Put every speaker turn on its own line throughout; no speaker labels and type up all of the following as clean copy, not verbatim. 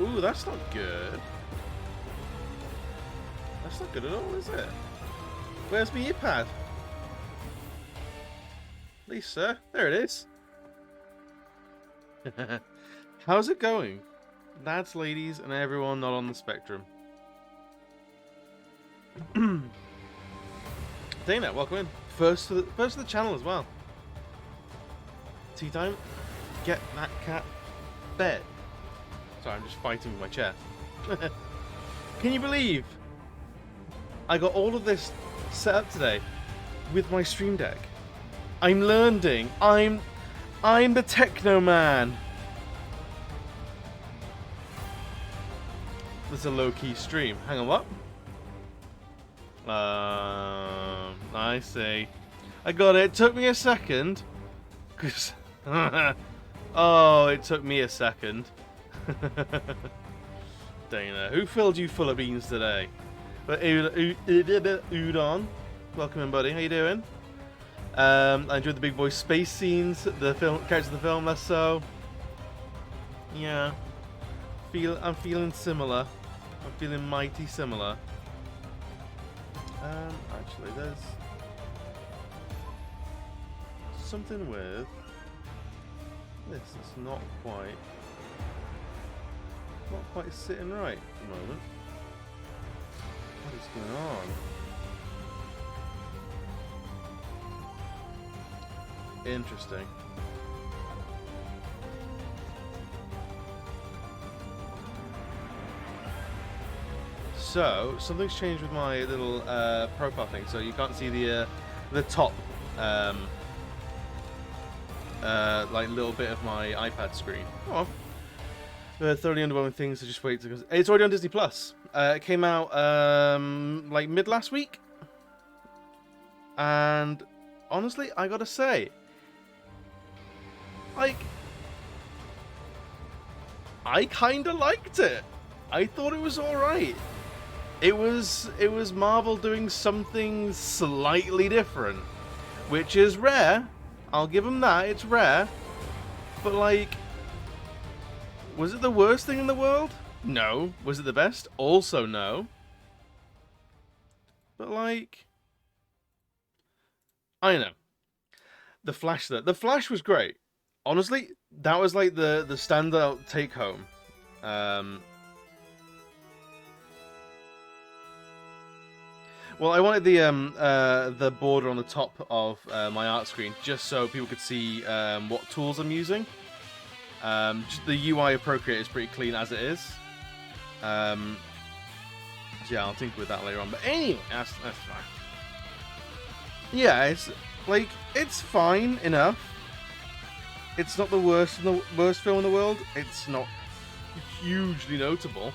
Ooh, that's not good. That's not good at all, is it? Where's my iPad? Lisa, there it is. How's it going? Lads, ladies, and everyone not on the spectrum. Dana, welcome in. First to the channel as well. Tea time. Get that cat bed. Sorry, I'm just fighting with my chair. Can you believe I got all of this set up today with my Stream Deck? I'm learning. I'm the techno man. This is a low-key stream. Hang on, what? I see. I got it. It took me a second. Cause oh, it took me a second. Dana, who filled you full of beans today? But Udon, welcome in, buddy. How you doing? I enjoyed the big boy space scenes, the film characters of the film, less so. Yeah, I'm feeling similar. I'm feeling mighty similar. Actually, there's something with this. It's not quite sitting right at the moment. What is going on? Interesting. So something's changed with my little profile thing. So you can't see the top like little bit of my iPad screen. Oh, thoroughly underwhelming things. So just wait. It's already on Disney Plus. It came out like mid last week, and honestly, I gotta say, like, I kind of liked it. I thought it was all right. It was Marvel doing something slightly different, which is rare. I'll give them that. It's rare, but like, was it the worst thing in the world? No. Was it the best? Also no. But like, I don't know. The Flash was great. Honestly, that was like the standout take home. Well, I wanted the border on the top of my art screen just so people could see what tools I'm using. Just the UI of Procreate is pretty clean as it is. So yeah, I'll tinker with that later on. But anyway, that's fine. Yeah, it's like, it's fine enough. It's not the worst film in the world. It's not hugely notable.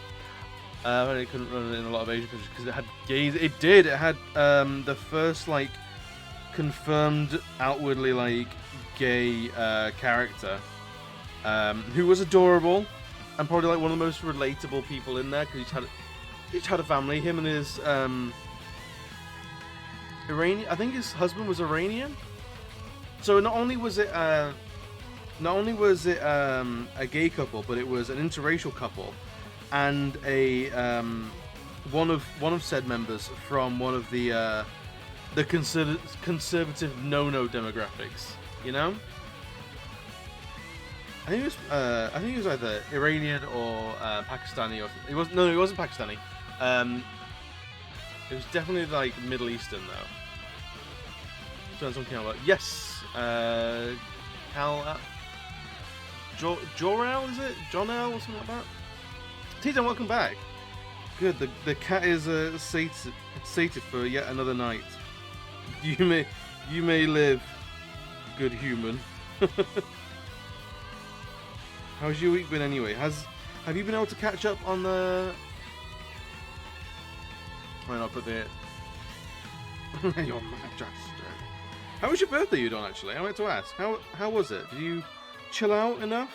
It couldn't run it in a lot of Asian countries because it had gays. It did. It had the first like confirmed outwardly like gay character, who was adorable and probably like one of the most relatable people in there because each had a family. Him and his Iranian. I think his husband was Iranian. So not only was it a gay couple, but it was an interracial couple. And a one of said members from one of the conservative no demographics, you know. I think he was either Iranian or Pakistani, or he wasn't. No, he wasn't Pakistani. It was definitely like Middle Eastern though. Something about yes, Jor-El, is it? John-El or something like that? T-Don, welcome back. Good. The cat is sated for yet another night. You may live, good human. How's your week been anyway? Have you been able to catch up on the? Why not put the? Your mattress. How was your birthday, Udon? Actually, I wanted to ask. How was it? Did you chill out enough?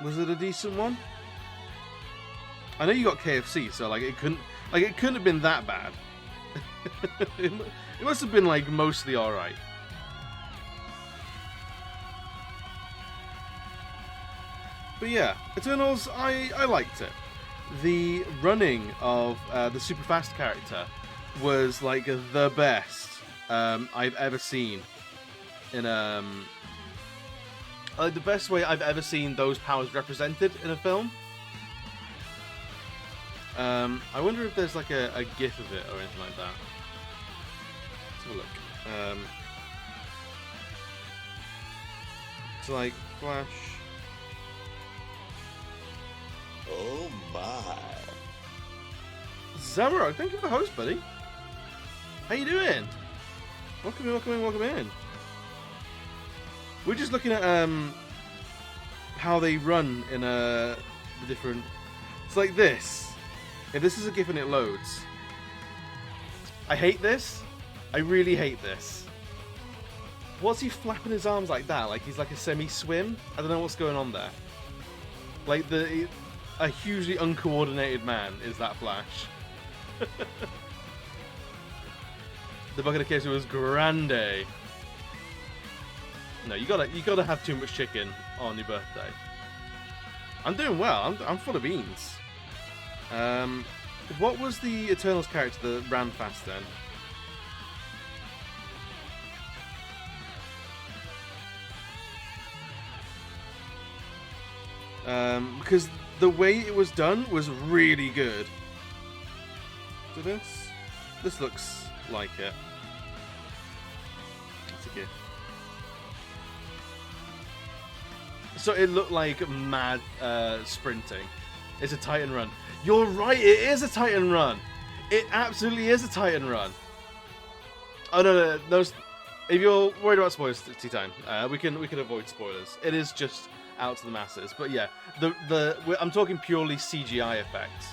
Was it a decent one? I know you got KFC, so like it couldn't have been that bad. It must have been like mostly all right. But yeah, Eternals, I liked it. The running of the super fast character was like the best I've ever seen in the best way I've ever seen those powers represented in a film. I wonder if there's like a GIF of it or anything like that. Let's have a look. It's like Flash.
Oh my.
Zamrock, thank you for the host, buddy. How you doing? Welcome in, welcome in, welcome in. We're just looking at how they run in the different. It's like this. If this is a GIF and it loads. I hate this. I really hate this. What's he flapping his arms like that? Like he's like a semi-swim? I don't know what's going on there. Like a hugely uncoordinated man is that Flash. The bucket of queso was grande. No, you gotta have too much chicken on your birthday. I'm doing well. I'm full of beans. What was the Eternals character that ran fast then? Because the way it was done was really good. So this looks like it. That's a gift. So it looked like mad sprinting. It's a Titan run. You're right, it is a Titan run. It absolutely is a Titan run. Oh no, those. If you're worried about spoilers, tea time. We can avoid spoilers. It is just out to the masses. But yeah, I'm talking purely CGI effects.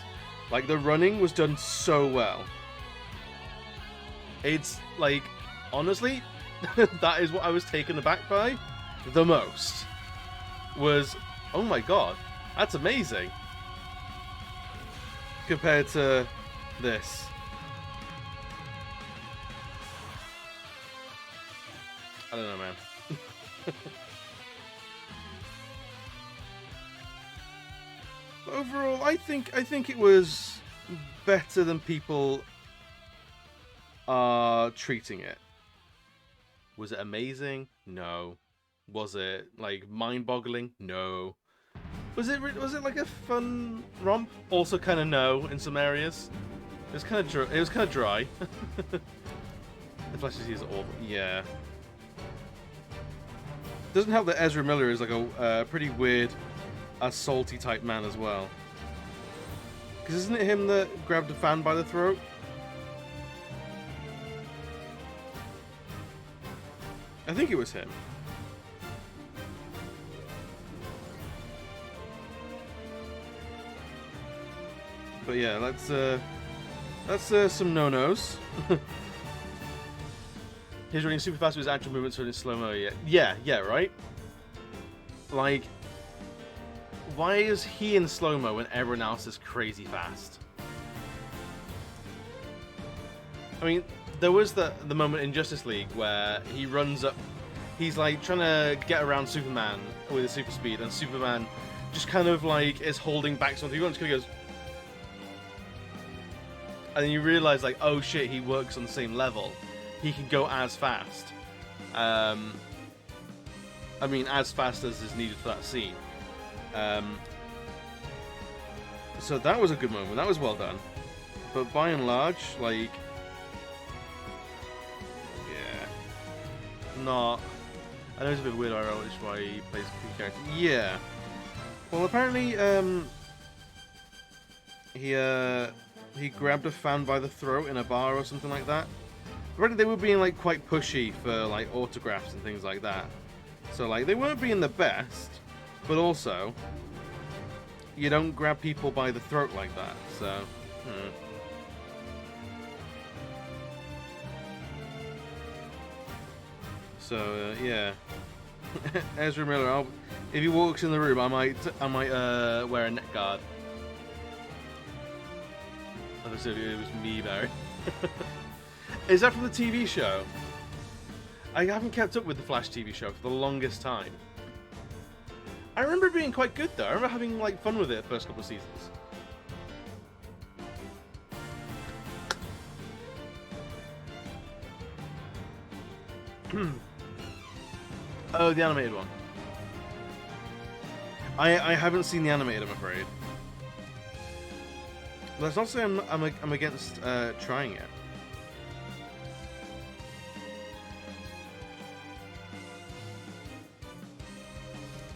Like the running was done so well. It's like, honestly, that is what I was taken aback by the most. Was, oh my god, that's amazing. Compared to this. I don't know, man. Overall, I think it was better than people are treating it. Was it amazing? No. Was it like mind-boggling? No. Was it like a fun romp? Also, kind of no in some areas. It was kind of dry. The Flash is awful. Yeah. Doesn't help that Ezra Miller is like a pretty weird, salty type man as well. Because isn't it him that grabbed a fan by the throat? I think it was him. But yeah, that's some no-nos. He's running super fast with his actual movements running slow-mo. Yeah, right? Like, why is he in slow-mo when everyone else is crazy fast? I mean, there was the moment in Justice League where he runs up, he's like trying to get around Superman with his super speed, and Superman just kind of like is holding back something. He kind of goes, and then you realize like, oh shit, he works on the same level. He can go as fast. I mean, as fast as is needed for that scene. So that was a good moment. That was well done. But by and large, like, yeah, not. I know it's a bit weird. I don't know why he plays a character. Yeah. Well, apparently, he grabbed a fan by the throat in a bar or something like that. Apparently, they were being like quite pushy for like autographs and things like that. So like they weren't being the best, but also you don't grab people by the throat like that. So. So yeah, Ezra Miller. If he walks in the room, I might wear a neck guard. Obviously, it was me, Barry. Is that from the TV show? I haven't kept up with the Flash TV show for the longest time. I remember it being quite good though. I remember having like fun with it the first couple of seasons. Oh, the animated one. I haven't seen the animated, I'm afraid. Let's not say I'm against trying it.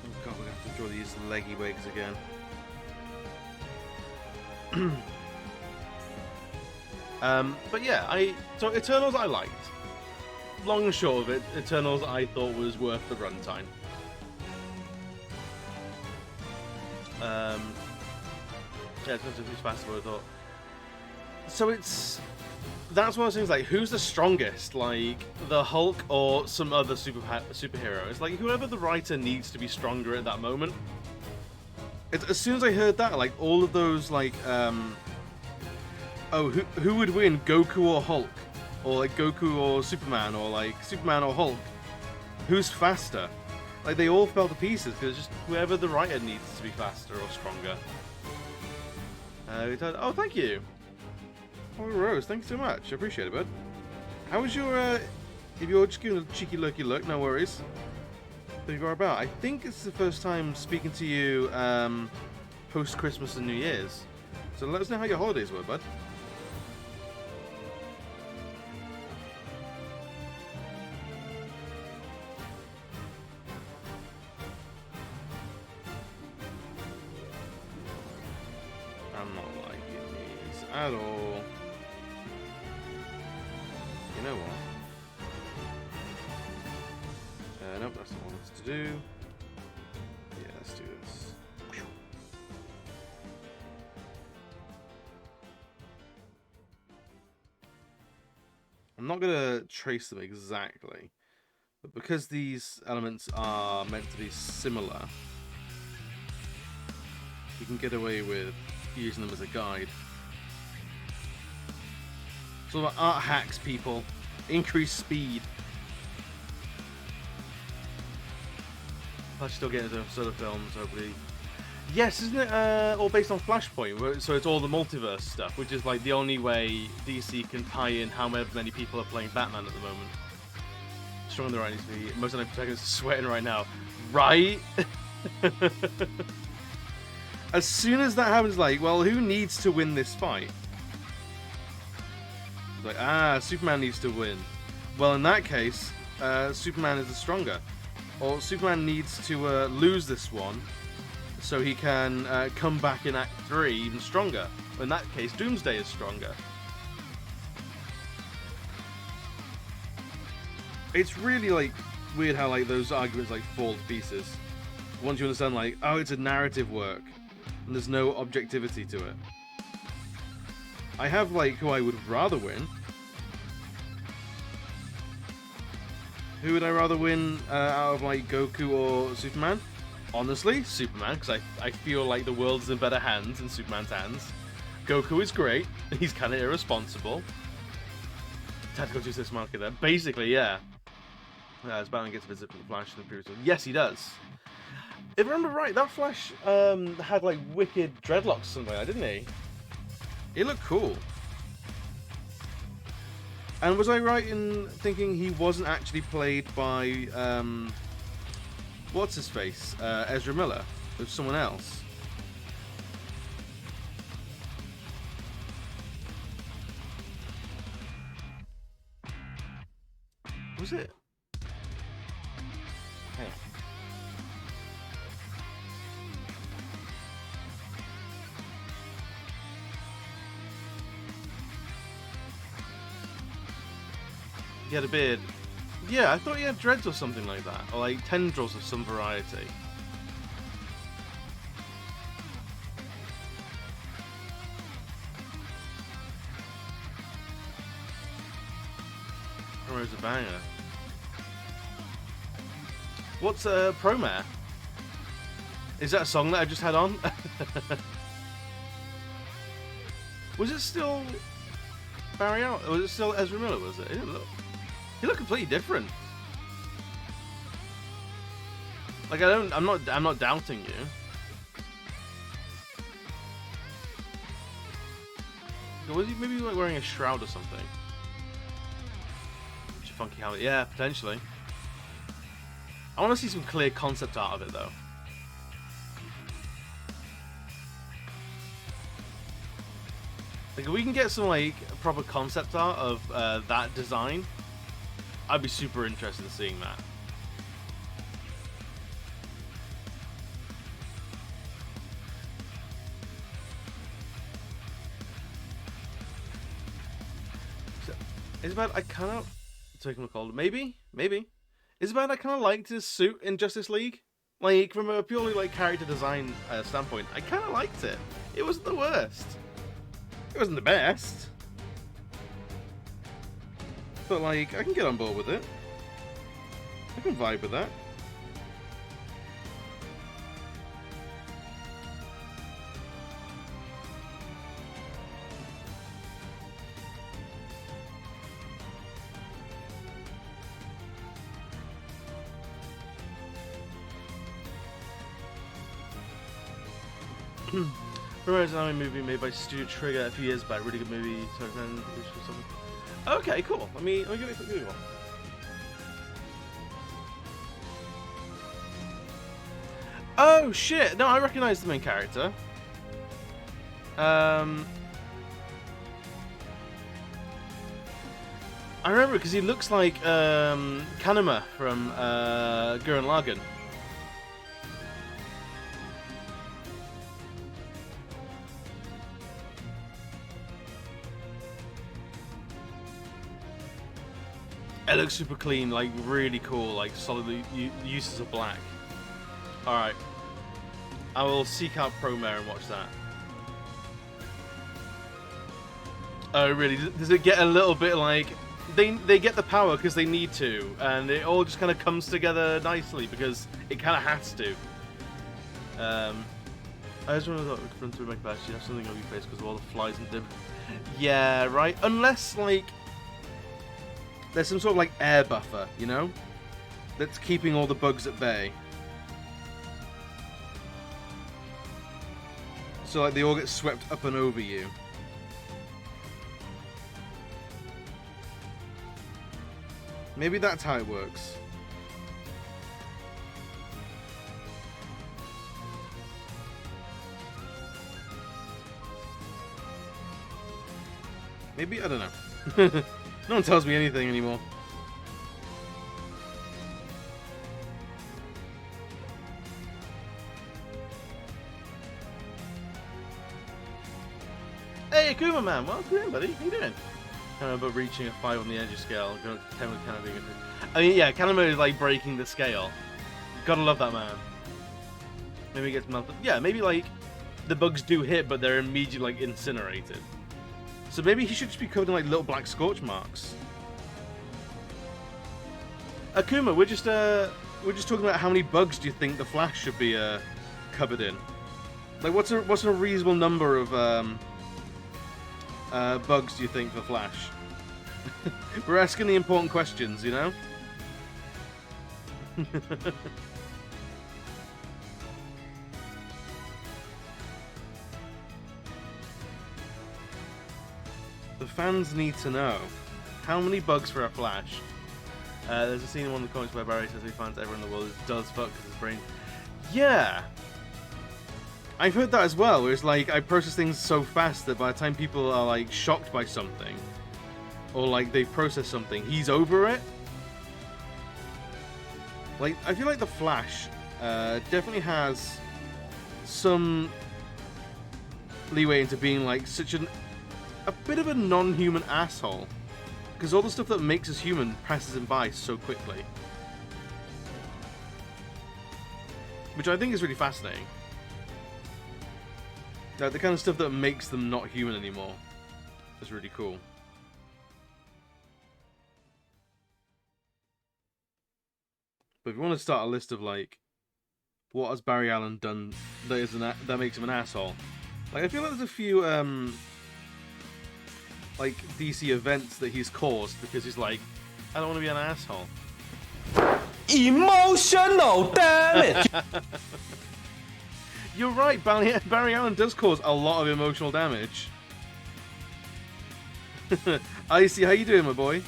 Oh god, we're gonna have to draw these leggy wigs again. But yeah, so Eternals I liked. Long and short of it, Eternals I thought was worth the runtime. Yeah, it's who's faster than I thought. So that's one of those things, like, who's the strongest? Like, the Hulk or some other superhero? It's like, whoever the writer needs to be stronger at that moment. As soon as I heard that, like, all of those, like, oh, who would win, Goku or Hulk? Or, like, Goku or Superman, or, like, Superman or Hulk? Who's faster? Like, they all fell to pieces, because just whoever the writer needs to be faster or stronger. Oh, thank you. Oh, Rose, thank you so much. I appreciate it, bud. How was your, if you're just giving a cheeky lurky look, no worries. There you are about. I think it's the first time speaking to you, post-Christmas and New Year's. So let us know how your holidays were, bud. At all. You know what? Nope, that's not what I wanted to do. Yeah, let's do this. I'm not gonna trace them exactly, but because these elements are meant to be similar, you can get away with using them as a guide. It's all about art hacks, people. Increase speed. I'll still get into solo films, hopefully. Yes, isn't it all based on Flashpoint? So it's all the multiverse stuff, which is like the only way DC can tie in however many people are playing Batman at the moment. Strong on the right needs to be. Most of the protagonists are sweating right now. Right? As soon as that happens, like, well, who needs to win this fight? Like, Superman needs to win. Well, in that case, Superman is the stronger. Or Superman needs to lose this one, so he can come back in Act 3 even stronger. In that case, Doomsday is stronger. It's really, like, weird how, like, those arguments, like, fall to pieces. Once you understand, like, oh, it's a narrative work, and there's no objectivity to it. I have, like, who I would rather win. Who would I rather win out of, like, Goku or Superman? Honestly, Superman, because I feel like the world is in better hands in Superman's hands. Goku is great. He's kind of irresponsible. Tactical justice market there. Basically, yeah. As Batman gets a visit from the Flash in the previous one. Yes, he does. If I remember right, that Flash had, like, wicked dreadlocks or something like that, didn't he? He looked cool. And was I right in thinking he wasn't actually played by, what's his face? Ezra Miller? It was someone else. Was it? Hang on. He had a beard. Yeah, I thought he had dreads or something like that. Or like tendrils of some variety. Promo's a banger. What's Promare? Is that a song that I just had on? Was it still Barry Allen? Was it still Ezra Miller, was it? He didn't look... He looked completely different. Like, I'm not doubting you. Was he maybe like wearing a shroud or something? Such a funky helmet. Yeah, potentially. I want to see some clear concept art of it, though. Like, if we can get some, like, proper concept art of that design, I'd be super interested in seeing that. Isabel, I kind of... Taking a cold. Maybe? Isabel, I kind of liked his suit in Justice League. Like, from a purely, like, character design standpoint, I kind of liked it. It wasn't the worst. It wasn't the best. But, like, I can get on board with it. I can vibe with that. Remember an anime movie made by Studio Trigger a few years back, really good movie. Okay, cool. Let me give it a quick Google. Oh shit! No, I recognize the main character. I remember because he looks like Kanema from Gurren Lagann. It looks super clean, like really cool, like solid uses of black. Alright. I will seek out Promare and watch that. Oh really? Does it get a little bit like... They get the power because they need to, and it all just kind of comes together nicely because it kind of has to. I just want to run through my class. You have something on your face because of all the flies and dip. Yeah, right? Unless, like... There's some sort of, like, air buffer, you know? That's keeping all the bugs at bay. So, like, they all get swept up and over you. Maybe that's how it works. Maybe? I don't know. No one tells me anything anymore. Hey, Akuma man, welcome in, buddy. How you doing? Kind of about reaching a 5 on the energy scale. Going to 10 with Kanema being I mean, yeah, Kanema is like breaking the scale. Gotta love that man. Maybe he gets melted. Yeah, maybe like the bugs do hit, but they're immediately like incinerated. So maybe he should just be covered in like little black scorch marks. Akuma, we're just talking about how many bugs do you think the Flash should be covered in? Like, what's a reasonable number of bugs do you think for Flash? We're asking the important questions, you know. The fans need to know how many bugs for a Flash. There's a scene in one of the comics where Barry says he finds everyone in the world does fuck because his brain. Yeah, I've heard that as well. Where it's like I process things so fast that by the time people are like shocked by something, or like they process something, he's over it. Like I feel like the Flash definitely has some leeway into being like such a bit of a non-human asshole. Because all the stuff that makes us human passes him by so quickly. Which I think is really fascinating. Like, the kind of stuff that makes them not human anymore is really cool. But if you want to start a list of, like, what has Barry Allen done that makes him an asshole? Like, I feel like there's a few, like DC events that he's caused because he's like, I don't want to be an asshole.
Emotional damage.
You're right, Barry Allen does cause a lot of emotional damage. Icy, how you doing, my boy?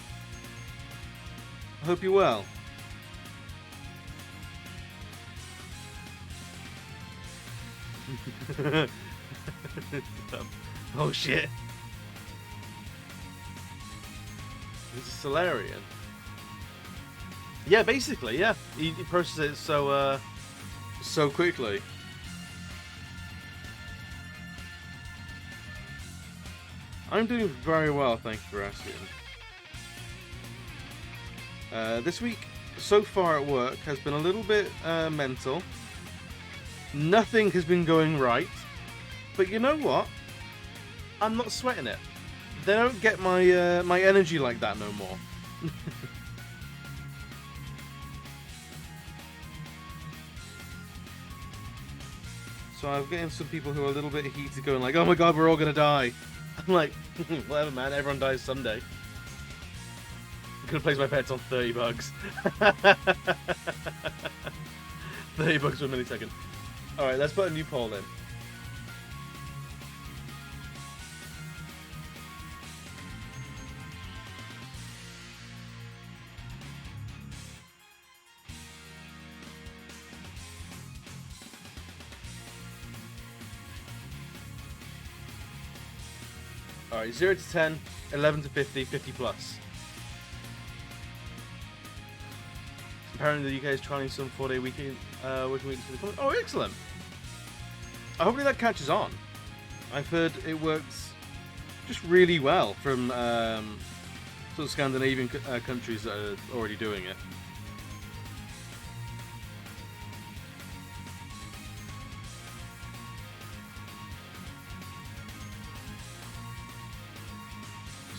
I hope you're well. Oh shit. This is Solarian. Yeah, basically, yeah. He processes it so quickly. I'm doing very well, thank you for asking. This week, so far at work, has been a little bit mental. Nothing has been going right. But you know what? I'm not sweating it. They don't get my my energy like that no more. So I'm getting some people who are a little bit heated going like, oh my god, we're all gonna die. I'm like, whatever man, everyone dies someday. I'm gonna place my bets on 30 bucks. 30 bucks per millisecond. Alright, let's put a new poll in. Alright, 0 to 10, 11 to 50, 50 plus. Apparently the UK is trying some 4-day working weeks for the comment. Oh, excellent! Hopefully that catches on. I've heard it works just really well from sort of Scandinavian countries that are already doing it.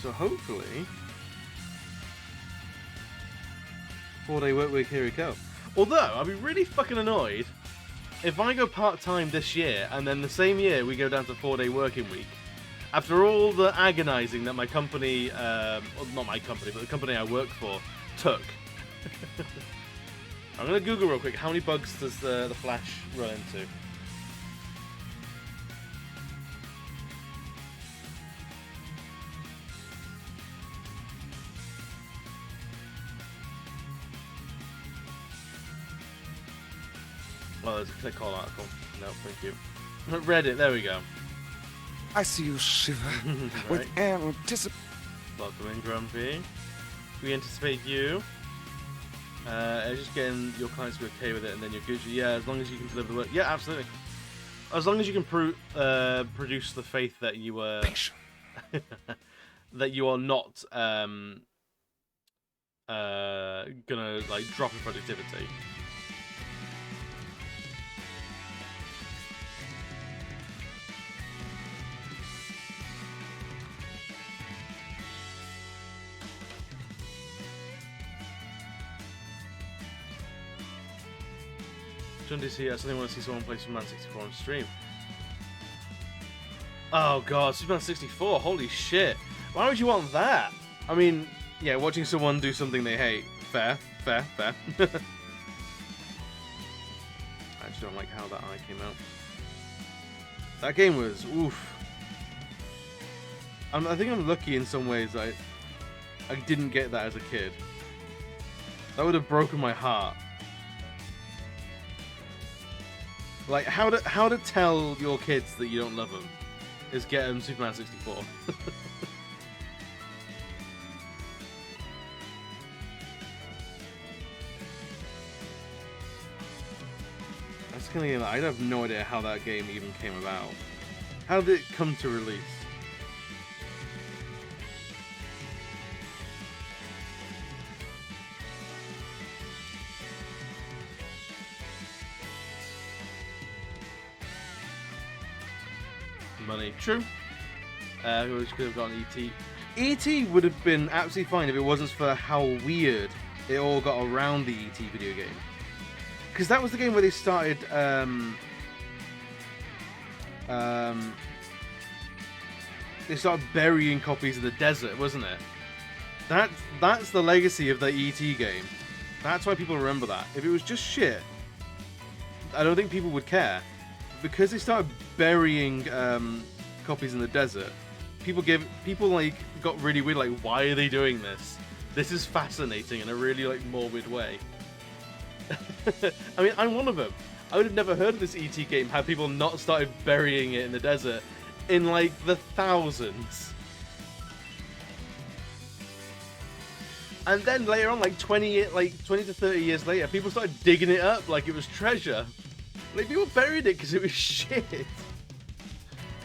So hopefully, 4-day work week, here we go. Although, I'd be really fucking annoyed if I go part-time this year, and then the same year we go down to 4-day working week. After all the agonizing that my company, well, not my company, but the company I work for, took. I'm going to Google real quick, how many bugs does the Flash run into? Oh, there's a ClickCall article. No, thank you. Reddit, there we go.
I see you shiver
Right.
with anticipation.
Welcome in, Grumpy. We anticipate you. Just getting your clients to be okay with it, and then you're good. Yeah, as long as you can deliver the work. Yeah, absolutely. As long as you can produce the faith that you that you are not gonna like drop in productivity. John DC, I suddenly want to see someone play Superman 64 on stream. Oh god, Superman 64, holy shit. Why would you want that? I mean, yeah, watching someone do something they hate. Fair, fair, fair. I just don't like how that eye came out. That game was, oof. I think I'm lucky in some ways that I didn't get that as a kid. That would have broken my heart. Like, how to tell your kids that you don't love them is get them Superman 64. That's kind of, I have no idea how that game even came about. How did it come to release? Money. True. Who could have gotten E.T. E.T. would have been absolutely fine if it wasn't for how weird it all got around the E.T. video game. Because that was the game where they started burying copies in the desert, wasn't it? That's the legacy of the E.T. game. That's why people remember that. If it was just shit, I don't think people would care. Because they started burying copies in the desert, people like got really weird. Like, why are they doing this? This is fascinating in a really like morbid way. I mean, I'm one of them. I would have never heard of this ET game had people not started burying it in the desert in like the thousands. And then later on, like 20 to 30 years later, people started digging it up like it was treasure. Like, people buried it because it was shit.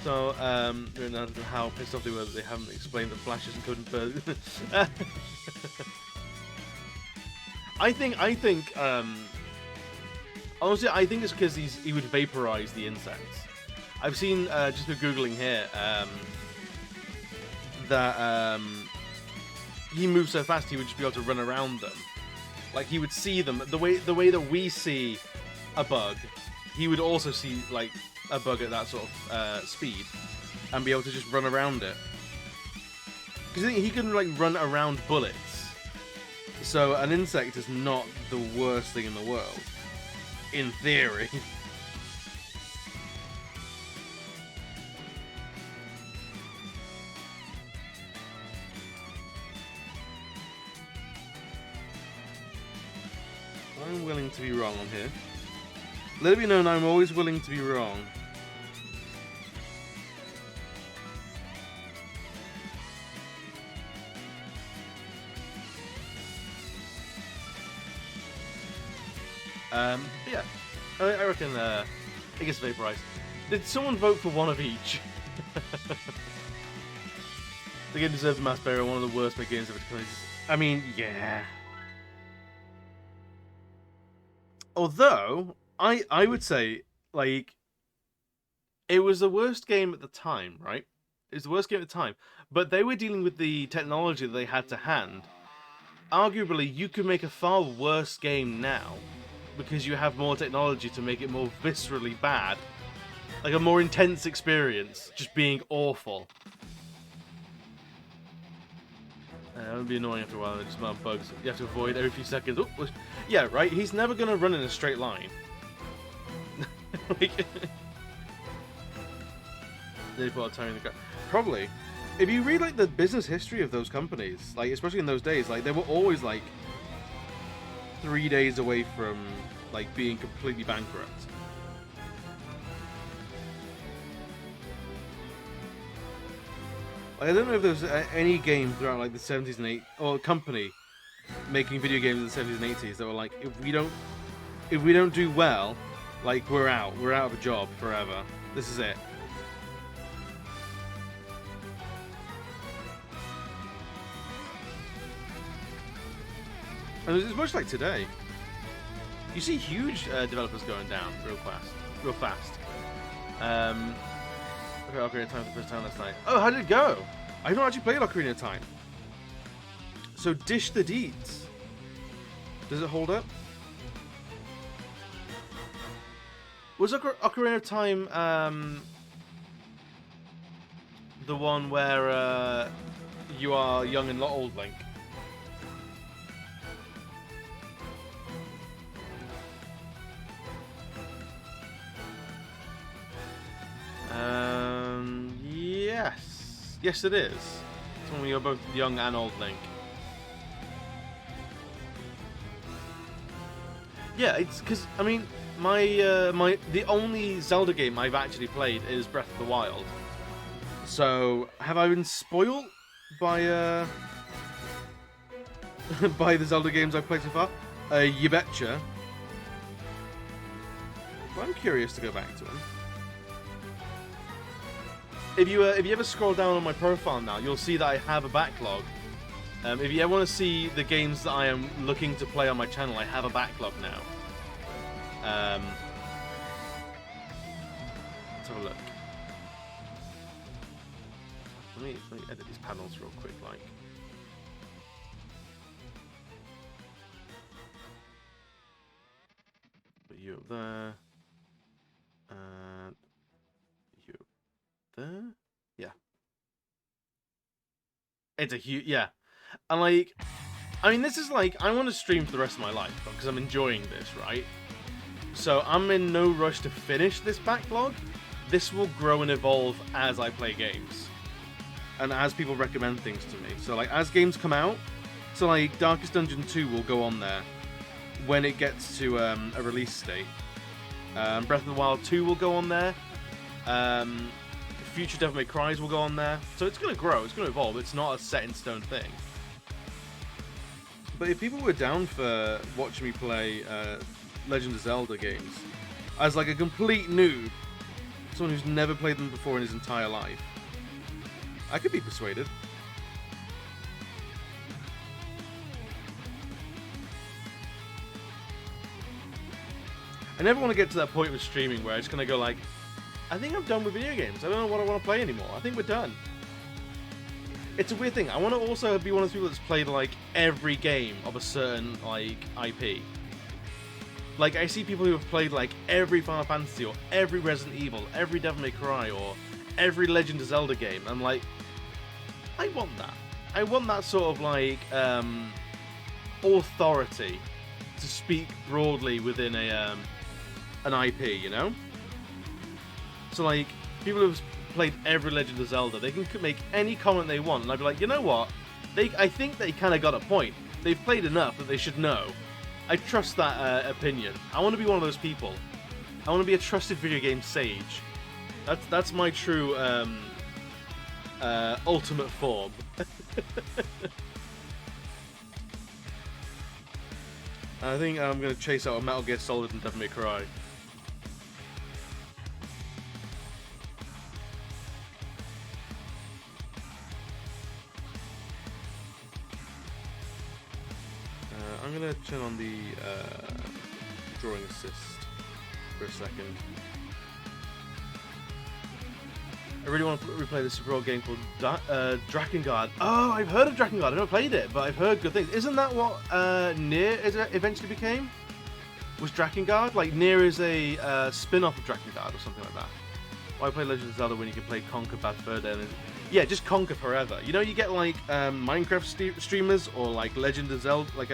So, I don't know how pissed off they were that they haven't explained that Flash isn't coded further. I think, honestly, I think it's because he would vaporize the insects. I've seen, just for Googling here, that, he moves so fast he would just be able to run around them. Like, he would see them the way that we see a bug. He would also see like a bug at that sort of speed and be able to just run around it. Because he can like run around bullets. So an insect is not the worst thing in the world, in theory. I'm willing to be wrong on here. Let it be known I'm always willing to be wrong. Yeah, I reckon it gets vaporized. Did someone vote for one of each? The game deserves a mass burial, one of the worst made games ever played. I mean, yeah. Although, I would say, like, it was the worst game at the time, right? It was the worst game at the time. But they were dealing with the technology that they had to hand. Arguably, you could make a far worse game now, because you have more technology to make it more viscerally bad. Like a more intense experience, just being awful. It would be annoying after a while, just amount of bugs you have to avoid every few seconds. Oh, yeah, right? He's never going to run in a straight line. Like, they put a time in the car. Probably. If you read like the business history of those companies, like especially in those days, like they were always like 3 days away from like being completely bankrupt. Like, I don't know if there was any game throughout like the 70s and 80s, or a company making video games in the 70s and 80s that were like, if we don't do well, like we're out of a job forever. This is it. And it's much like today. You see huge developers going down real fast. Okay, Ocarina of Time for the first time last night. Oh, how did it go? I've not actually played Ocarina of Time. So, dish the deeds. Does it hold up? Was Ocarina of Time the one where you are young and not old Link? Yes. Yes, it is. It's when you're both young and old Link. Yeah, it's because, I mean, the only Zelda game I've actually played is Breath of the Wild. So, have I been spoiled by by the Zelda games I've played so far? You betcha. Well, I'm curious to go back to them. If you ever scroll down on my profile now, you'll see that I have a backlog. If you ever want to see the games that I am looking to play on my channel, I have a backlog now. Let's have a look. Let me edit these panels real quick, like. Put you up there. And you up there. Yeah. It's a huge, yeah. And like, I mean, this is like, I want to stream for the rest of my life, because I'm enjoying this, right? So I'm in no rush to finish this backlog. This will grow and evolve as I play games. And as people recommend things to me. So like, as games come out, so like, Darkest Dungeon 2 will go on there when it gets to a release state. Breath of the Wild 2 will go on there. Future Devil May Cry's will go on there. So it's going to grow, it's going to evolve. It's not a set in stone thing. But if people were down for watching me play Legend of Zelda games as like a complete noob, someone who's never played them before in his entire life, I could be persuaded. I never want to get to that point with streaming where it's going to go like, I think I'm done with video games. I don't know what I want to play anymore. I think we're done. It's a weird thing. I want to also be one of those people that's played like every game of a certain like IP. Like I see people who have played like every Final Fantasy or every Resident Evil, every Devil May Cry or every Legend of Zelda game. I'm like, I want that. I want that sort of like authority to speak broadly within a an IP, you know? So like, people who've played every Legend of Zelda, they can make any comment they want, and I'd be like, you know what? I think they kind of got a point. They've played enough that they should know. I trust that opinion. I want to be one of those people. I want to be a trusted video game sage. That's my true ultimate form. I think I'm going to chase out a Metal Gear Solid and Devil May Cry. I'm going to turn on the drawing assist for a second. I really want to replay this Super Bowl game called Drakengard. Oh, I've heard of Drakengard. I've never played it, but I've heard good things. Isn't that what Nier eventually became? Was Drakengard? Like, Nier is a spin-off of Drakengard or something like that. Why play Legend of Zelda when you can play Conquer Bad Fur Day? Yeah, just Conquer forever. You know, you get like Minecraft streamers or like Legend of Zelda, like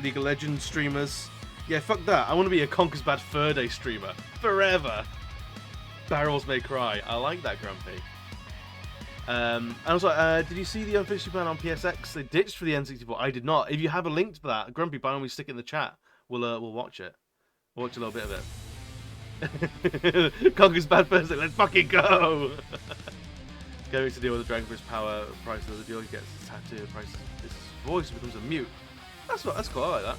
League of Legends streamers. Yeah, fuck that. I want to be a Conker's Bad Fur Day streamer forever. Barrels may cry. I like that, Grumpy. And also, did you see the unfinished plan on PSX? They ditched for the N64. I did not. If you have a link to that, Grumpy, by all means, stick it in the chat. We'll watch it. We'll watch a little bit of it. Conker's Bad Fur Day. Let's fucking go. Going to deal with the Dragon for his power. Price of the deal. He gets his tattoo. Price his voice becomes a mute. That's cool. I like that.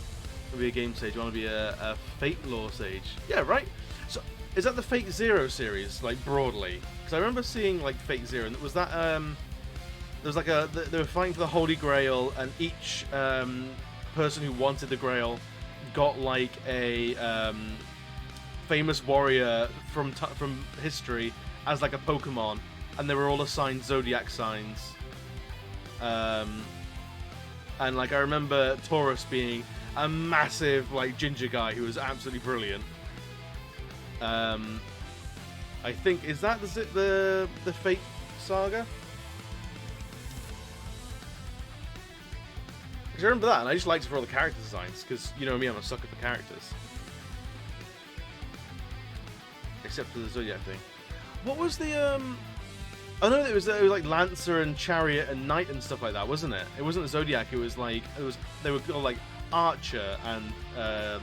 Be a game sage. You want to be a Fate lore sage? Yeah, right. So, is that the Fate Zero series, like broadly? Because I remember seeing like Fate Zero, and was that there was like they were fighting for the Holy Grail, and each person who wanted the Grail got like a famous warrior from history as like a Pokemon, and they were all assigned zodiac signs. And like I remember Taurus being a massive like ginger guy who was absolutely brilliant. I think is that the Fate saga? Because I remember that, and I just liked it for all the character designs. Because you know me, I'm a sucker for characters. Except for the Zodiac thing. What was the Oh no, it was like Lancer and Chariot and Knight and stuff like that, wasn't it? It wasn't the Zodiac. It was they were called like Archer and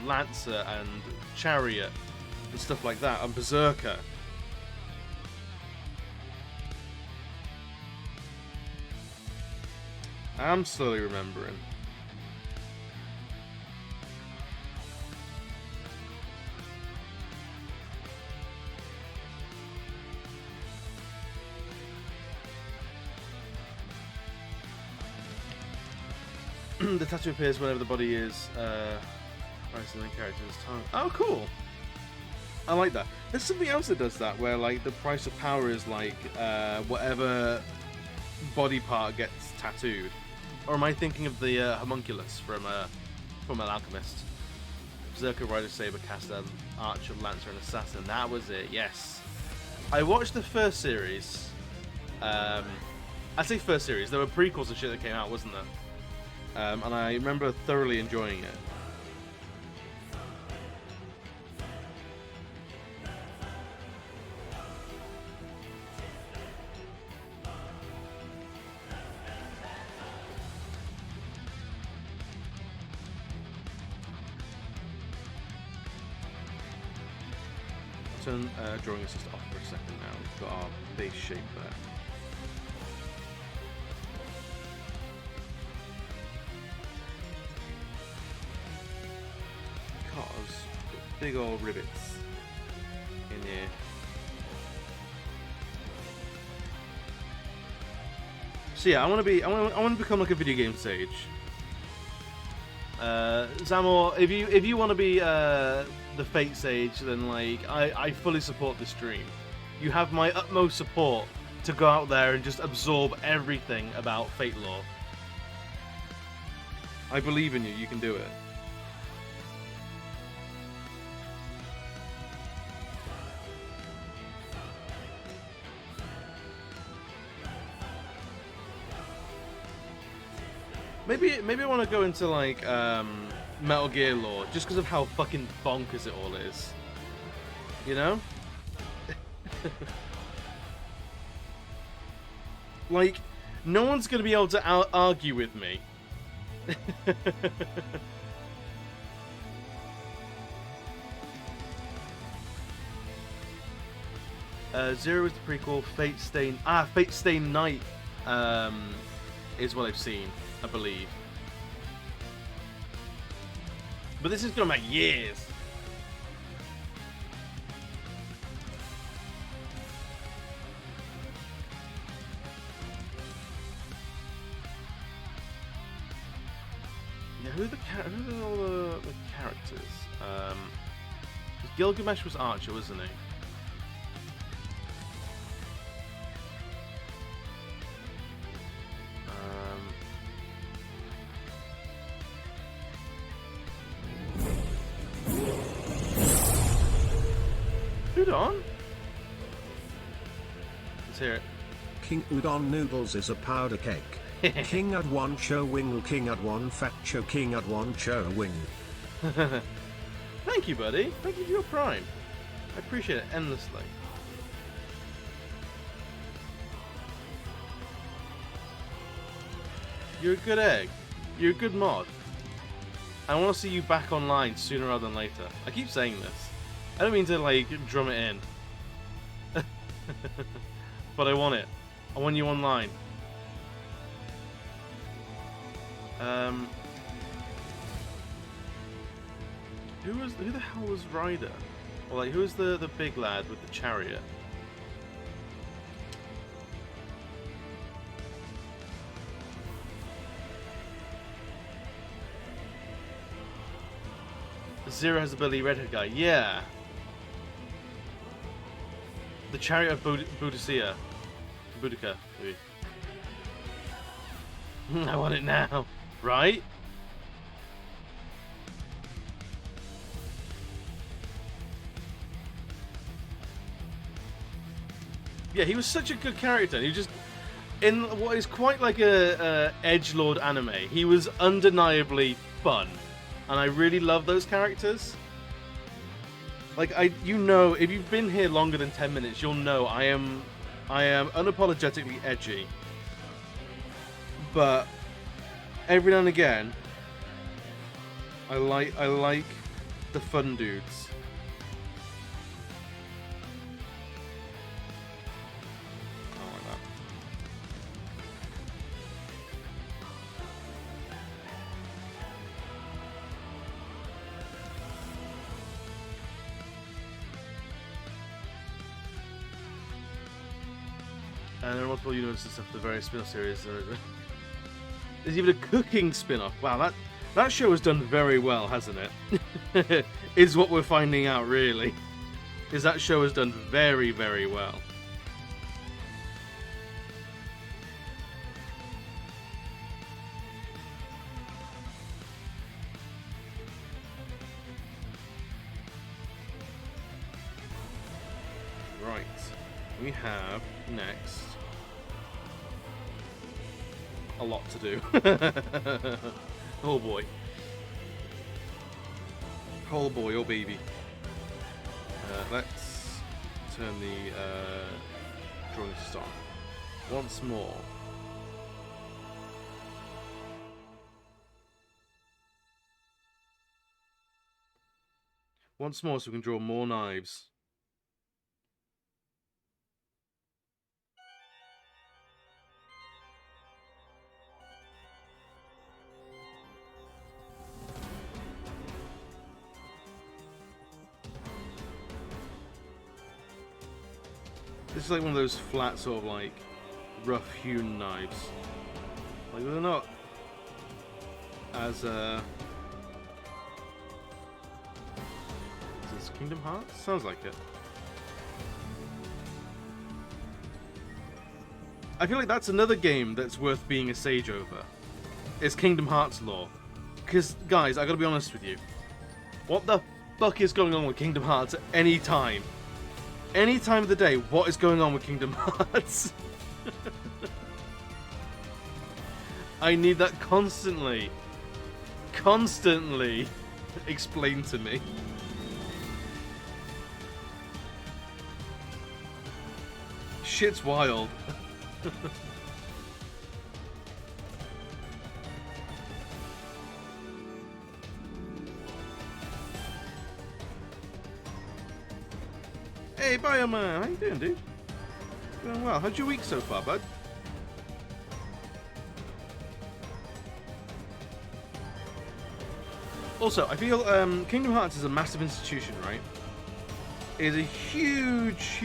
Lancer and Chariot and stuff like that, and Berserker. I'm slowly remembering. The tattoo appears whenever the body is price and then character's tongue. Oh, cool! I like that. There's something else that does that, where like the price of power is like whatever body part gets tattooed. Or am I thinking of the homunculus from an alchemist? Berserker, Rider, Saber, Caster, Archer, Lancer, and Assassin. That was it. Yes. I watched the first series. I say first series. There were prequels and shit that came out, wasn't there? And I remember thoroughly enjoying it. Turn drawing assist off for a second now. We've got our base shape there. Because big old rivets in here. So yeah, I want to become like a video game sage. Zamor, if you want to be the Fate Sage, then like I fully support this dream. You have my utmost support to go out there and just absorb everything about Fate lore. I believe in you. You can do it. Maybe I want to go into like Metal Gear lore just because of how fucking bonkers it all is. You know? Like, no one's gonna be able to argue with me. Zero is the prequel. Fate Stay Night is what I've seen, I believe. But this is going to take years. Yeah, who are all the characters? Gilgamesh was Archer, wasn't he? Udon? Let's hear it.
King Udon Noodles is a powder cake. King at one cho wing, king at one fat cho, king at one cho wing.
Thank you, buddy. Thank you for your prime. I appreciate it endlessly. You're a good egg. You're a good mod. I want to see you back online sooner rather than later. I keep saying this. I don't mean to, like, drum it in. But I want it. I want you online. Who the hell was Ryder? Or, like, who was the big lad with the chariot? Zero has a burly redhead guy. Yeah. The chariot of Boudica. Boudica, maybe. I want it now. Right? Yeah, he was such a good character. He just, in what is quite like a edgelord anime, he was undeniably fun. And I really love those characters. Like, you know, if you've been here longer than 10 minutes, you'll know I am unapologetically edgy. But every now and again, I like the fun dudes. I like that. And there are multiple universes of the various spin-off series. There's even a cooking spin-off. Wow, that show has done very well, hasn't it? Is what we're finding out, really. Is that show has done very, very well. Right. We have next a lot to do. Oh boy. Oh boy, oh baby. Let's turn the drawing stop once more. Once more so we can draw more knives. This is like one of those flat, sort of like rough-hewn knives. Like they're not as Is this Kingdom Hearts? Sounds like it. I feel like that's another game that's worth being a sage over. It's Kingdom Hearts lore. Because, guys, I gotta be honest with you. What the fuck is going on with Kingdom Hearts at any time? Any time of the day, what is going on with Kingdom Hearts? I need that constantly explained to me. Shit's wild. Hey, Bioman, how you doing, dude? Doing well. How's your week so far, bud? Also, I feel Kingdom Hearts is a massive institution, right? It is a huge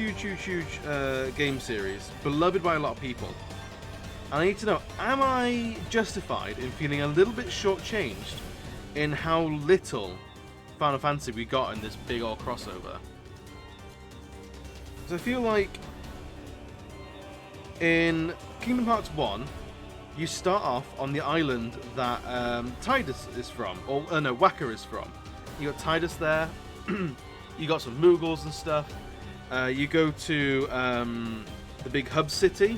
game series, beloved by a lot of people. And I need to know, am I justified in feeling a little bit shortchanged in how little Final Fantasy we got in this big old crossover? Because I feel like in Kingdom Hearts 1, you start off on the island that Tidus is from, or no, Wakka is from. You got Tidus there, you got some Moogles and stuff. You go to the big hub city,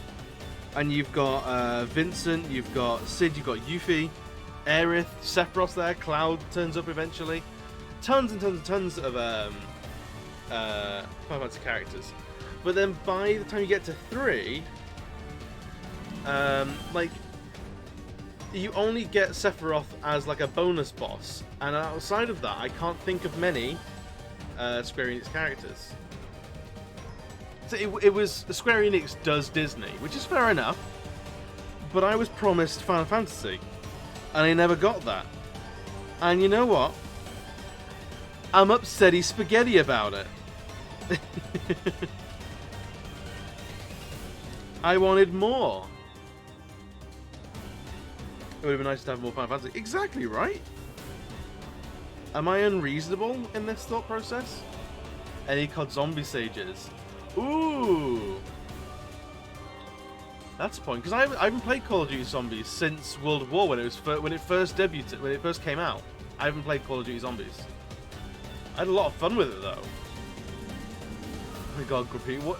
and you've got Vincent, you've got Cid, you've got Yuffie, Aerith, Sephiroth there, Cloud turns up eventually. Tons and tons and tons of Final Fantasy characters. But then by the time you get to 3, like, you only get Sephiroth as like a bonus boss, and outside of that, I can't think of many Square Enix characters. So it was Square Enix does Disney, which is fair enough, but I was promised Final Fantasy, and I never got that. And you know what? I'm upsetty spaghetti about it. I wanted more. It would have been nice to have more Final Fantasy. Exactly, right? Am I unreasonable in this thought process? Any COD zombie sages? Ooh! That's a point, because I haven't played Call of Duty Zombies since World of War when it first debuted, when it first came out. I haven't played Call of Duty Zombies. I had a lot of fun with it though. Oh my god, Grumpy, what?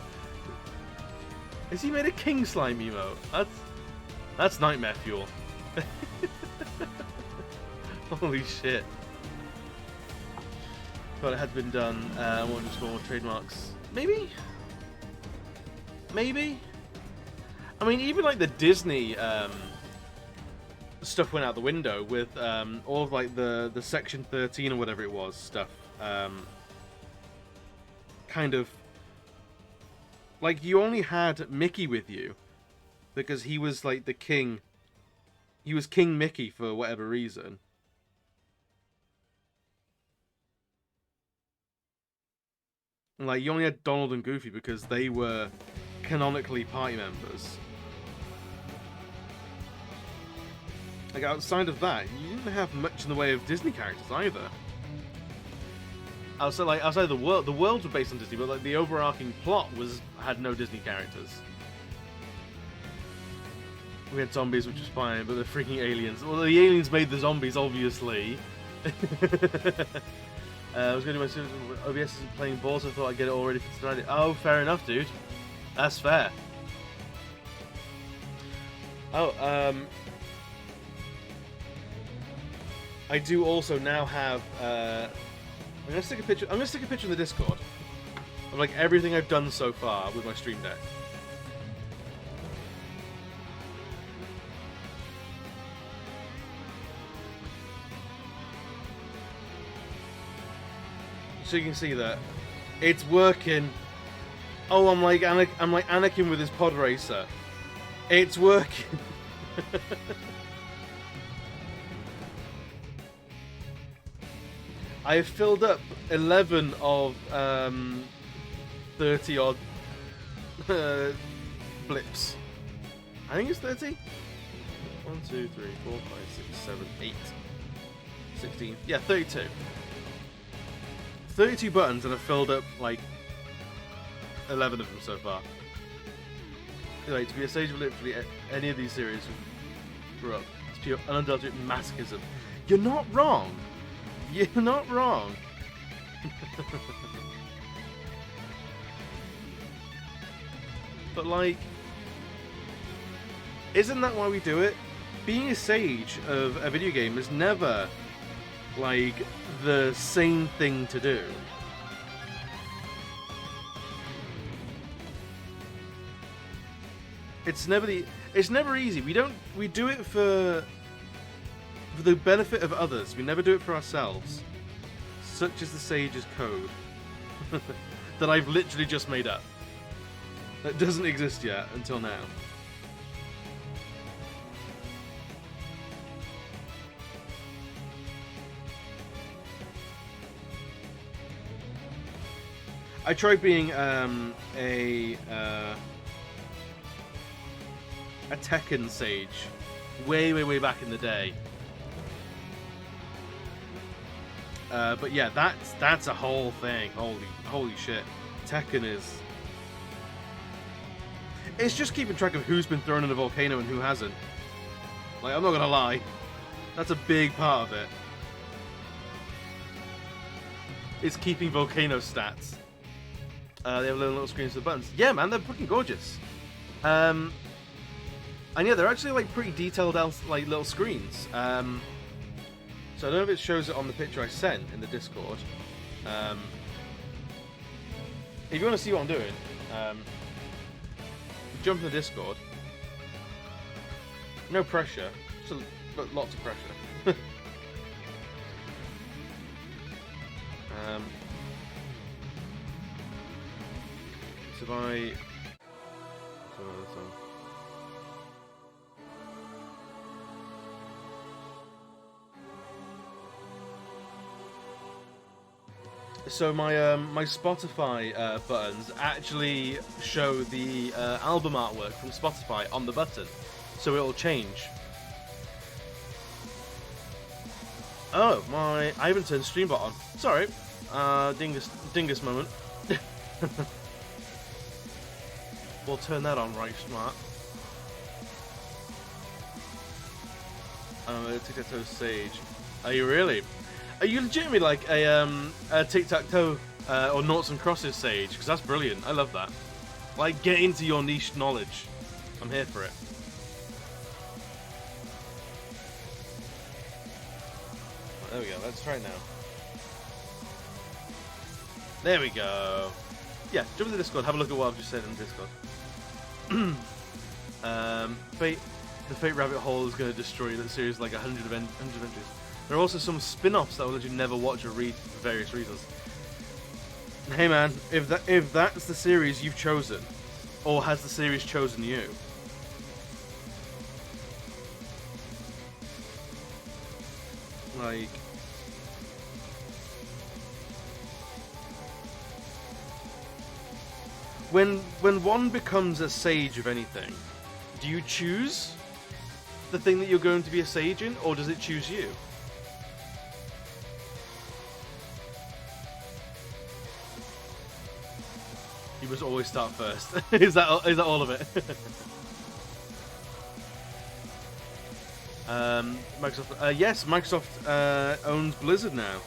Has he made a King Slime emote? That's nightmare fuel. Holy shit. But it had been done. What just more trademarks? Maybe? Maybe? I mean, even like the Disney stuff went out the window with all of like the Section 13 or whatever it was stuff. Kind of like you only had Mickey with you because he was like the king. He was King Mickey for whatever reason. And, like, you only had Donald and Goofy because they were canonically party members. Like, outside of that, you didn't have much in the way of Disney characters either. Outside of the worlds were based on Disney, but like the overarching plot had no Disney characters. We had zombies, which was fine, but the freaking aliens. Well, the aliens made the zombies, obviously. I was going to do my OBS isn't playing balls, so I thought I'd get it all ready for tonight. Oh, fair enough, dude. That's fair. Oh, I do also now have. I'm gonna stick a picture. I'm gonna stick a picture in the Discord of like everything I've done so far with my Stream Deck. So you can see that it's working. Oh, I'm like Anakin with his pod racer. It's working. I have filled up 11 of 30 odd blips. I think it's 30. 1, 2, 3, 4, 5, 6, 7, 8, 16. Yeah, 32. 32 buttons, and I've filled up like 11 of them so far. Anyway, to be a sage of literally any of these series grew up, it's pure unadulterated masochism. You're not wrong. You're not wrong. But like, isn't that why we do it? Being a sage of a video game is never like the same thing to do. It's never easy. We do it for the benefit of others. We never do it for ourselves. Such is the sage's code that I've literally just made up. That doesn't exist yet until now. I tried being a Tekken sage way back in the day. But yeah, that's a whole thing. Holy shit. Tekken is... It's just keeping track of who's been thrown in a volcano and who hasn't. Like, I'm not gonna lie. That's a big part of it. It's keeping volcano stats. They have little screens with buttons. Yeah, man, they're fucking gorgeous. And yeah, they're actually like pretty detailed, like little screens. So I don't know if it shows it on the picture I sent in the Discord. If you want to see what I'm doing, jump in the Discord. No pressure, just lots of pressure. So if I... So my my Spotify buttons actually show the album artwork from Spotify on the button, so it will change. Oh, I haven't turned Streambot on. Sorry, dingus moment. We'll turn that on right smart. Tic-tac-toe sage. Are you really? Are you legitimately like a tic-tac-toe or noughts and crosses sage? Because that's brilliant. I love that. Like, get into your niche knowledge. I'm here for it. Right, there we go. Let's try it now. There we go. Yeah, jump in the Discord. Have a look at what I've just said in the Discord. The Fate Rabbit Hole is going to destroy the series like 100 adventures. There are also some spin-offs that I will let you never watch or read for various reasons. Hey man, if that's the series you've chosen, or has the series chosen you? Like... When one becomes a sage of anything, do you choose the thing that you're going to be a sage in, or does it choose you? You must always start first. Is that all of it? Microsoft. Yes, Microsoft owns Blizzard now,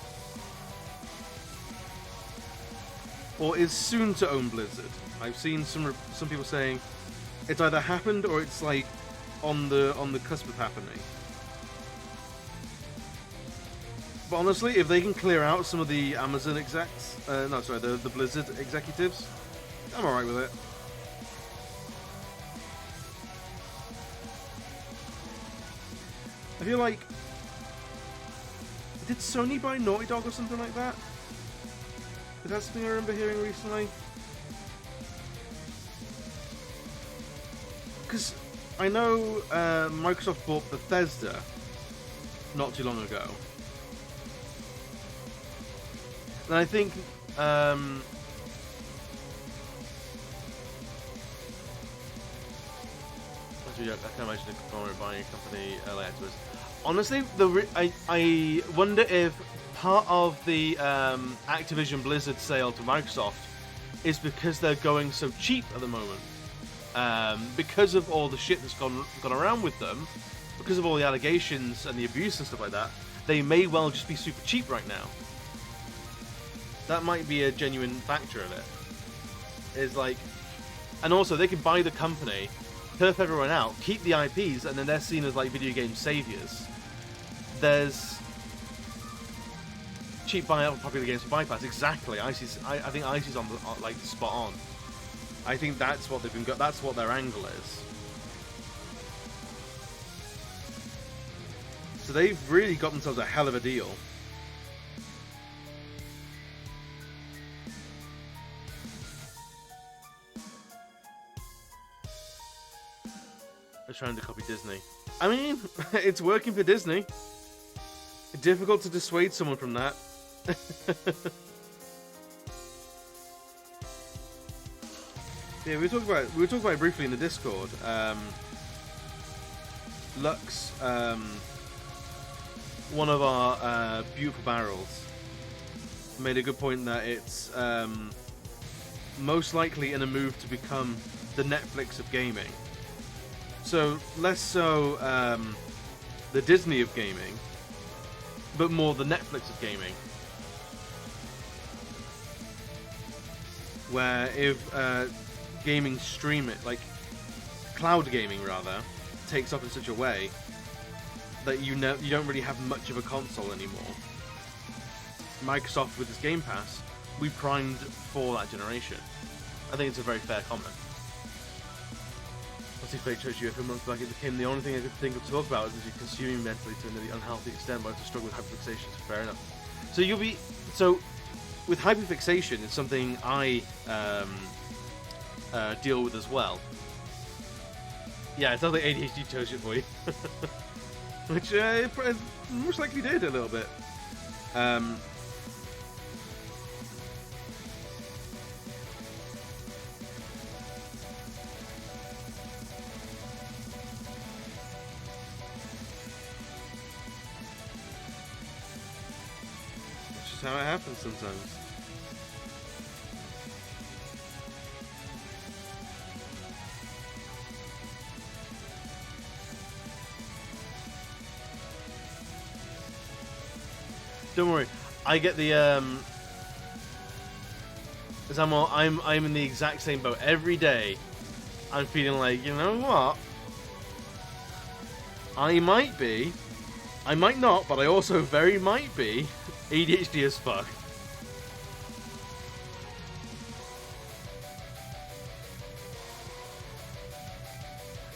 or is soon to own Blizzard. I've seen some people saying it's either happened or it's like on the cusp of happening. But honestly, if they can clear out some of the Amazon execs, the Blizzard executives, I'm alright with it. I feel like, did Sony buy Naughty Dog or something like that? Is that something I remember hearing recently? Because I know Microsoft bought Bethesda not too long ago. And I think I can imagine a conglomerate buying a company like afterwards. Honestly, I wonder if part of the Activision Blizzard sale to Microsoft is because they're going so cheap at the moment. Because of all the shit that's gone around with them, because of all the allegations and the abuse and stuff like that, they may well just be super cheap right now. That might be a genuine factor of it. Is like, and also they can buy the company, turf everyone out, keep the IPs, and then they're seen as like video game saviors. There's cheap buyout of popular games for bypass. Exactly. I think Icy's on like spot on. I think that's what they've been got. That's what their angle is. So they've really got themselves a hell of a deal. They're trying to copy Disney. I mean, it's working for Disney. Difficult to dissuade someone from that. Yeah, we were talking about it briefly in the Discord. Lux, one of our beautiful barrels, made a good point that it's most likely in a move to become the Netflix of gaming. So less so the Disney of gaming, but more the Netflix of gaming. Where if gaming streaming, like cloud gaming rather, takes off in such a way that you don't really have much of a console anymore. Microsoft with its Game Pass, we primed for that generation. I think it's a very fair comment. Obviously, Fate chose you a few months back. It became the only thing I could think of to talk about is that you're consuming mentally to an unhealthy extent, but to struggle with hyperfixation. So fair enough. So with hyperfixation, it's something I deal with as well. Yeah, it sounds like ADHD chose it for you. Which it most likely did a little bit. It's just how it happens sometimes. Don't worry, I get the as I'm in the exact same boat every day. I'm feeling like, you know what? I might not, but I also very might be ADHD as fuck.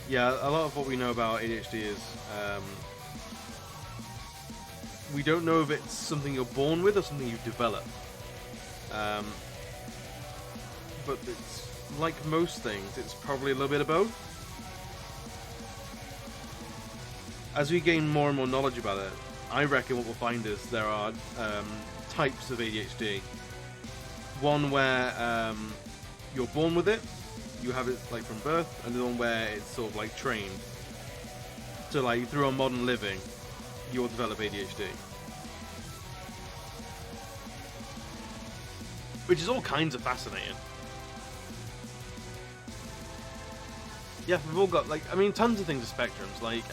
Yeah, a lot of what we know about ADHD is we don't know if it's something you're born with or something you develop. But it's like most things, it's probably a little bit of both. As we gain more and more knowledge about it, I reckon what we'll find is there are types of ADHD. One where you're born with it, you have it like from birth, and the one where it's sort of like trained. So like through our modern living, you'll develop ADHD. Which is all kinds of fascinating. Yeah, we've all got, like, I mean, tons of things are spectrums. Like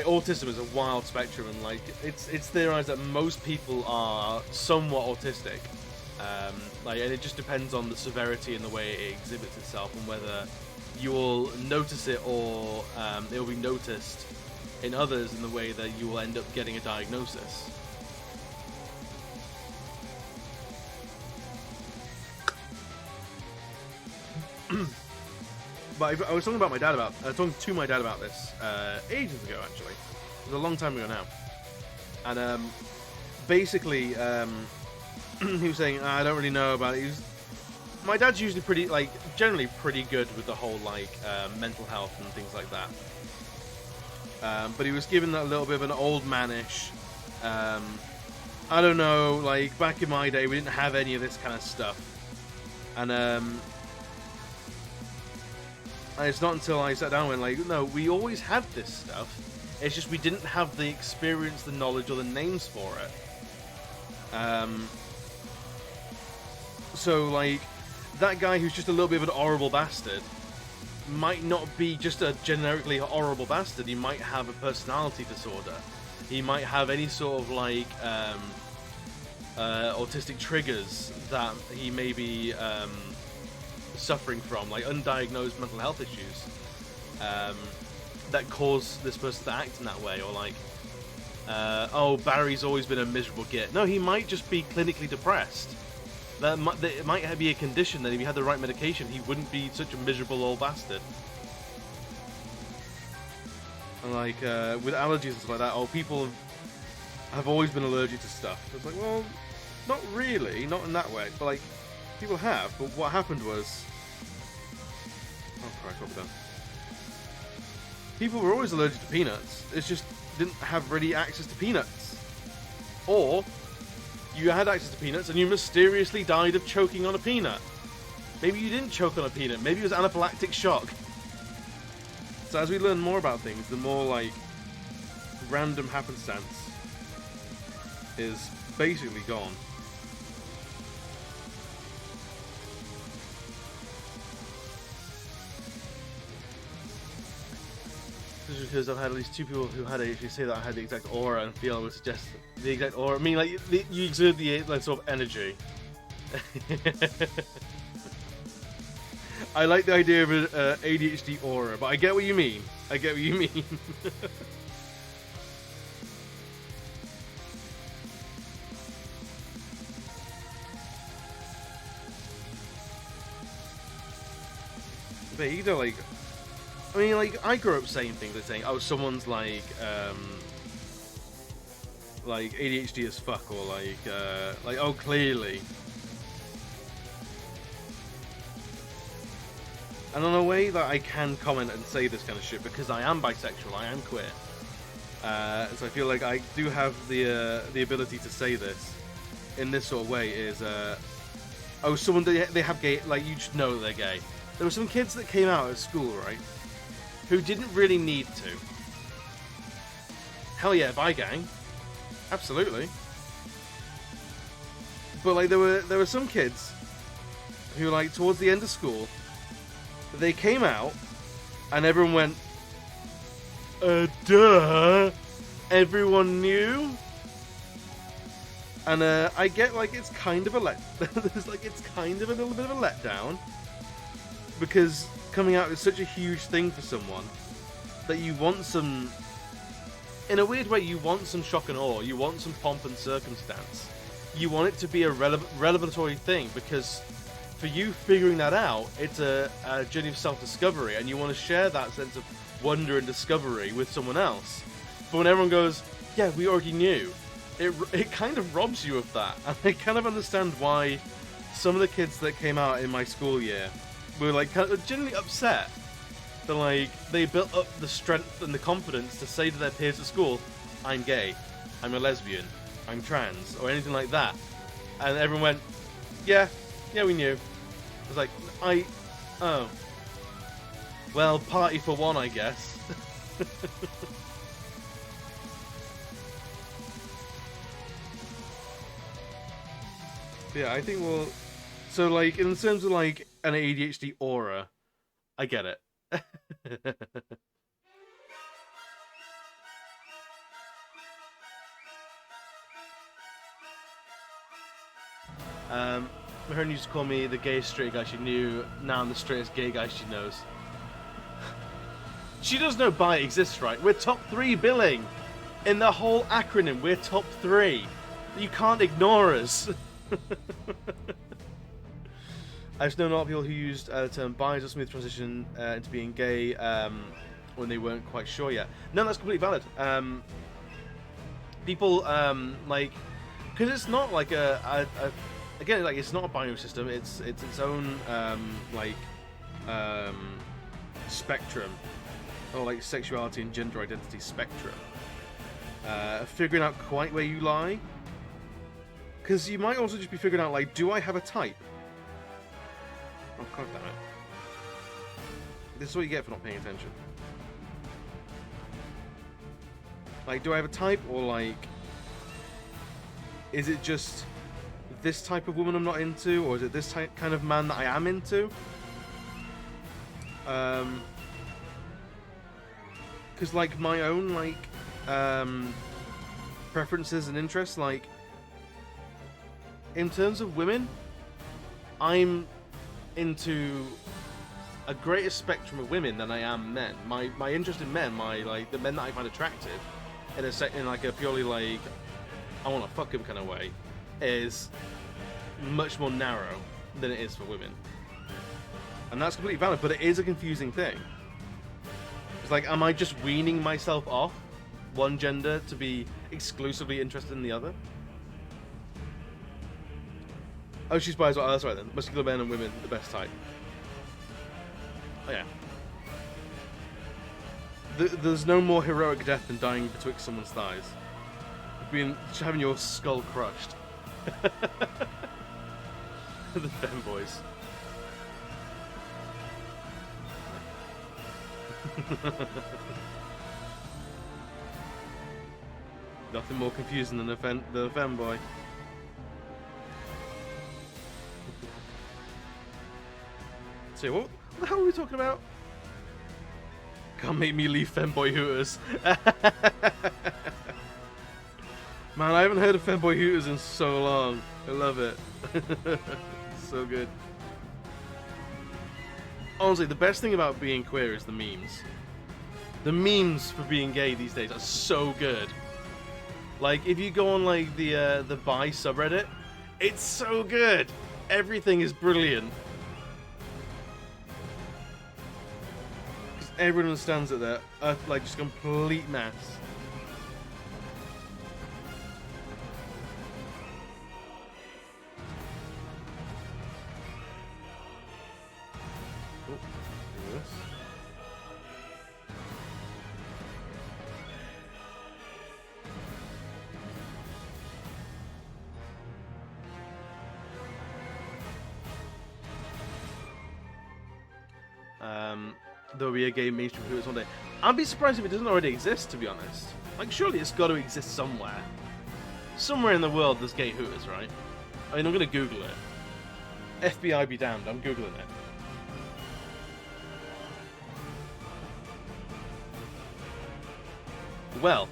autism is a wild spectrum, and like it's theorized that most people are somewhat autistic. Like, and it just depends on the severity and the way it exhibits itself, and whether you will notice it or it will be noticed in others in the way that you will end up getting a diagnosis. But I was talking to my dad about this ages ago. Actually, it was a long time ago now, and basically he was saying, I don't really know about it. My dad's usually pretty, like, generally pretty good with the whole, like, mental health and things like that. But he was given that a little bit of an old manish. I don't know, like, back in my day, we didn't have any of this kind of stuff. And it's not until I sat down and went, like, no, we always had this stuff. It's just we didn't have the experience, the knowledge, or the names for it. So, like, that guy who's just a little bit of an horrible bastard might not be just a generically horrible bastard. He might have a personality disorder. He might have any sort of, like, autistic triggers that he may be suffering from, like undiagnosed mental health issues that cause this person to act in that way, or like, oh, Barry's always been a miserable git. No, he might just be clinically depressed. It might be a condition that if he had the right medication, he wouldn't be such a miserable old bastard. And like, with allergies and stuff like that, oh, people have always been allergic to stuff. It's like, well, not really, not in that way, but like, people have. But what happened was, oh Christ, what have we done? People were always allergic to peanuts. It's just didn't have ready access to peanuts. Or you had access to peanuts and you mysteriously died of choking on a peanut. Maybe you didn't choke on a peanut. Maybe it was anaphylactic shock. So as we learn more about things, the more like random happenstance is basically gone. Just because I've had at least 2 people who had it actually say that I had the exact aura, and feel I would suggest the exact aura. I mean, like, you exert the like, sort of energy. I like the idea of an ADHD aura, but I get what you mean. I get what you mean. But you know, like, I mean, like, I grew up saying things like saying, oh, someone's like ADHD as fuck, or like, oh, clearly. And in a way that I can comment and say this kind of shit, because I am bisexual, I am queer. So I feel like I do have the ability to say this in this sort of way, is, oh, someone, they have gay, like, you just know that they're gay. There were some kids that came out at school, right, who didn't really need to. Hell yeah, bi gang. Absolutely. But like there were some kids who, like, towards the end of school, they came out and everyone went, duh. Everyone knew. And I get, like, it's kind of a it's kind of a little bit of a letdown, because coming out is such a huge thing for someone that you want some, in a weird way, you want some shock and awe, you want some pomp and circumstance, you want it to be a revelatory thing, because for you figuring that out, it's a journey of self-discovery, and you want to share that sense of wonder and discovery with someone else. But when everyone goes, yeah, we already knew, it kind of robs you of that. And I kind of understand why some of the kids that came out in my school year were, like, kind of genuinely upset that, like, they built up the strength and the confidence to say to their peers at school, I'm gay, I'm a lesbian, I'm trans, or anything like that. And everyone went, yeah, we knew. I was like, oh. Well, party for one, I guess. Yeah, I think we'll... So, like, in terms of, like, an ADHD aura, I get it. Her used to call me the gayest straight guy she knew. Now I'm the straightest gay guy she knows. She does know bi exists, right? We're top 3 billing. In the whole acronym, we're top 3. You can't ignore us. I've known a lot of people who used the term bi as a smooth transition into being gay when they weren't quite sure yet. No, that's completely valid. People like, because it's not like again, like it's not a binary system. It's its own spectrum, or like sexuality and gender identity spectrum. Figuring out quite where you lie, because you might also just be figuring out, like, do I have a type? Oh, god damn it. This is what you get for not paying attention. Like, do I have a type, or like, is it just this type of woman I'm not into, or is it this type, kind of man that I am into? Because, like, my own, like, preferences and interests, like, in terms of women, I'm into a greater spectrum of women than I am men. My interest in men, the men that I find attractive, in like a purely like I want to fuck him kind of way, is much more narrow than it is for women, and that's completely valid. But it is a confusing thing. It's like, am I just weaning myself off one gender to be exclusively interested in the other? Oh, she's bi as well. Oh, that's right then. Muscular men and women, the best type. Oh yeah. There's no more heroic death than dying betwixt someone's thighs. Having your skull crushed. The femboys. Nothing more confusing than the femboy. So what the hell are we talking about? Can't make me leave femboy hooters. Man, I haven't heard of femboy hooters in so long. I love it. So good. Honestly, the best thing about being queer is the memes. The memes for being gay these days are so good. Like, if you go on like the bi subreddit, it's so good. Everything is brilliant. Because everyone understands that they're like just a complete mess. There'll be a gay mainstream Hooters one day. I'd be surprised if it doesn't already exist, to be honest. Like, surely it's got to exist somewhere. Somewhere in the world there's gay Hooters, right? I mean, I'm going to Google it. FBI be damned, I'm Googling it. Well,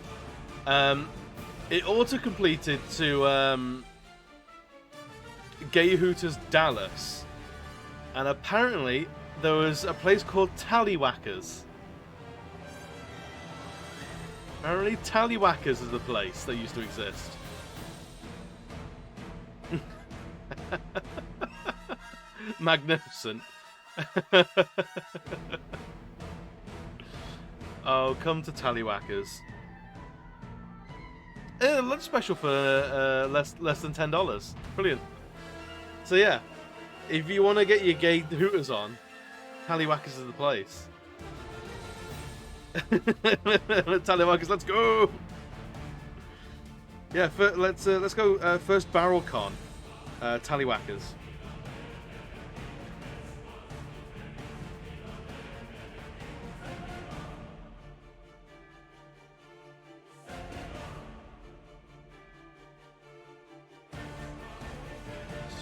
it auto-completed to Gay Hooters Dallas. And apparently there was a place called Tallywhackers. Apparently Tallywhackers is the place that used to exist. Magnificent. Oh, come to Tallywhackers. Lunch special for less than $10. Brilliant. So yeah, if you want to get your gay Hooters on, Tallywhackers is the place. Tallywhackers, let's go! Yeah, let's go first Barrel Con, Tallywhackers.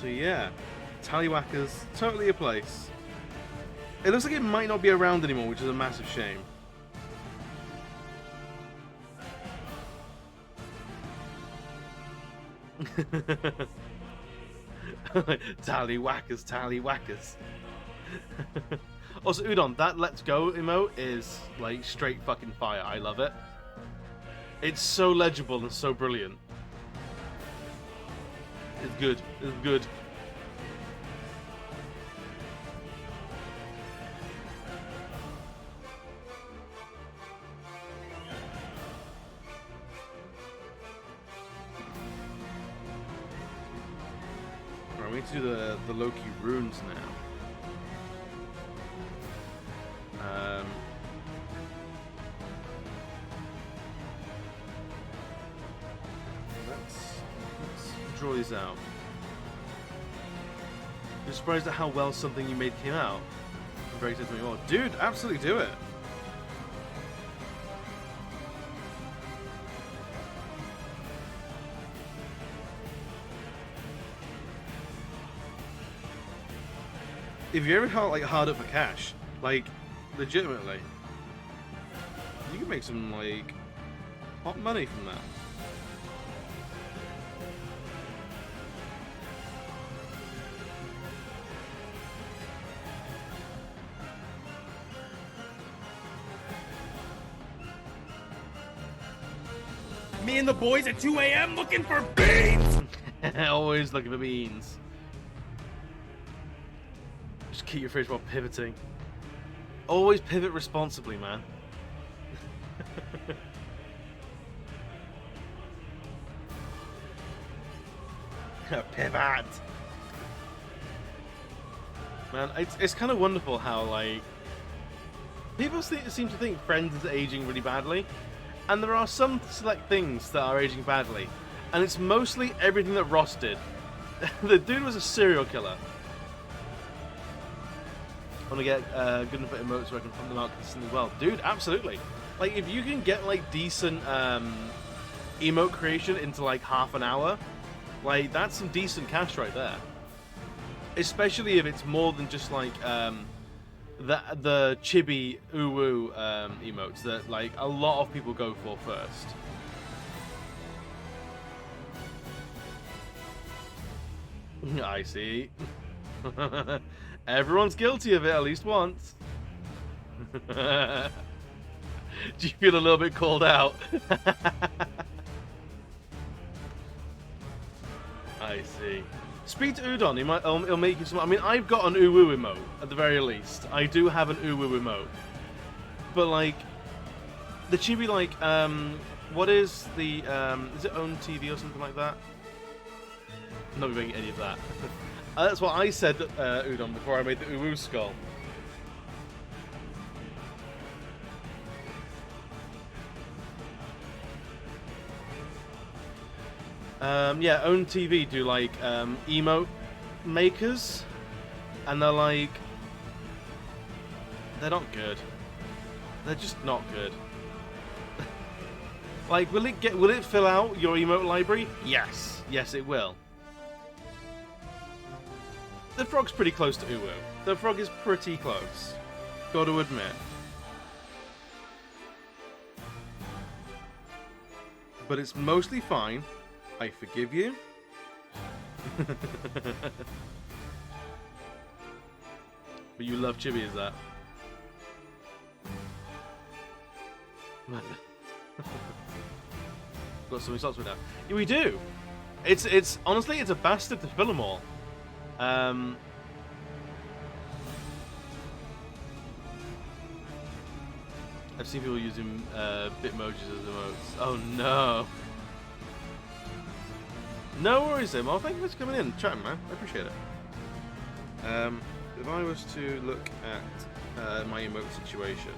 So yeah, Tallywhackers, totally a place. It looks like it might not be around anymore, which is a massive shame. Tallywhackers, tallywhackers. Also, Udon, that Let's Go emote is like straight fucking fire. I love it. It's so legible and so brilliant. It's good. It's good. Right, we need to do the Loki runes now. Let's draw these out. You're surprised at how well something you made came out. I'm very excited to more. Dude, absolutely do it. If you're ever hard up for cash, like legitimately, you can make some like hot money from that.
Me and the boys at 2 a.m. looking for beans!
Always looking for beans. Just keep your fridge while pivoting. Always pivot responsibly, man. Pivot! Man, it's kind of wonderful how, like, people seem to think Friends is aging really badly. And there are some select things that are aging badly. And it's mostly everything that Ross did. The dude was a serial killer. I want to get good enough at emotes so I can pump them out consistently well. Dude, absolutely. Like, if you can get, like, decent emote creation into, like, half an hour, like, that's some decent cash right there. Especially if it's more than just, like, the chibi uwu emotes that like a lot of people go for first. I see. Everyone's guilty of it at least once. Do you feel a little bit called out? I see. Speak to Udon, he'll make you some. I mean, I've got an uwu emote, at the very least. I do have an uwu emote. But, like, the chibi, like, what is the, is it own TV or something like that? I'm not doing any of that. That's what I said, Udon, before I made the uwu skull. Yeah, Own TV do like emote makers, and they're like, they're not good. They're just not good. Like, will it fill out your emote library? Yes, yes it will. The frog's pretty close to uwu. The frog is pretty close. Got to admit. But it's mostly fine. I forgive you. But you love chibi, is that? Got some results with that. Yeah, we do. It's honestly, it's a bastard to fill them all. I've seen people using Bitmojis as emotes. Oh no. No worries, Emma. Thank you for coming in and chatting, man. I appreciate it. If I was to look at my emote situation,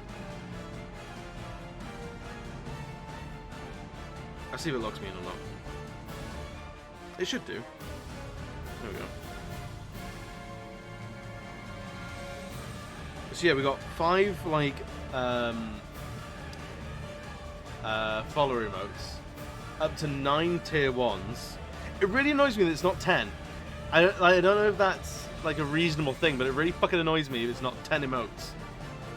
I'll see if it logs me in or not. It should do. There we go. So yeah, we got 5 like follower emotes, up to 9 tier 1s. It really annoys me that it's not 10. I don't know if that's like a reasonable thing, but it really fucking annoys me if it's not 10 emotes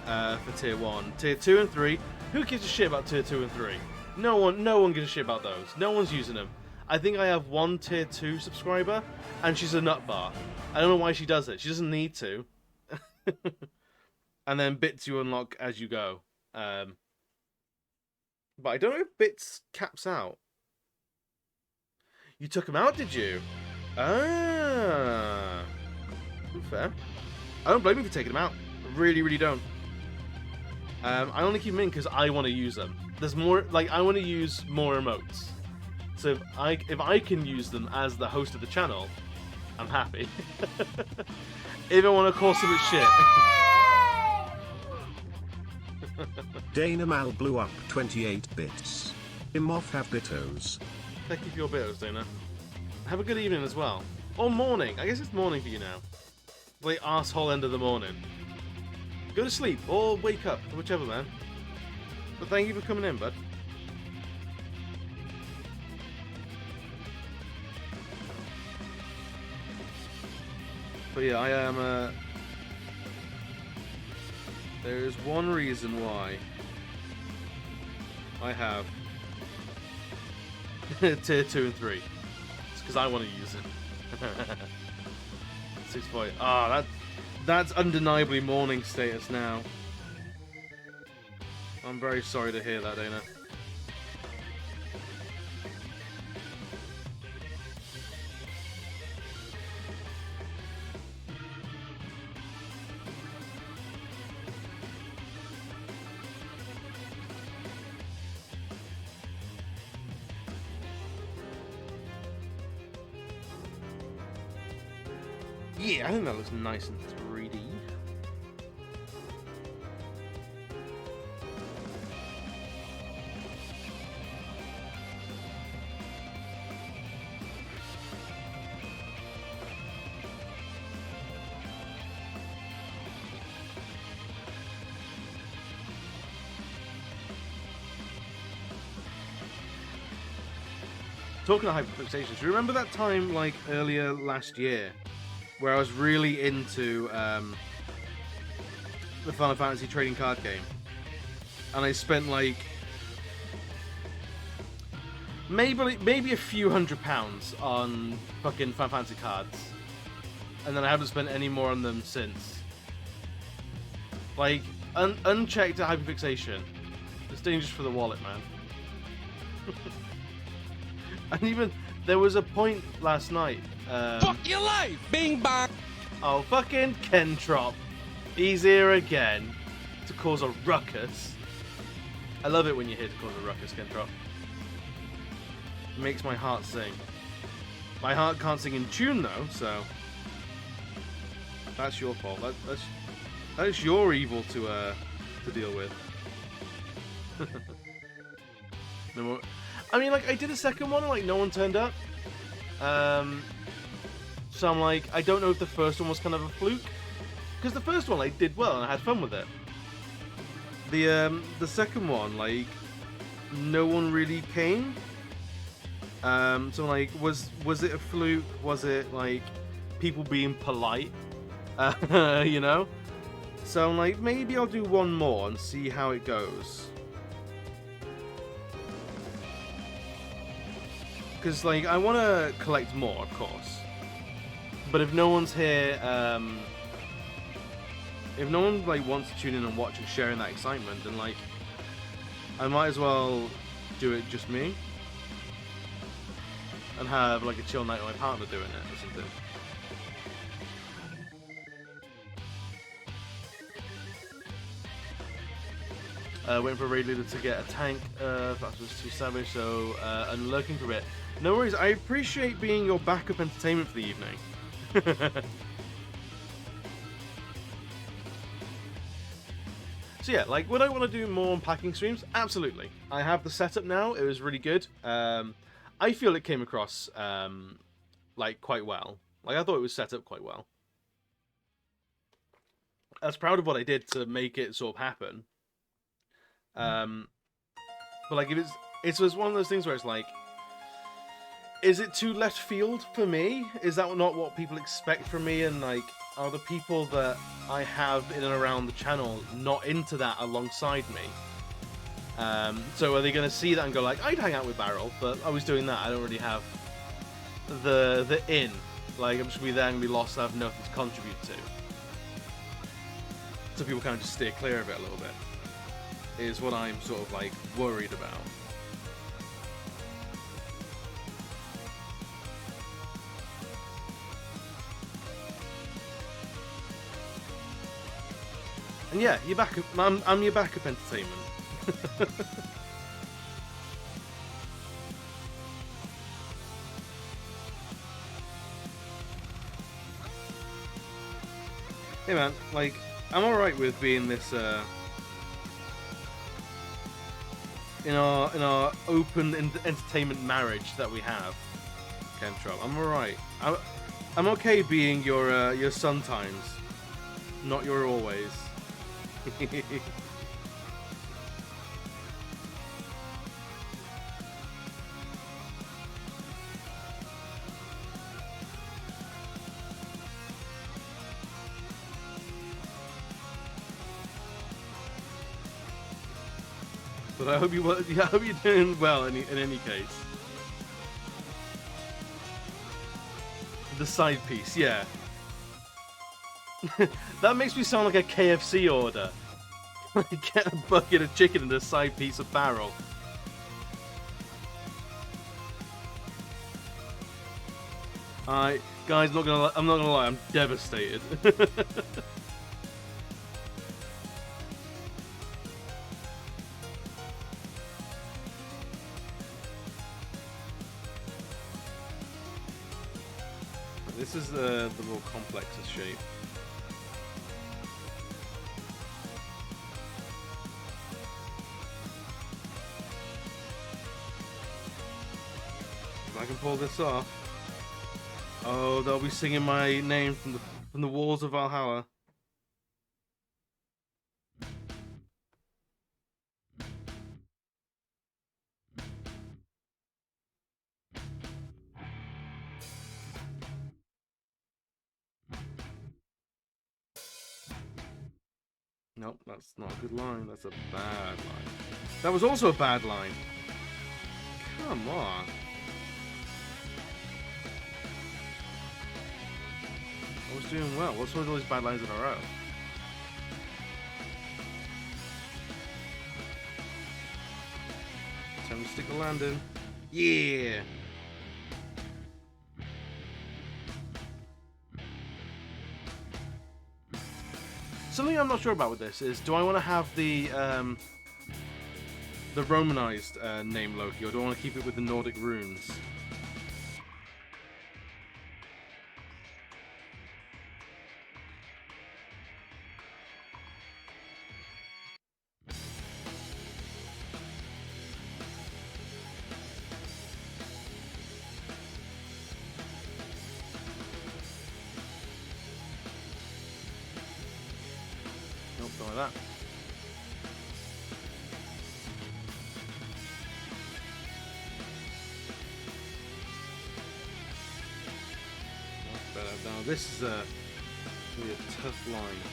for tier 1. Tier 2 and 3, who gives a shit about tier 2 and 3? No one gives a shit about those. No one's using them. I think I have one tier 2 subscriber, and she's a nut bar. I don't know why she does it. She doesn't need to. And then bits you unlock as you go. But I don't know if bits caps out. You took him out, did you? Ah. Fair. I don't blame you for taking them out. I really, really don't. I only keep them in because I want to use them. There's more, like, I want to use more emotes. So if I can use them as the host of the channel, I'm happy. If I want to call something shit.
Dana Mal blew up 28 bits. Imoff have bitos.
Thank you for your bitos, Dana. Have a good evening as well. Or morning. I guess it's morning for you now. The arsehole end of the morning. Go to sleep or wake up, whichever, man. But thank you for coming in, bud. But yeah, I am, there is one reason why I have tier 2 and 3. It's because I want to use it. 6 point. Ah, that's undeniably morning status now. I'm very sorry to hear that, Dana. Yeah, I think that looks nice in 3D. Talking of hyperfixations, do you remember that time, like, earlier last year, where I was really into the Final Fantasy trading card game, and I spent like maybe a few £100 on fucking Final Fantasy cards, and then I haven't spent any more on them since. Like unchecked hyperfixation, it's dangerous for the wallet, man. And even there was a point last night.
Fuck your life! Bing bang!
Oh, fucking Kentrop. He's here again to cause a ruckus. I love it when you're here to cause a ruckus, Kentrop. It makes my heart sing. My heart can't sing in tune, though, so... That's your fault. That's your evil to deal with. No more... I mean, like, I did a second one, and, like, no one turned up. So I'm like, I don't know if the first one was kind of a fluke, because the first one, like, did well and I had fun with it. The second one, like, no one really came. So like, was it a fluke? Was it like people being polite? You know. So I'm like, maybe I'll do one more and see how it goes. Because, like, I want to collect more, of course. But if no one's here, if no one, like, wants to tune in and watch and share in that excitement, then, like, I might as well do it just me. And have, like, a chill night with my partner doing it or something. Waiting for a raid leader to get a tank. That was too savage, so I'm lurking for a bit. No worries, I appreciate being your backup entertainment for the evening. So yeah, like, would I want to do more unpacking streams? Absolutely. I have the setup now, it was really good. I feel it came across, like, quite well. Like, I thought it was set up quite well. I was proud of what I did to make it sort of happen. But like, it was one of those things where it's like, is it too left field for me? Is that not what people expect from me? And like, are the people that I have in and around the channel not into that alongside me? So are they going to see that and go like, I'd hang out with Barrel, but I was doing that. I don't really have the in. Like, I'm just going to be there and be lost and have nothing to contribute to. So people kind of just steer clear of it a little bit. Is what I'm sort of like worried about. And yeah, your backup. I'm your backup entertainment. Hey man, like, I'm alright with being this in our open entertainment marriage that we have, Kentrop. I'm alright. I'm okay being your sometimes, not your always. But I hope you're doing well in any case. The side piece, yeah. That makes me sound like a KFC order. Get a bucket of chicken and a side piece of barrel. Guys, I'm not gonna lie, I'm devastated. This is the more complex shape. If I can pull this off, oh, they'll be singing my name from the walls of Valhalla. Nope, that's not a good line. That's a bad line. That was also a bad line. Come on. I was doing well. What's with all these bad lines in a row? Time to stick the landing. Yeah! Something I'm not sure about with this is, do I want to have the Romanized name Loki, or do I want to keep it with the Nordic runes? Nope, don't like that. That's better. Now this is really a tough line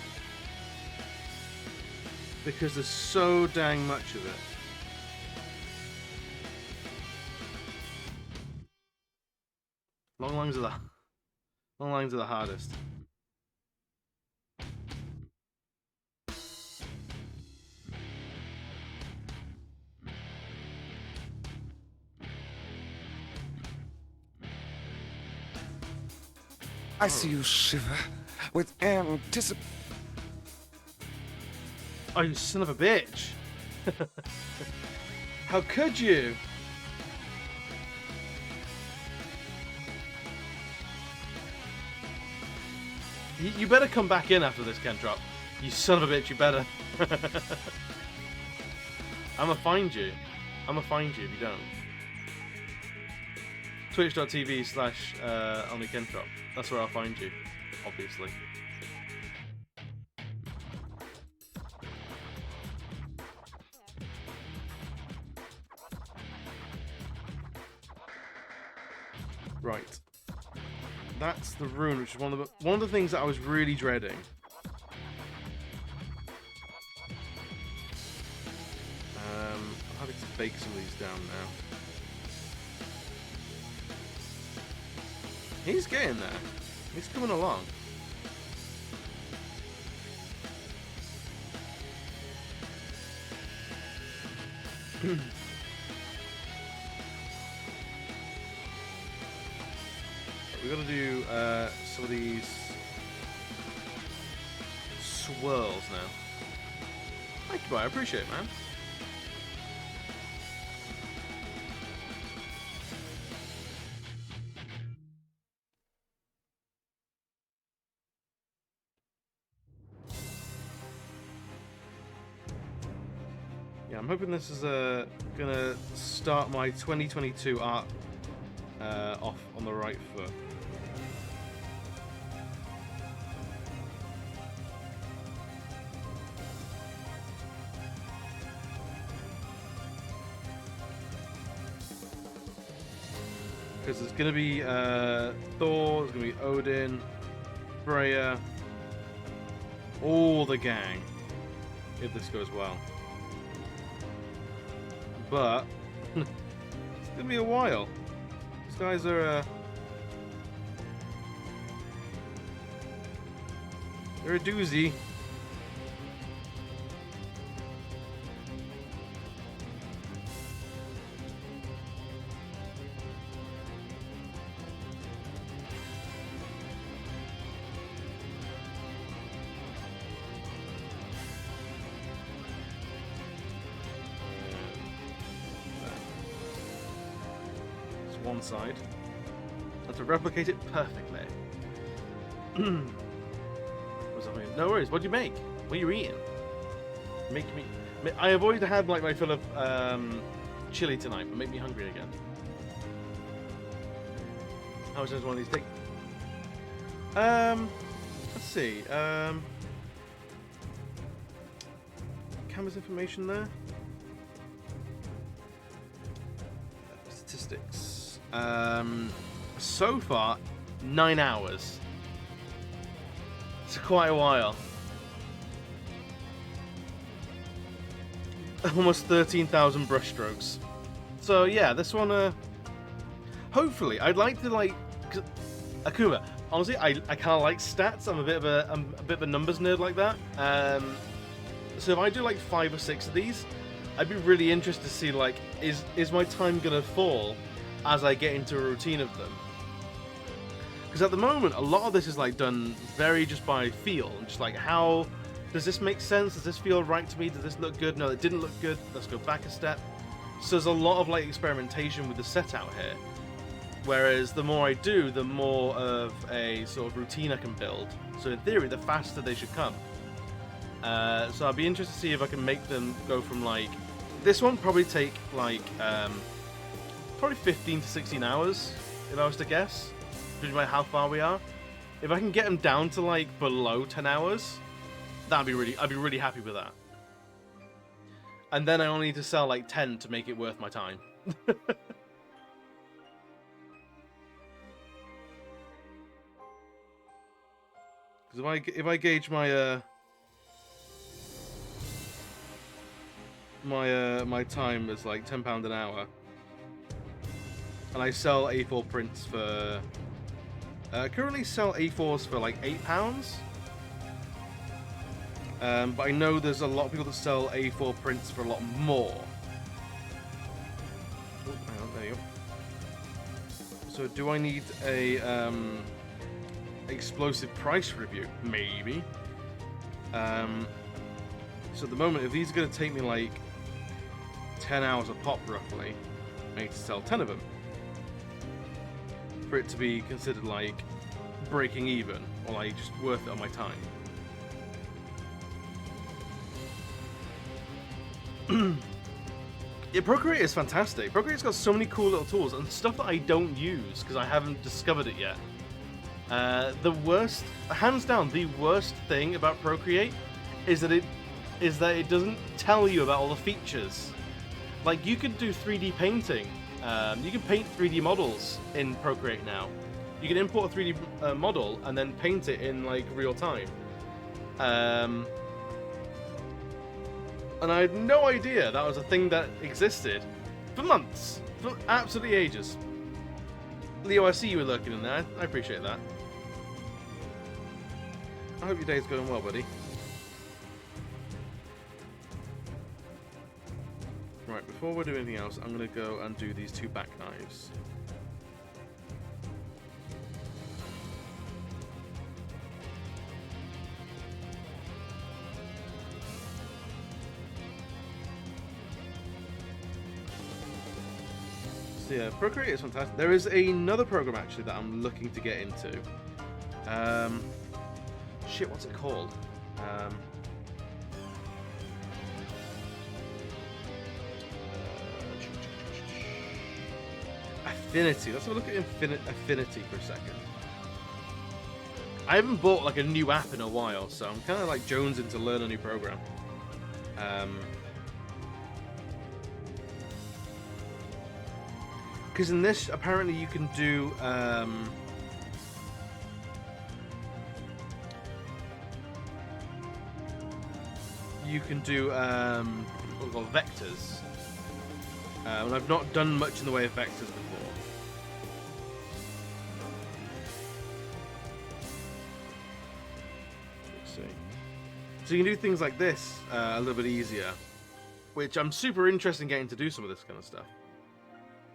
because there's so dang much of it. Long lines are the hardest.
I see you shiver with anticipation.
Oh, you son of a bitch! How could you? You better come back in after this, Kentrop. You son of a bitch, you better. I'ma find you. I'ma find you if you don't. Twitch.tv/OnlyKentrop. That's where I'll find you, obviously. Right. That's the rune, which is one of the things that I was really dreading. bake some of these down now. He's getting there. He's coming along. We're gonna do some of these swirls now. Thank you, boy. I appreciate it, man. Yeah, I'm hoping this is gonna start my 2022 art off on the right foot. Because there's gonna be Thor, there's gonna be Odin, Freya, all the gang, if this goes well. But it's gonna be a while. These guys are they're a doozy. One side and to replicate it perfectly. No worries. What do you make? What are you eating? Make me. I have already had like my fill of chili tonight, but make me hungry again. How much does one of these take? Let's see. Canvas information there. Statistics. So far, 9 hours. It's quite a while. Almost 13,000 brushstrokes. So yeah, this one. Hopefully, I'd like to like Akuma. Honestly, I kind of like stats. I'm a bit of a numbers nerd like that. So if I do like 5 or 6 of these, I'd be really interested to see like is my time gonna fall as I get into a routine of them. Because at the moment, a lot of this is like done very just by feel, and just like how does this make sense? Does this feel right to me? Does this look good? No, it didn't look good. Let's go back a step. So there's a lot of like experimentation with the set out here. Whereas the more I do, the more of a sort of routine I can build. So in theory, the faster they should come. So I'll be interested to see if I can make them go from like this one probably take like probably 15 to 16 hours if I was to guess, judging by how far we are. If I can get them down to like below 10 hours, I'd be really happy with that. And then I only need to sell like 10 to make it worth my time. Because if I gauge my my time as like £10 an hour, and I sell A4 prints for currently sell A4s for like £8. But I know there's a lot of people that sell A4 prints for a lot more. Oh, hang on, there you go. So do I need a explosive price review? Maybe. So at the moment, if these are going to take me like 10 hours a pop roughly, I need to sell 10 of them for it to be considered like breaking even, or like just worth it on my time. Yeah, Procreate is fantastic. Procreate's got so many cool little tools and stuff that I don't use because I haven't discovered it yet. The worst, hands down, the worst thing about Procreate is that it doesn't tell you about all the features. Like, you could do 3D painting. You can paint 3D models in Procreate now. You can import a 3D model and then paint it in like real time. And I had no idea that was a thing that existed for months. For absolutely ages. Leo, I see you were lurking in there. I appreciate that. I hope your day's going well, buddy. Right, before we do anything else, I'm going to go and do these 2 back knives. So yeah, Procreate is fantastic. There is another program actually that I'm looking to get into. Shit, what's it called? Affinity. Let's have a look at Affinity for a second. I haven't bought like a new app in a while, so I'm kind of like jonesing to learn a new program. Because in this, apparently you can do what we call vectors. And I've not done much in the way of vectors before. Let's see. So you can do things like this a little bit easier, which I'm super interested in getting to do some of this kind of stuff.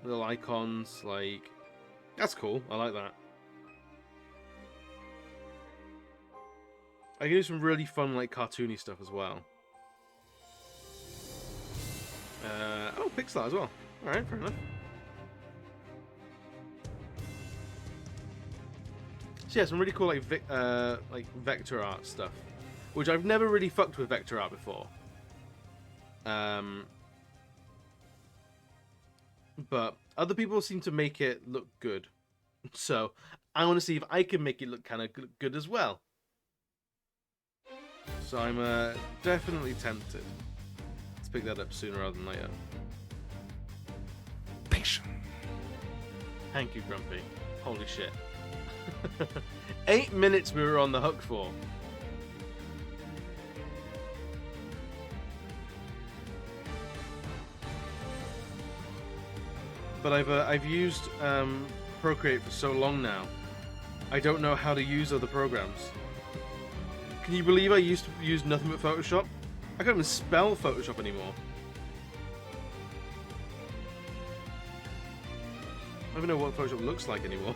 Little icons, like... That's cool, I like that. I can do some really fun, like, cartoony stuff as well. Oh, pixel art as well. Alright, fair enough. So yeah, some really cool, like vector art stuff. Which I've never really fucked with vector art before. But other people seem to make it look good. So I want to see if I can make it look kind of good as well. So I'm definitely tempted. Let's pick that up sooner rather than later.
Patient.
Thank you, Grumpy. Holy shit. 8 minutes we were on the hook for. But I've used Procreate for so long now. I don't know how to use other programs. Can you believe I used to use nothing but Photoshop? I can't even spell Photoshop anymore. I don't even know what Photoshop looks like anymore.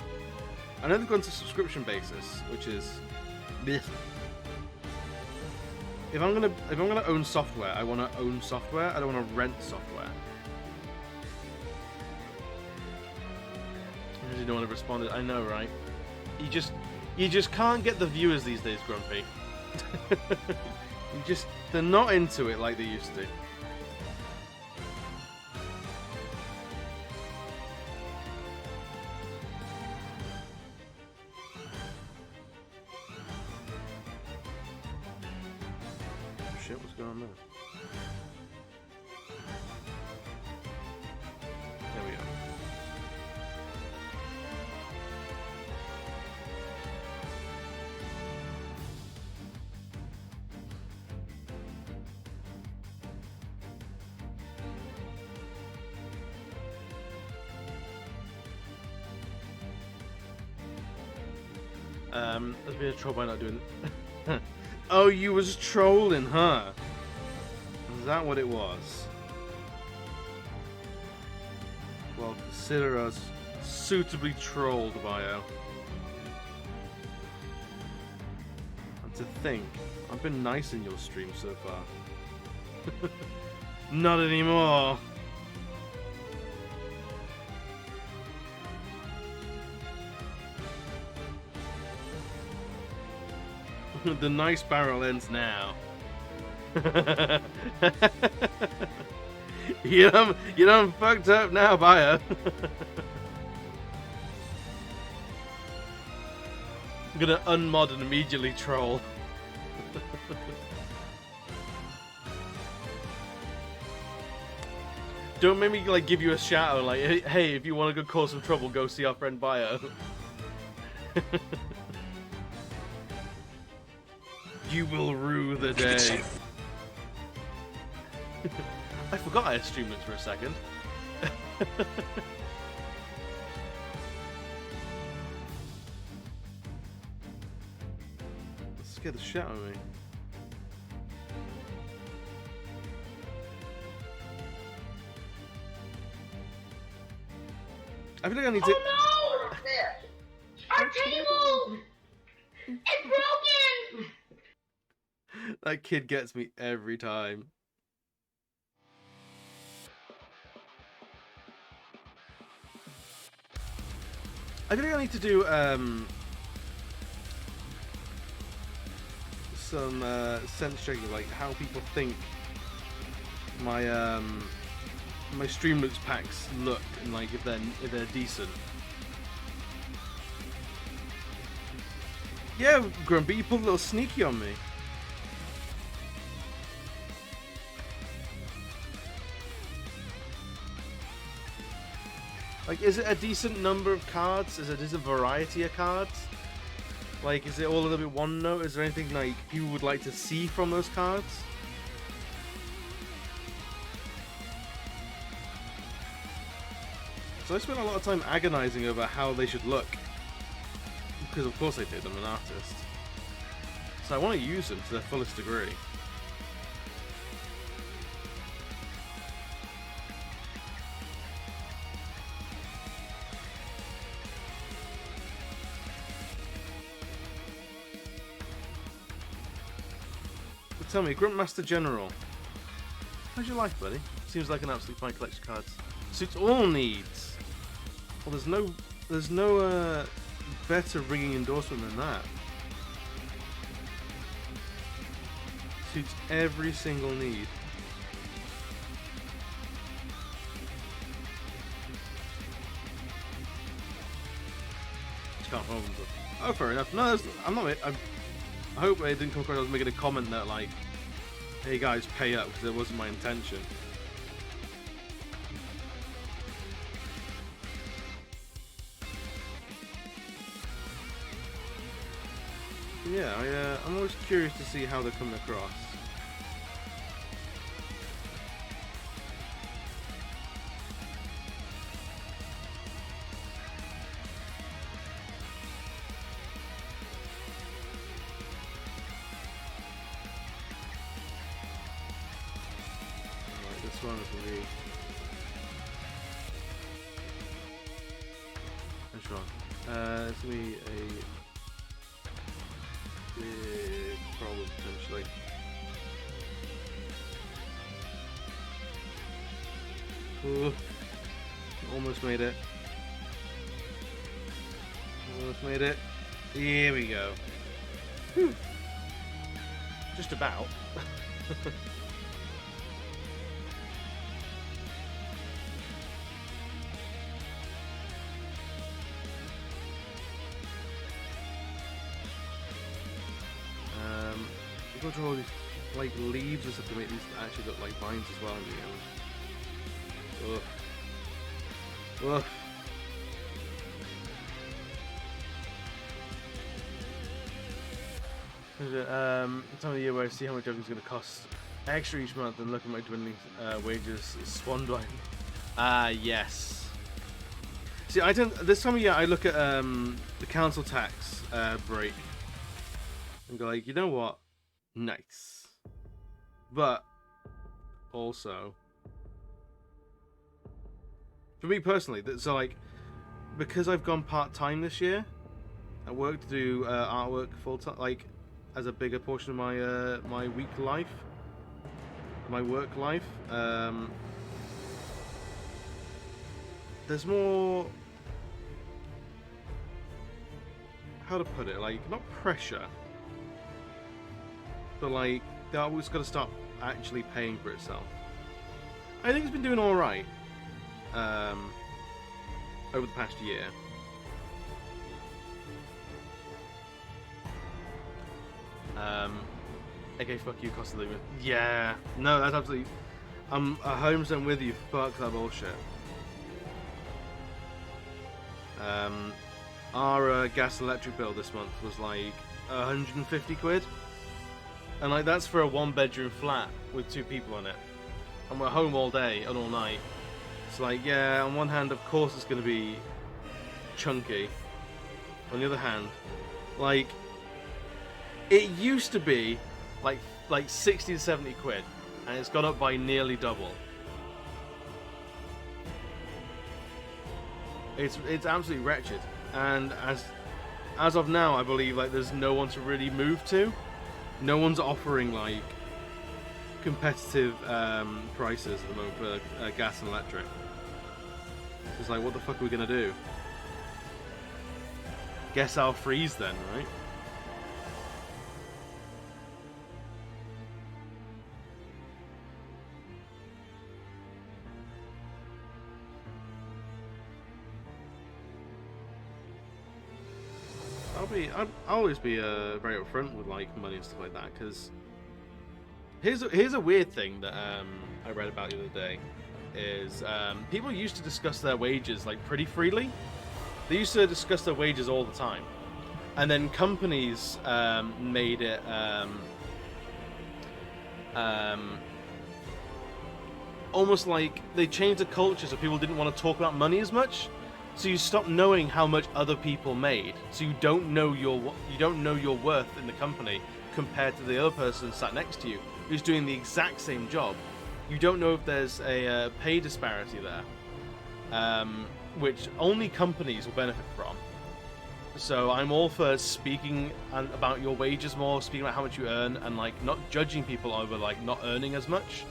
I know they've gone to subscription basis, which is bleh. If I'm gonna own software, I want to own software. I don't want to rent software. I really don't want to respond. I know, right? You just can't get the viewers these days, Grumpy. They're not into it like they used to. Shit, what's going on there? There we go. There's been a troll by not doing it. Oh, you was trolling, huh? Is that what it was? Well, consider us suitably trolled, Bio. And to think, I've been nice in your stream so far. Not anymore. The nice barrel ends now. you done fucked up now, Bio. I'm gonna unmod and immediately troll. Don't make me like give you a shout out like, hey, if you want to go cause some trouble, go see our friend Bio. You will rue the day. I forgot I had Streamlabs for a second. That scared the shit out of me. I feel like I need to.
Oh no! Our table! It's broken!
That kid gets me every time. I feel like I need to do some sense checking, like how people think my my Streamlabs packs look, and like if they're decent. Yeah, Grumpy, you pulled a little sneaky on me. Like, is it a decent number of cards? Is it a variety of cards? Like, is it all a little bit one note? Is there anything like people would like to see from those cards? So I spent a lot of time agonizing over how they should look. Because of course I did, I'm an artist. So I want to use them to their fullest degree. But tell me, Gruntmaster General, how's your life, buddy? Seems like an absolutely fine collection of cards. Suits all needs. Well, there's no better ringing endorsement than that. Suits every single need. Just can't open them. Oh, fair enough. No, I'm not. I hope I didn't come across. I was making a comment that like, "Hey guys, pay up," because it wasn't my intention. Yeah, I'm always curious to see how they're coming across. Alright, this one is going to be... Which one? It's going to be a... big problem potentially. Ooh, almost made it. Almost made it. Here we go. Whew. Just about. Go through all these like leaves and stuff to make these actually look like vines as well. Ugh. Ugh. Time of the year where I see how much everything's going to cost extra each month and look at my dwindling wages is swan-blind. Yes. See, I don't. This time of year, I look at the council tax break and go like, you know what? Nice. But also, for me personally, so like, because I've gone part-time this year at work to do artwork full-time, like as a bigger portion of my my week life, my work life, there's more, how to put it, like, not pressure, but like, the artwork's got to start actually paying for itself. I think it's been doing alright over the past year. Okay, fuck you, cost of living. Yeah, no, that's absolutely... I'm 100% with you, fuck that bullshit. Our gas and electric bill this month was like 150 quid. And like, that's for a one-bedroom flat with 2 people in it. and we're home all day and all night. It's like, yeah, on one hand, of course it's going to be chunky. On the other hand, like, it used to be like 60 to 70 quid, and it's gone up by nearly double. It's absolutely wretched, and as of now, I believe like there's no one to really move to. No one's offering like competitive prices at the moment for gas and electric. It's like, what the fuck are we gonna do? Guess I'll freeze then, right? I'll always be very upfront with like money and stuff like that, because here's a weird thing that I read about the other day is people used to discuss their wages like pretty freely. They used to discuss their wages all the time, and then companies made it almost like they changed the culture so people didn't want to talk about money as much. So you stop knowing how much other people made. So you don't know your worth in the company compared to the other person sat next to you who's doing the exact same job. You don't know if there's a pay disparity there, which only companies will benefit from. So I'm all for speaking about your wages more, speaking about how much you earn, and like not judging people over like not earning as much,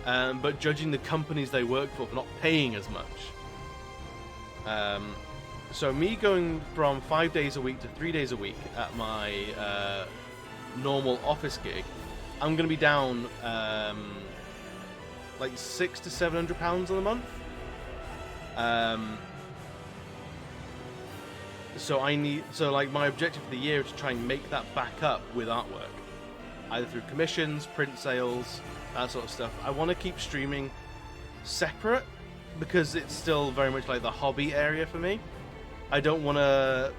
but judging the companies they work for not paying as much. So me going from 5 days a week to 3 days a week at my normal office gig, I'm going to be down like £600 to £700 a month. So like my objective for the year is to try and make that back up with artwork, either through commissions, print sales, that sort of stuff. I want to keep streaming separate, because it's still very much like the hobby area for me. I don't want to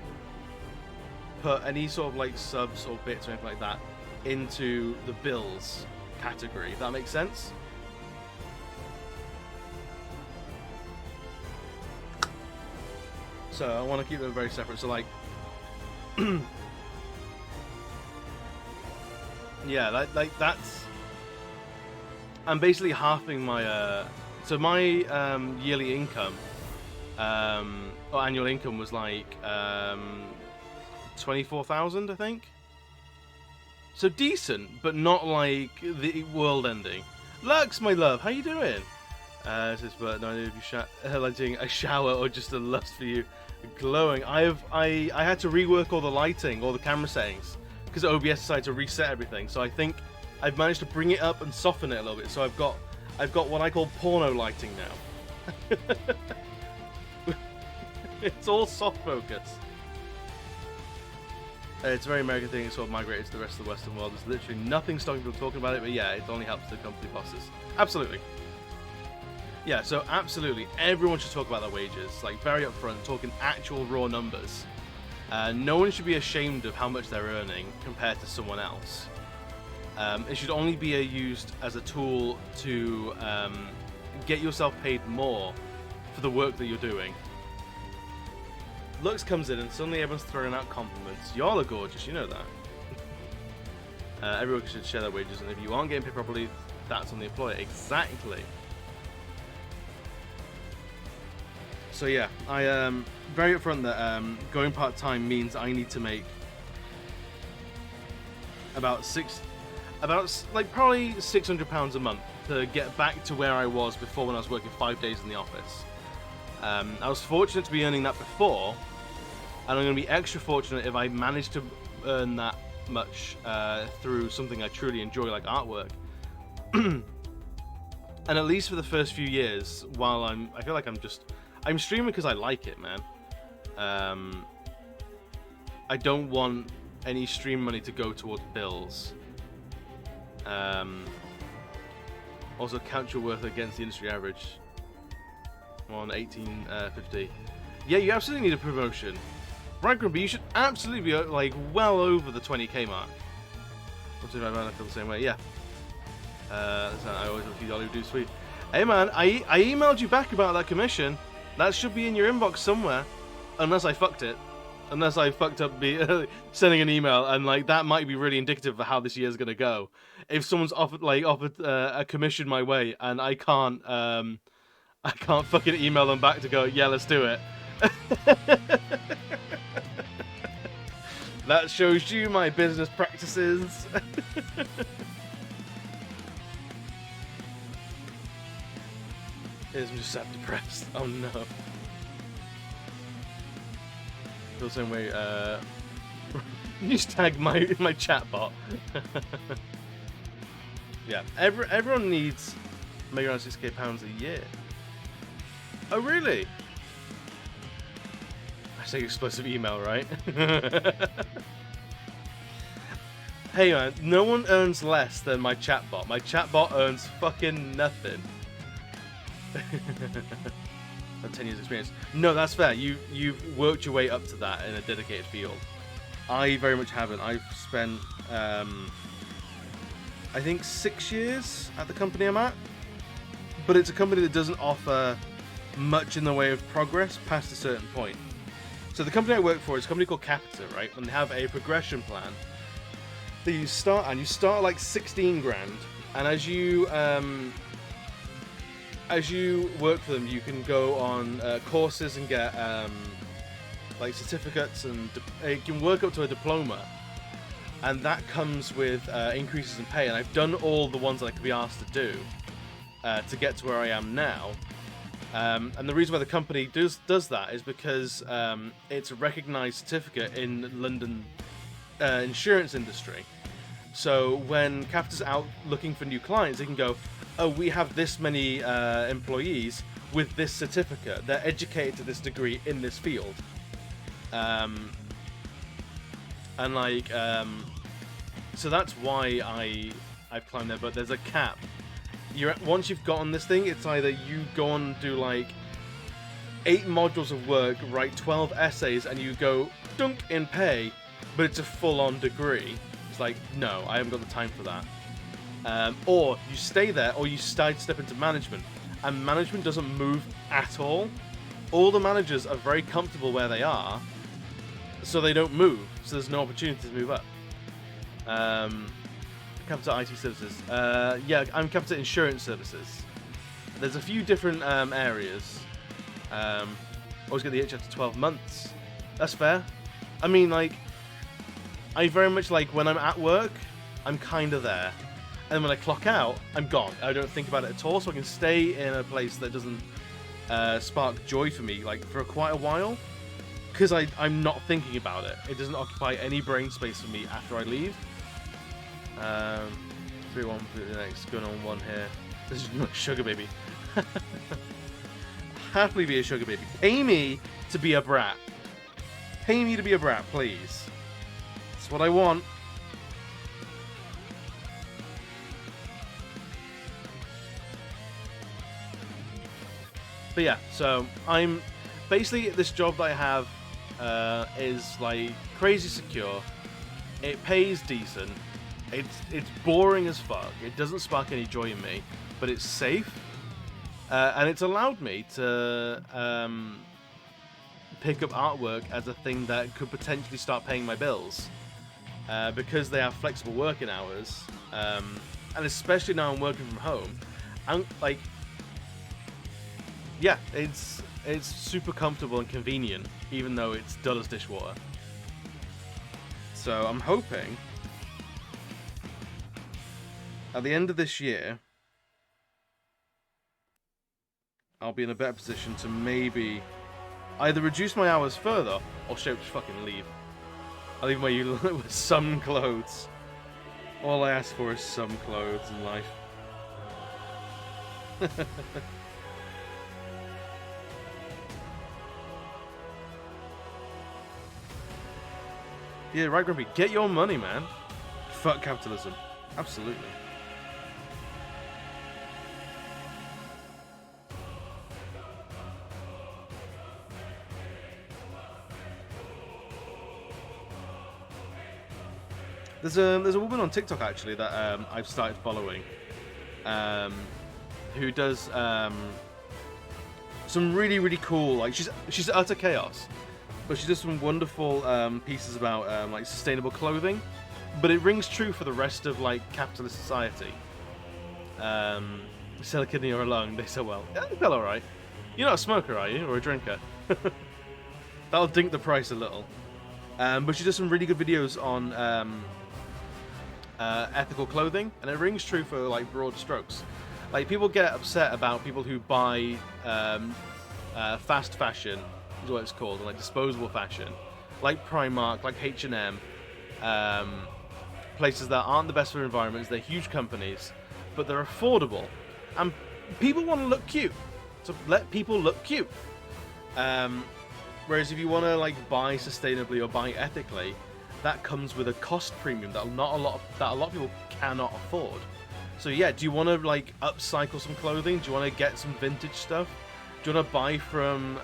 put any sort of like subs or bits or anything like that into the bills category, if that makes sense. So I want to keep them very separate. So like yeah, like that's, I'm basically halving my so my yearly income, or annual income, was like 24,000, I think. So decent, but not like the world-ending. Lux, my love, how you doing? Says, but no idea if you're lighting a shower or just a lust for you glowing. I had to rework all the lighting, all the camera settings, because OBS decided to reset everything. So I think I've managed to bring it up and soften it a little bit. So I've got what I call porno lighting now. It's all soft focus. It's a very American thing. It's sort of migrated to the rest of the Western world. There's literally nothing stopping people talking about it, but yeah, it only helps the company bosses. Absolutely. Yeah, so absolutely, everyone should talk about their wages, like very upfront, talking actual raw numbers. No one should be ashamed of how much they're earning compared to someone else. It should only be used as a tool to get yourself paid more for the work that you're doing. Lux comes in and suddenly everyone's throwing out compliments. Y'all are gorgeous, you know that. Everyone should share their wages, and if you aren't getting paid properly, that's on the employer. Exactly. So yeah, I am very upfront that going part-time means I need to make probably £600 a month to get back to where I was before, when I was working 5 days in the office. I was fortunate to be earning that before, and I'm going to be extra fortunate if I manage to earn that much through something I truly enjoy, like artwork. And at least for the first few years, while I feel like I'm streaming because I like it, man. I don't want any stream money to go towards bills. Also, count your worth against the industry average. I'm on 1850. Yeah, you absolutely need a promotion. Right, Grumpy, you should absolutely be like well over the 20k mark. I feel the same way, yeah. I always love you, Dolly, do sweet. Hey man, I emailed you back about that commission. That should be in your inbox somewhere, unless I fucked it. Unless I fucked up sending an email, and like that might be really indicative of how this year's gonna go. If someone's offered a commission my way, and I can't fucking email them back to go, yeah, let's do it. That shows you my business practices. I'm just sad depressed. Oh no. Feel the same way. You just tag my chatbot. Yeah, everyone needs maybe around £6,000 a year. Oh really? I say explosive email, right? Hey man, no one earns less than my chatbot. My chatbot earns fucking nothing. And 10 years experience. No, that's fair. You've worked your way up to that in a dedicated field. I very much haven't. I've spent I think 6 years at the company I'm at, but it's a company that doesn't offer much in the way of progress past a certain point. So the company I work for is a company called Capita, right? And they have a progression plan that you start at like 16 grand, and as you work for them, you can go on courses and get like certificates, and you can work up to a diploma, and that comes with increases in pay. And I've done all the ones that I could be asked to do to get to where I am now. And the reason why the company does that is because it's a recognised certificate in London insurance industry. So when Capita's out looking for new clients, they can go, oh, we have this many employees with this certificate. They're educated to this degree in this field. And like, so that's why I've climbed there. But there's a cap. Once you've gotten this thing, it's either you go on and do like 8 modules of work, write 12 essays, and you go dunk in pay, but it's a full-on degree. It's like, no, I haven't got the time for that. Or you stay there, or you sidestep into management, and management doesn't move at all. All the managers are very comfortable where they are, so they don't move. So there's no opportunity to move up. Capita IT Services. Yeah, I'm Capita Insurance Services. There's a few different areas. Always get the itch after 12 months. That's fair. I mean, like, I very much like when I'm at work, I'm kind of there. And when I clock out, I'm gone. I don't think about it at all, so I can stay in a place that doesn't spark joy for me, like, for quite a while. Because I'm not thinking about it. It doesn't occupy any brain space for me after I leave. 3-1 for the next, going on 1 here. This is my sugar baby. Happily be a sugar baby. Pay me to be a brat. Pay me to be a brat, please. That's what I want. But yeah, so I'm basically, this job that I have is like crazy secure. It pays decent. It's boring as fuck. It doesn't spark any joy in me, but it's safe, and it's allowed me to pick up artwork as a thing that could potentially start paying my bills, because they have flexible working hours, and especially now I'm working from home. I'm like, yeah, it's super comfortable and convenient, even though it's dull as dishwater. So I'm hoping at the end of this year, I'll be in a better position to maybe either reduce my hours further or straight up fucking leave. I'll leave my unit with some clothes. All I ask for is some clothes in life. Yeah, right, Grumpy. Get your money, man. Fuck capitalism. Absolutely. There's a woman on TikTok actually that I've started following, who does some really cool, like she's utter chaos, but she does some wonderful pieces about like sustainable clothing, but it rings true for the rest of like capitalist society. Sell a kidney or a lung, they sell well. Yeah, they feel alright. You're not a smoker, are you? Or a drinker? That'll dink the price a little. But she does some really good videos on ethical clothing, and it rings true for like broad strokes. Like, people get upset about people who buy fast fashion, is what it's called, like disposable fashion, like Primark, like H&M, places that aren't the best for environments. They're huge companies, but they're affordable, and people want to look cute. So let people look cute. Whereas if you want to like buy sustainably or buy ethically, that comes with a cost premium that a lot of people cannot afford. So yeah, do you want to like upcycle some clothing? Do you want to get some vintage stuff? Do you want to buy from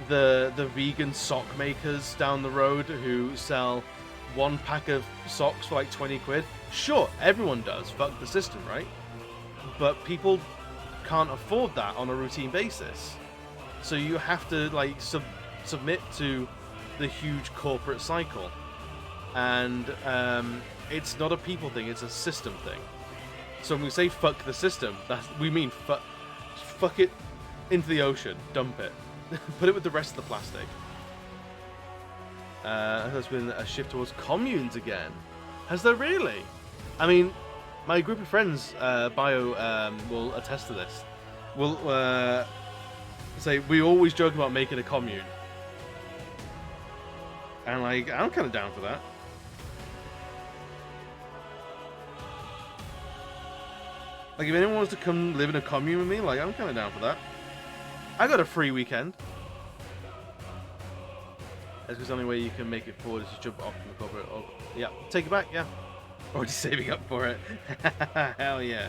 the vegan sock makers down the road who sell one pack of socks for like 20 quid? Sure, everyone does. Fuck the system, right? But people can't afford that on a routine basis. So you have to like submit to the huge corporate cycle. And it's not a people thing, it's a system thing. So when we say fuck the system, we mean fuck it into the ocean, dump it. Put it with the rest of the plastic. There's been a shift towards communes again. Has there really? I mean, my group of friends, Bio, will attest to this. We'll say we always joke about making a commune. And like, I'm kind of down for that. Like, if anyone wants to come live in a commune with me, like, I'm kind of down for that. I got a free weekend. That's because the only way you can make it forward is to jump off from the corporate. Oh, yeah, take it back, yeah. Already saving up for it. Hell yeah.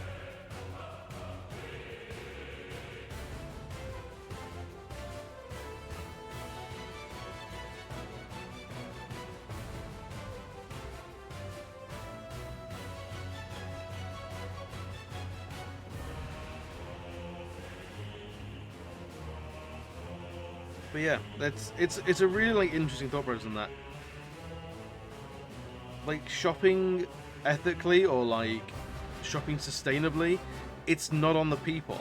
But yeah, it's a really like interesting thought process in that. Like, shopping ethically or like shopping sustainably, it's not on the people.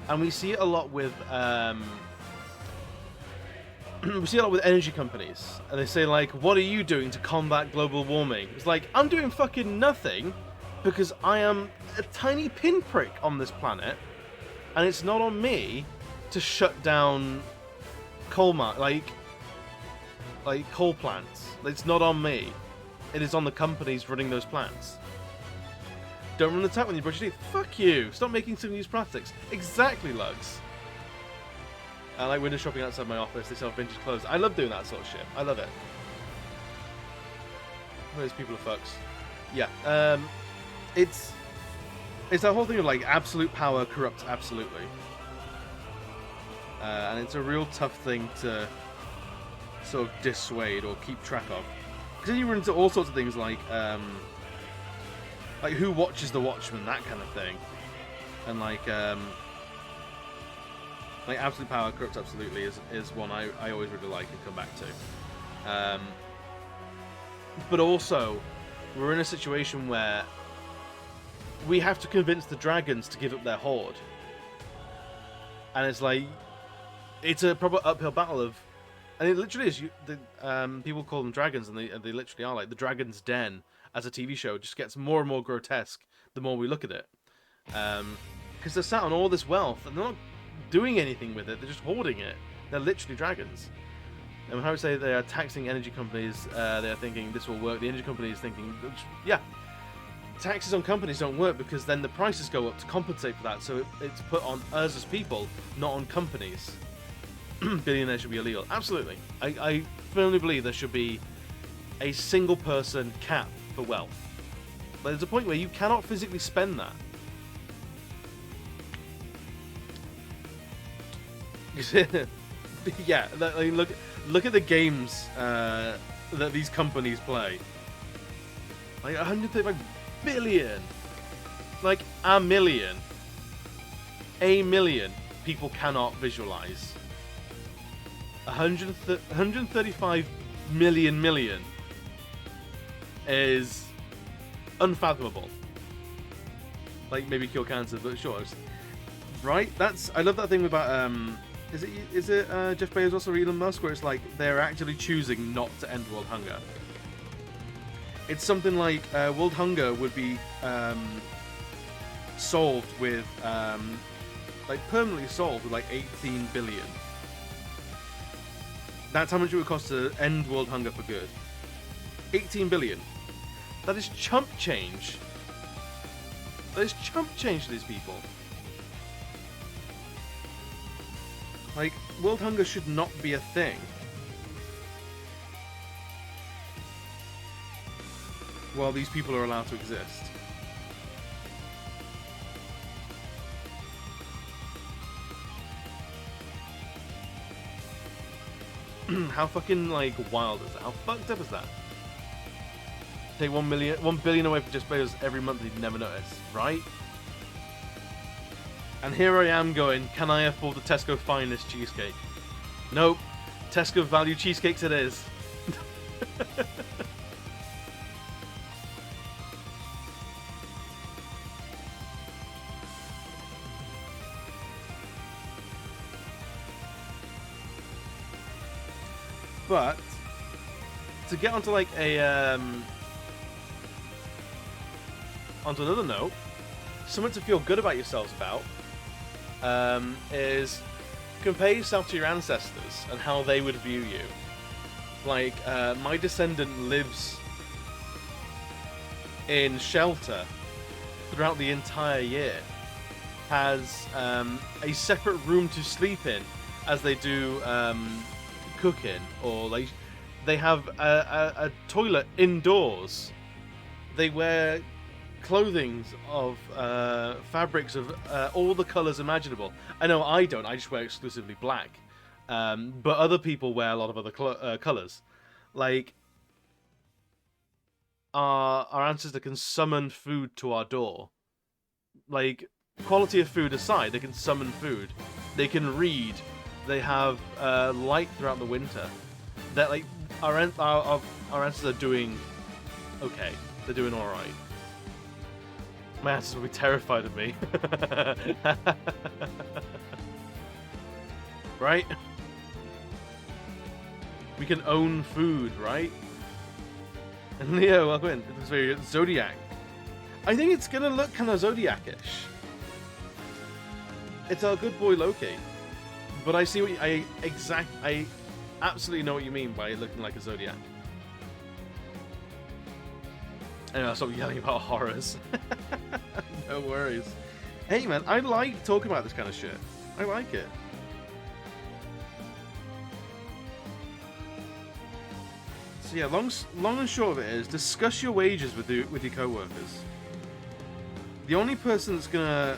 And we see it a lot with energy companies, and they say like, what are you doing to combat global warming? It's like, I'm doing fucking nothing, because I am a tiny pinprick on this planet, and it's not on me to shut down coal plants. It's not on me. It is on the companies running those plants. Don't run the tap when you brush your teeth. Fuck you. Stop making single-use plastics. Exactly, lugs. I like window shopping outside my office. They sell vintage clothes. I love doing that sort of shit. I love it. Those people are fucks. Yeah. It's that whole thing of like, absolute power corrupts absolutely. And it's a real tough thing to sort of dissuade or keep track of. Because then you run into all sorts of things like who watches the Watchmen, that kind of thing. And like absolute power corrupts absolutely is one I always really like and come back to. But also, we're in a situation where we have to convince the dragons to give up their horde. And it's like, it's a proper uphill battle of, and it literally is. People call them dragons, and they literally are. Like, the Dragon's Den as a TV show just gets more and more grotesque the more we look at it, because they're sat on all this wealth and they're not doing anything with it. They're just hoarding it. They're literally dragons. And when I would say they are taxing energy companies, they are thinking this will work. The energy company is thinking, yeah, taxes on companies don't work because then the prices go up to compensate for that. So it's put on us as people, not on companies. Billionaires should be illegal. Absolutely. I firmly believe there should be a single person cap for wealth. But there's a point where you cannot physically spend that. Yeah, look at the games that these companies play. Like $135 billion, like a million people cannot visualize. 135 million is unfathomable. Like maybe cure cancer, but sure. Right? I love that thing about is it Jeff Bezos or Elon Musk, where it's like they're actually choosing not to end world hunger. It's something like world hunger would be solved with like permanently solved with like 18 billion. That's how much it would cost to end world hunger for good. 18 billion. That is chump change. That is chump change to these people. Like, world hunger should not be a thing. While these people are allowed to exist. How fucking, like, wild is that? How fucked up is that? Take 1 billion away from Jeff Bezos every month and you'd never notice, right? And here I am going, can I afford the Tesco Finest cheesecake? Nope. Tesco Value Cheesecakes it is. But to get onto like a onto another note, something to feel good about yourselves about is compare yourself to your ancestors and how they would view you. Like my descendant lives in shelter throughout the entire year, has a separate room to sleep in as they do cooking, or like they have a toilet indoors. They wear clothing of fabrics of all the colors imaginable. I know I don't. I just wear exclusively black. But other people wear a lot of other colors. Like our ancestor can summon food to our door. Like, quality of food aside, they can summon food. They can read. They have light throughout the winter. That like our ancestors are doing okay. They're doing all right. My ancestors will be terrified of me. Right? We can own food, right? And Leo, welcome in. It's very Zodiac. I think it's gonna look kind of Zodiac-ish. It's our good boy Loki. But I see what I absolutely know what you mean by it looking like a Zodiac. Anyway, I'll stop yelling about horrors. No worries. Hey man, I like talking about this kind of shit. I like it. So yeah, long and short of it is, discuss your wages with your co-workers. The only person that's gonna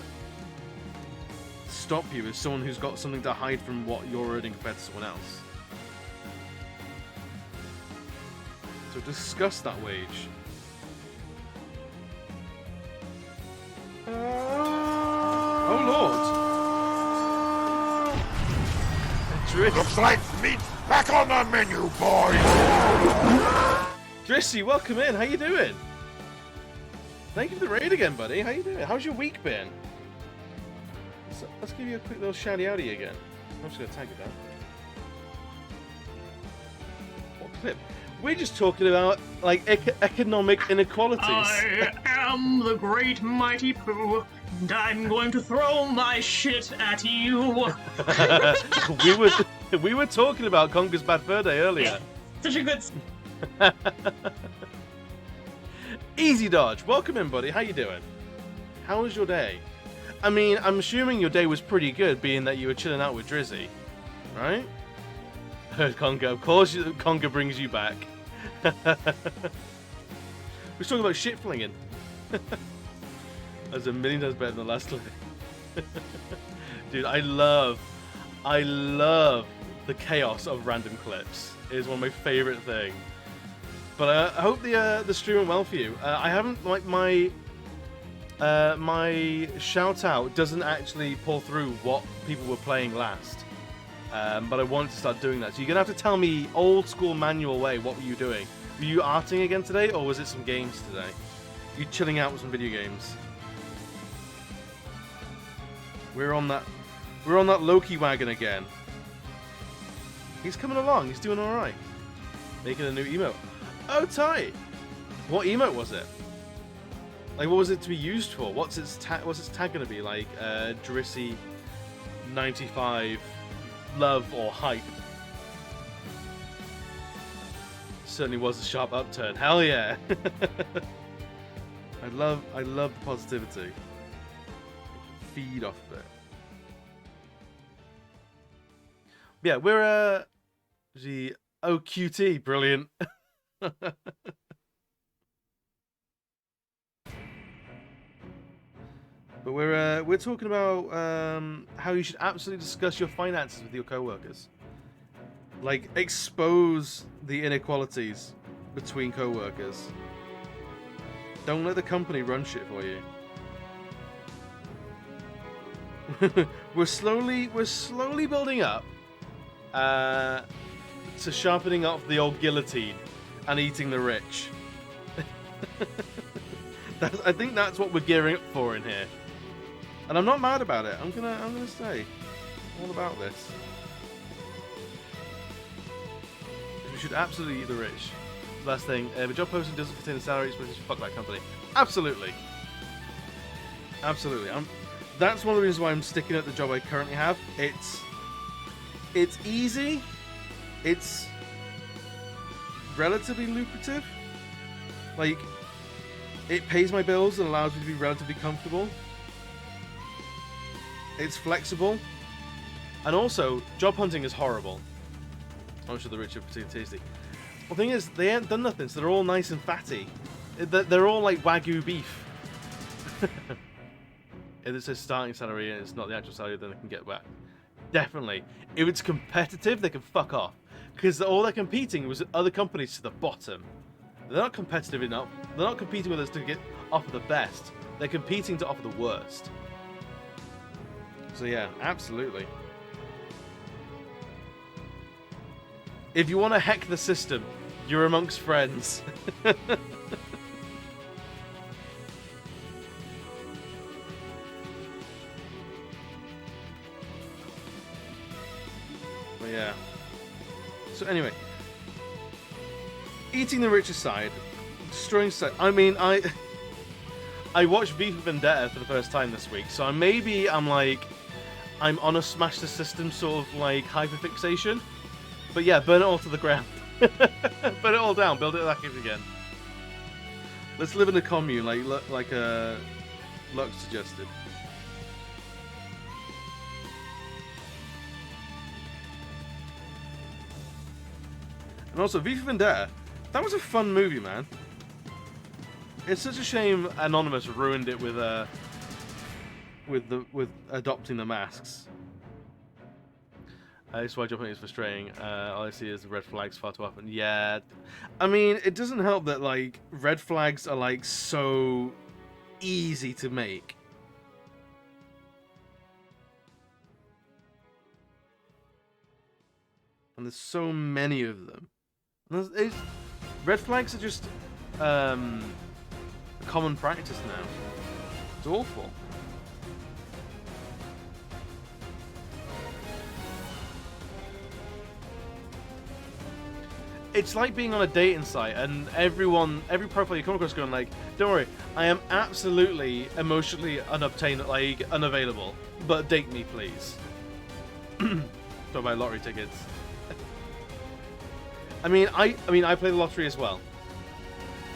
stop you is someone who's got something to hide from what you're earning compared to someone else. So discuss that wage. Oh Lord!
Looks like meat's back on the menu, boys!
Drissy, welcome in. How you doing? Thank you for the raid again, buddy. How you doing? How's your week been? Let's give you a quick little shouty outy again. I'm just going to tag it down. What clip? We're just talking about, like, economic inequalities.
I am the great mighty Pooh, and I'm going to throw my shit at you.
we were talking about Conker's Bad Fur Day earlier.
Such a good...
Easy Dodge, welcome in, buddy. How you doing? How was your day? I mean, I'm assuming your day was pretty good, being that you were chilling out with Drizzy, right? Conker, of course, Conker brings you back. We're talking about shit flinging. That's a million times better than the last clip. Dude, I love the chaos of random clips. It is one of my favorite things. But I hope the stream went well for you. I haven't, like, my shout out doesn't actually pull through what people were playing last. But I wanted to start doing that. So you're gonna have to tell me old school manual way. What were you doing? Were you arting again today, or was it some games today? You chilling out with some video games? We're on that Loki wagon again. He's coming along. He's doing all right. Making a new emote. Oh, tight. What emote was it? Like, what was it to be used for? What's its tag gonna be? Like, 𝘽𝙍𝙐𝙎 95 love or hype. Certainly was a sharp upturn. Hell yeah. I love the positivity. Feed off of it. Yeah, we're the OQT, brilliant. But we're talking about how you should absolutely discuss your finances with your coworkers. Like, expose the inequalities between coworkers. Don't let the company run shit for you. we're slowly building up to sharpening up the old guillotine and eating the rich. I think that's what we're gearing up for in here. And I'm not mad about it. I'm gonna say all about this. We should absolutely eat the rich. Last thing, if a job posting doesn't contain a salary expectation, fuck that company. Absolutely. Absolutely. That's one of the reasons why I'm sticking at the job I currently have. It's easy. It's relatively lucrative. Like, it pays my bills and allows me to be relatively comfortable. It's flexible. And also, job hunting is horrible. I'm sure the rich are particularly tasty. Well, the thing is, they ain't done nothing, so they're all nice and fatty. They're all like Wagyu beef. If it says starting salary and it's not the actual salary, then they can get back. Definitely. If it's competitive, they can fuck off. Because all they're competing with other companies to the bottom. They're not competitive enough. They're not competing with us to offer the best. They're competing to offer the worst. So yeah, absolutely. If you want to hack the system, you're amongst friends. But yeah. So anyway, eating the rich aside, destroying society. I mean, I watched V for Vendetta for the first time this week, so maybe I'm on a smash the system sort of like hyperfixation. But yeah, burn it all to the ground. Burn it all down, build it back up again. Let's live in a commune like Lux suggested. And also, V for Vendetta, that was a fun movie, man. It's such a shame Anonymous ruined it with adopting the masks. That's why jumping is frustrating. All I see is the red flags far too often. Yeah, I mean, it doesn't help that like red flags are like so easy to make. And there's so many of them. Red flags are just common practice now. It's awful. It's like being on a dating site and every profile you come across going like, don't worry, I am absolutely emotionally unavailable, but date me please. Don't buy lottery tickets. I mean, I play the lottery as well.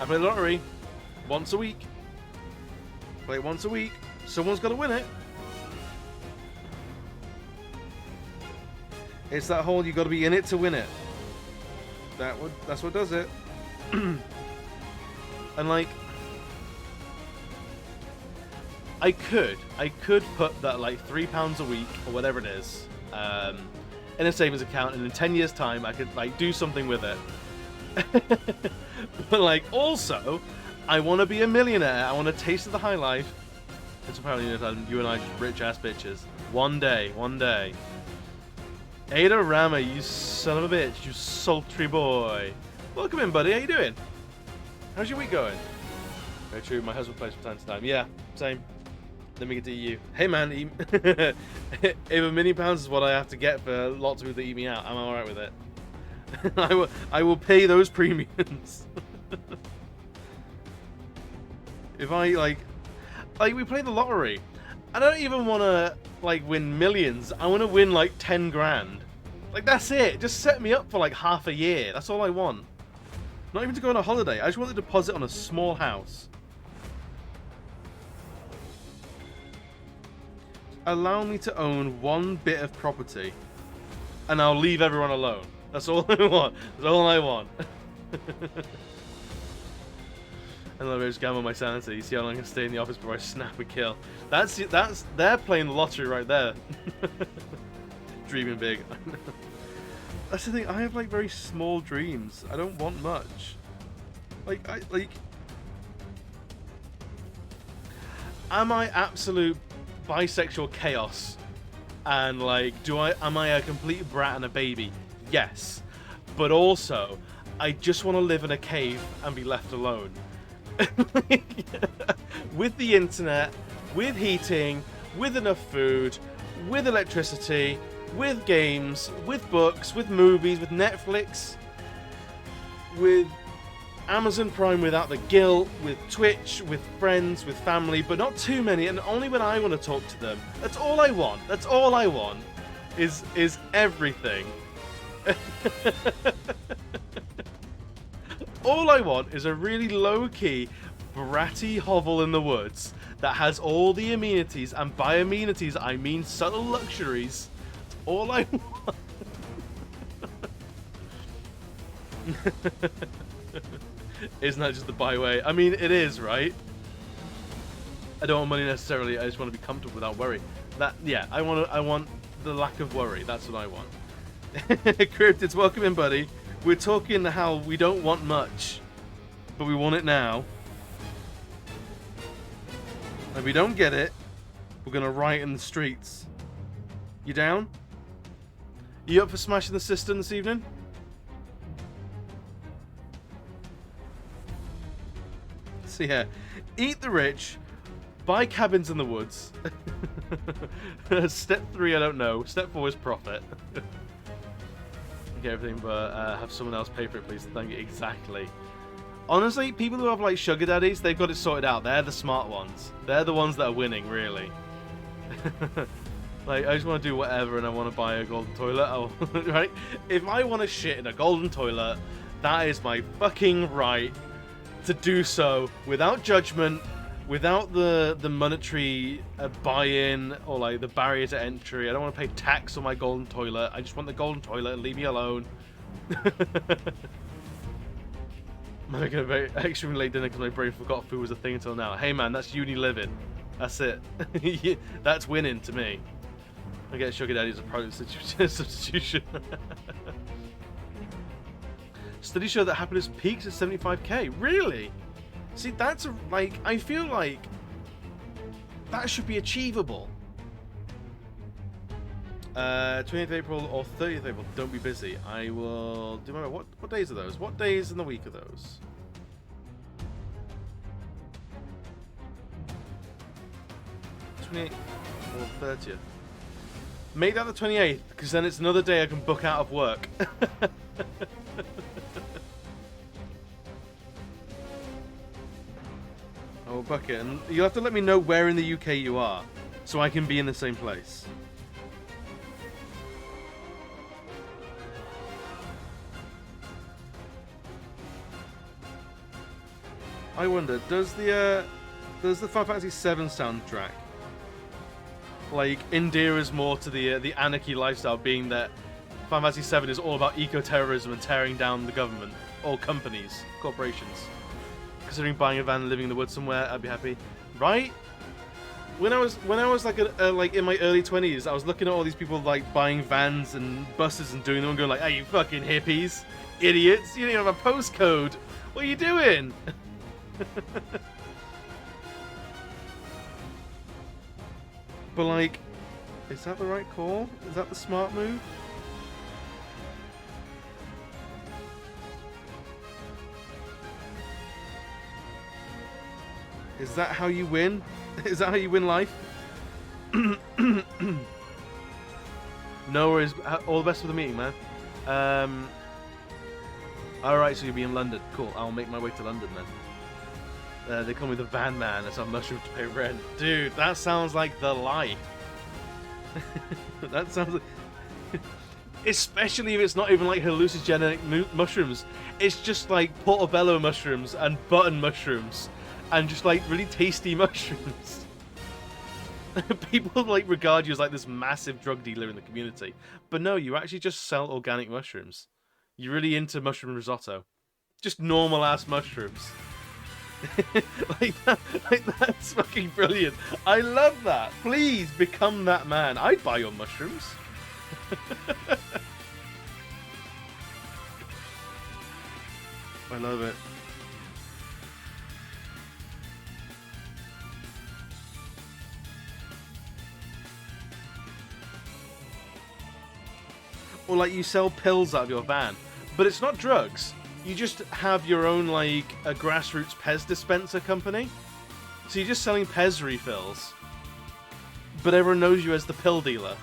I play the lottery once a week. Play it once a week. Someone's got to win it. It's that whole you got to be in it to win it. That's what does it. And like, I could put that like £3 a week or whatever it is in a savings account, and in 10 years time I could like do something with it. But like, also, I want to be a millionaire. I want a taste of the high life. It's apparently you and I just rich ass bitches. One day, one day. 𝘍𝙍𝙗𝙃, you son of a bitch, you sultry boy. Welcome in, buddy. How you doing? How's your week going? Very true. My husband plays from time to time. Yeah, same. Let me get to eat you. Hey man, if a mini pounds is what I have to get for lots of people to eat me out, I'm alright with it. I will pay those premiums. If I like we play the lottery. I don't even want to like win millions. I want to win like 10 grand. Like that's it. Just set me up for like half a year. That's all I want. Not even to go on a holiday. I just want to deposit on a small house. Allow me to own one bit of property, and I'll leave everyone alone. That's all I want. That's all I want. And let me just gamble my sanity. See how long I can stay in the office before I snap a kill. That's they're playing the lottery right there. Dreaming big. That's the thing. I have like very small dreams. I don't want much. Am I absolute bisexual chaos? And like, am I a complete brat and a baby? Yes. But also, I just want to live in a cave and be left alone. With the internet, with heating, with enough food, with electricity, with games, with books, with movies, with Netflix, with Amazon Prime without the guilt, with Twitch, with friends, with family, but not too many, and only when I want to talk to them. That's all I want. That's all I want. Is everything. All I want is a really low-key, bratty hovel in the woods that has all the amenities, and by amenities I mean subtle luxuries. That's all I want. Isn't that just the byway? I mean, it is, right? I don't want money necessarily. I just want to be comfortable without worry. Yeah, I want the lack of worry. That's what I want. Cryptids, welcome in, buddy. We're talking how we don't want much, but we want it now. And if we don't get it, we're gonna riot in the streets. You down? You up for smashing the system this evening? So yeah, eat the rich, buy cabins in the woods. Step 3, I don't know. Step 4 is profit. Get everything, but have someone else pay for it, please. Thank you. Exactly. Honestly, people who have like sugar daddies, they've got it sorted out. They're the smart ones. They're the ones that are winning, really. Like, I just want to do whatever, and I want to buy a golden toilet. Right? If I want to shit in a golden toilet, that is my fucking right to do so without judgment, without the monetary buy-in or like the barrier to entry. I don't want to pay tax on my golden toilet. I just want the golden toilet and leave me alone. I'm making a very extremely late dinner because my brain forgot food was a thing until now. Hey man, that's uni living. That's it. That's winning to me. I get sugar daddy as a product substitution. Studies show that happiness peaks at 75k. Really? See, that's like, I feel like that should be achievable. 20th April or 30th April, don't be busy. I will do my, what days are those? What days in the week are those? /28th or 30th. Make that the 28th, because then it's another day I can book out of work. Oh, book it. And you'll have to let me know where in the UK you are, so I can be in the same place. I wonder, does the Final Fantasy VII soundtrack like endear us more to the anarchy lifestyle, being that Final Fantasy VII is all about eco-terrorism and tearing down the government or companies, corporations? Considering buying a van and living in the woods somewhere, I'd be happy. Right? When I was like like in my early 20s, I was looking at all these people like buying vans and buses and doing them and going like, "Hey, you fucking hippies, idiots! You don't even have a postcode. What are you doing?" But like, is that the right call? Is that the smart move? Is that how you win? Is that how you win life? No worries. All the best for the meeting, man. Alright, so you'll be in London. Cool. I'll make my way to London then. They call me the van man. That's on mushroom to pay rent. Dude, that sounds like the life. That sounds like... Especially if it's not even like hallucinogenic mushrooms. It's just like portobello mushrooms and button mushrooms. And just like really tasty mushrooms. People like regard you as like this massive drug dealer in the community. But no, you actually just sell organic mushrooms. You're really into mushroom risotto. Just normal ass mushrooms. like that's fucking brilliant. I love that. Please become that man. I'd buy your mushrooms. I love it. Or like you sell pills out of your van, but it's not drugs. You just have your own like a grassroots Pez dispenser company. So you're just selling Pez refills, but everyone knows you as the pill dealer.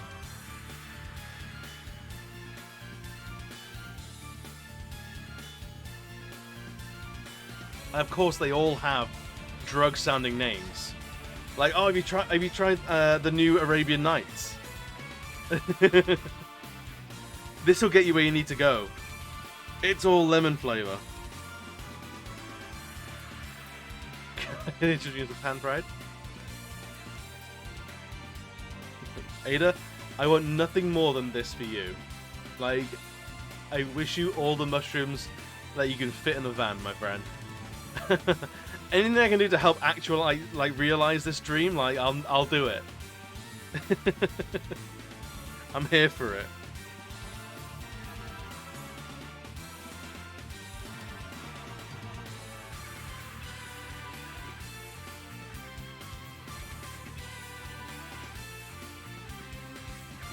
And of course, they all have drug-sounding names. Like, oh, have you tried the new Arabian Nights? This will get you where you need to go. It's all lemon flavor. Can I introduce a pan fried? Ada, I want nothing more than this for you. Like, I wish you all the mushrooms that you can fit in the van, my friend. Anything I can do to help like realize this dream, like I'll do it. I'm here for it.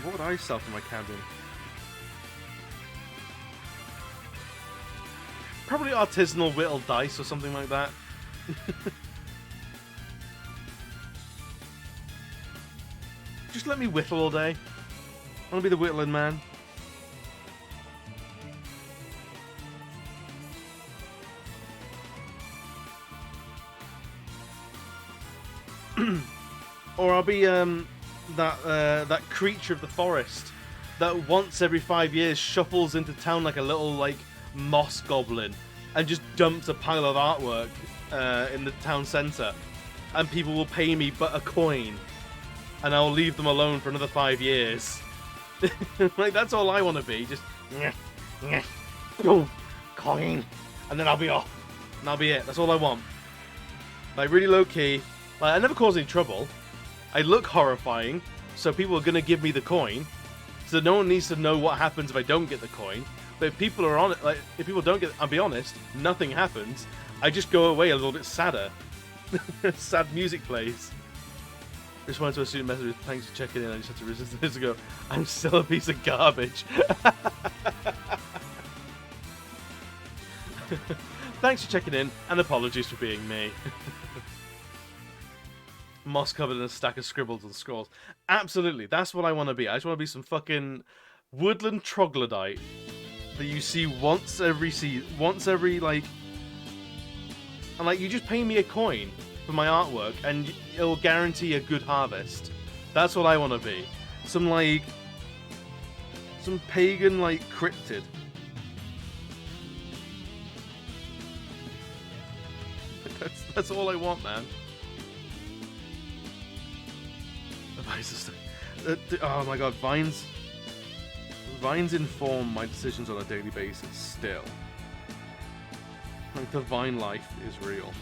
What would I sell for my cabin? Probably artisanal whittled dice or something like that. Just let me whittle all day. I want to be the whittling man. Or I'll be that creature of the forest that once every 5 years shuffles into town like a little like moss goblin and just dumps a pile of artwork in the town centre, and people will pay me but a coin, and I'll leave them alone for another 5 years. Like, that's all I want to be. Just coin, and then I'll be off, and that'll be it. That's all I want. Like, really low key. Like, I never cause any trouble. I look horrifying, so people are gonna give me the coin. So no one needs to know what happens if I don't get the coin. But if people are on it, like if people don't get, I'll be honest, nothing happens. I just go away a little bit sadder. Sad music plays. Just wanted to assume message. Thanks for checking in. I just had to resist this ago. I'm still a piece of garbage. Thanks for checking in, and apologies for being me. Moss covered in a stack of scribbles and scrolls. Absolutely, that's what I want to be. I just want to be some fucking woodland troglodyte that you see once every like, and like you just pay me a coin for my artwork, and it'll guarantee a good harvest. That's what I want to be. Some pagan like cryptid. That's all I want, man. Oh my god, Vines inform my decisions on a daily basis still. Like, the Vine life is real.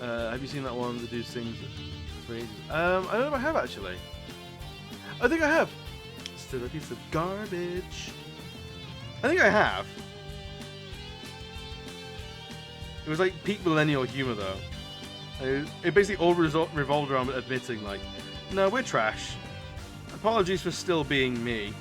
Have you seen that one that do things for ages? I don't know if I have actually. I think I have. Still a piece of garbage. I think I have. It was like peak millennial humor though. It basically all revolved around admitting like, no, we're trash. Apologies for still being me.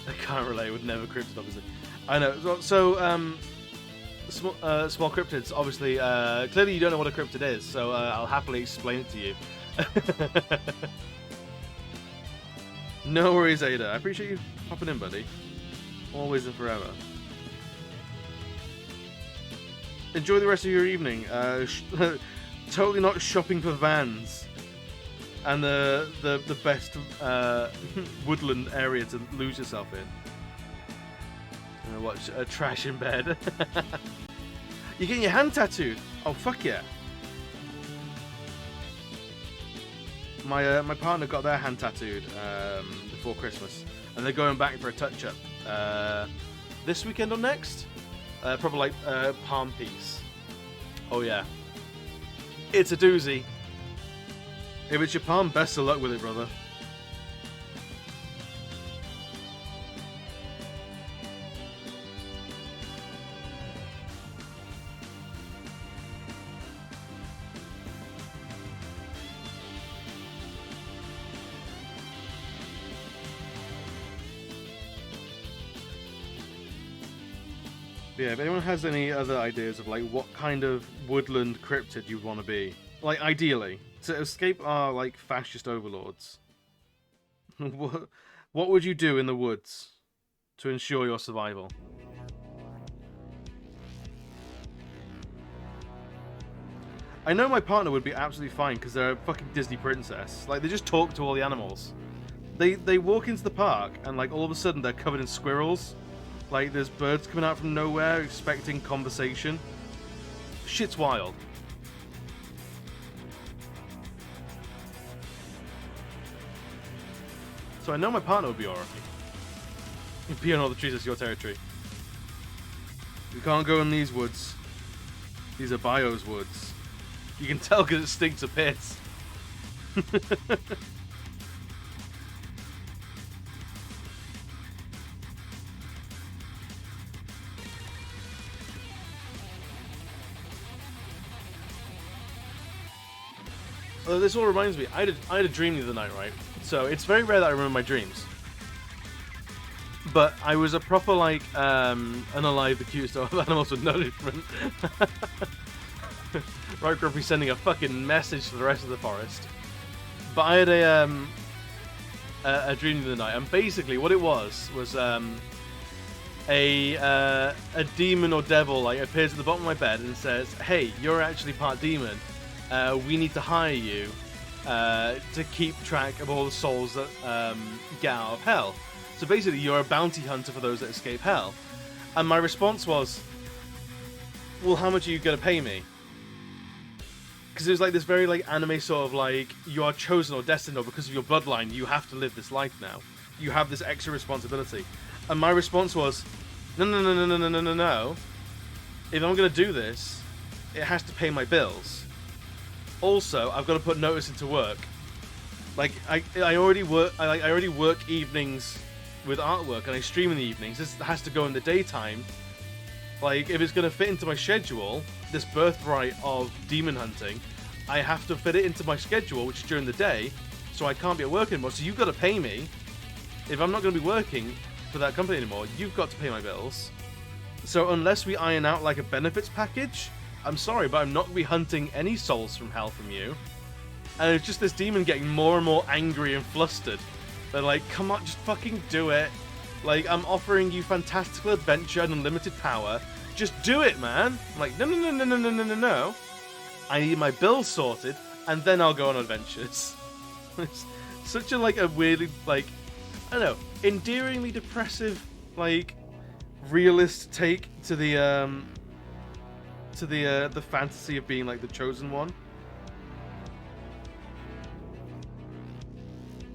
I can't relate with never cryptid, obviously. I know. So small cryptids, obviously. Clearly, you don't know what a cryptid is, so I'll happily explain it to you. No worries, Ada. I appreciate you popping in, buddy. Always and forever. Enjoy the rest of your evening. Totally not shopping for vans. And the best woodland area to lose yourself in. Watch trash in bed. You're getting your hand tattooed. Oh fuck yeah! My partner got their hand tattooed before Christmas, and they're going back for a touch up this weekend or next. Probably like palm piece. Oh yeah, it's a doozy. If it's your palm, best of luck with it, brother. Yeah, if anyone has any other ideas of like what kind of woodland cryptid you want to be, like ideally to escape our like fascist overlords, what would you do in the woods to ensure your survival? I know my partner would be absolutely fine because they're a fucking Disney princess. Like they just talk to all the animals. They walk into the park and like all of a sudden they're covered in squirrels. Like, there's birds coming out from nowhere expecting conversation. Shit's wild. So I know my partner would be alright. Beyond all the trees, it's your territory. We can't go in these woods. These are Bio's woods. You can tell because it stinks of piss. This all reminds me, I had a dream the other night, right? So it's very rare that I remember my dreams. But I was a proper, like, unalive, the cutest of animals with nourishment. Right, Grumpy sending a fucking message to the rest of the forest. But I had a dream the other night, and basically what it was a demon or devil, like, appears at the bottom of my bed and says, hey, you're actually part demon. We need to hire you to keep track of all the souls that get out of hell. So basically, you're a bounty hunter for those that escape hell. And my response was, well, how much are you going to pay me? Because it was like this very like anime sort of like, you are chosen or destined, or because of your bloodline, you have to live this life now. You have this extra responsibility. And my response was, no. If I'm going to do this, it has to pay my bills. Also, I've got to put notice into work. Like I already work evenings with artwork, and I stream in the evenings. This has to go in the daytime. Like if it's going to fit into my schedule, this birthright of demon hunting, I have to fit it into my schedule, which is during the day. So I can't be at work anymore. So you've got to pay me. If I'm not going to be working for that company anymore, you've got to pay my bills. So unless we iron out like a benefits package, I'm sorry, but I'm not going to be hunting any souls from hell from you. And it's just this demon getting more and more angry and flustered. They're like, come on, just fucking do it. Like, I'm offering you fantastical adventure and unlimited power. Just do it, man. I'm like, no. I need my bills sorted, and then I'll go on adventures. It's such a, like, a weirdly, like, I don't know, endearingly depressive, like, realist take to the fantasy of being like the chosen one.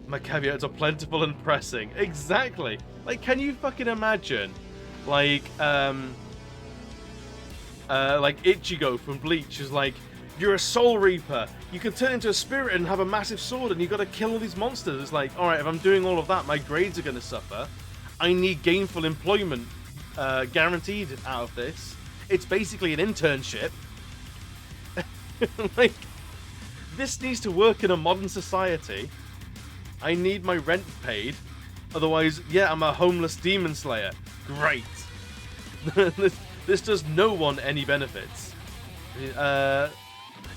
My caveats are plentiful and pressing. Exactly. Like, can you fucking imagine, like Ichigo from Bleach is like, you're a Soul Reaper. You can turn into a spirit and have a massive sword, and you got to kill all these monsters. It's like, all right, if I'm doing all of that, my grades are going to suffer. I need gainful employment guaranteed out of this. It's basically an internship. Like, this needs to work in a modern society. I need my rent paid. Otherwise, yeah, I'm a homeless demon slayer. Great. This does no one any benefits.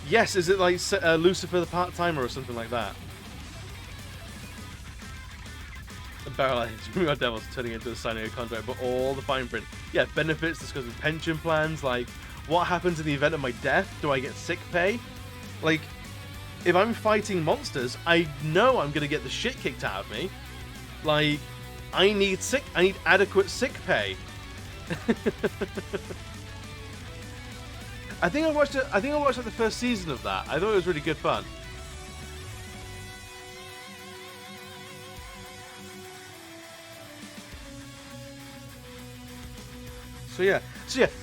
Yes, is it like Lucifer the Part-Timer or something like that? Barrel Age, Devils turning into a signing a contract, but all the fine print. Yeah, benefits, discussing pension plans, like, what happens in the event of my death? Do I get sick pay? Like, if I'm fighting monsters, I know I'm gonna get the shit kicked out of me. Like, I need adequate sick pay. I think I watched like the first season of that. I thought it was really good fun. So yeah,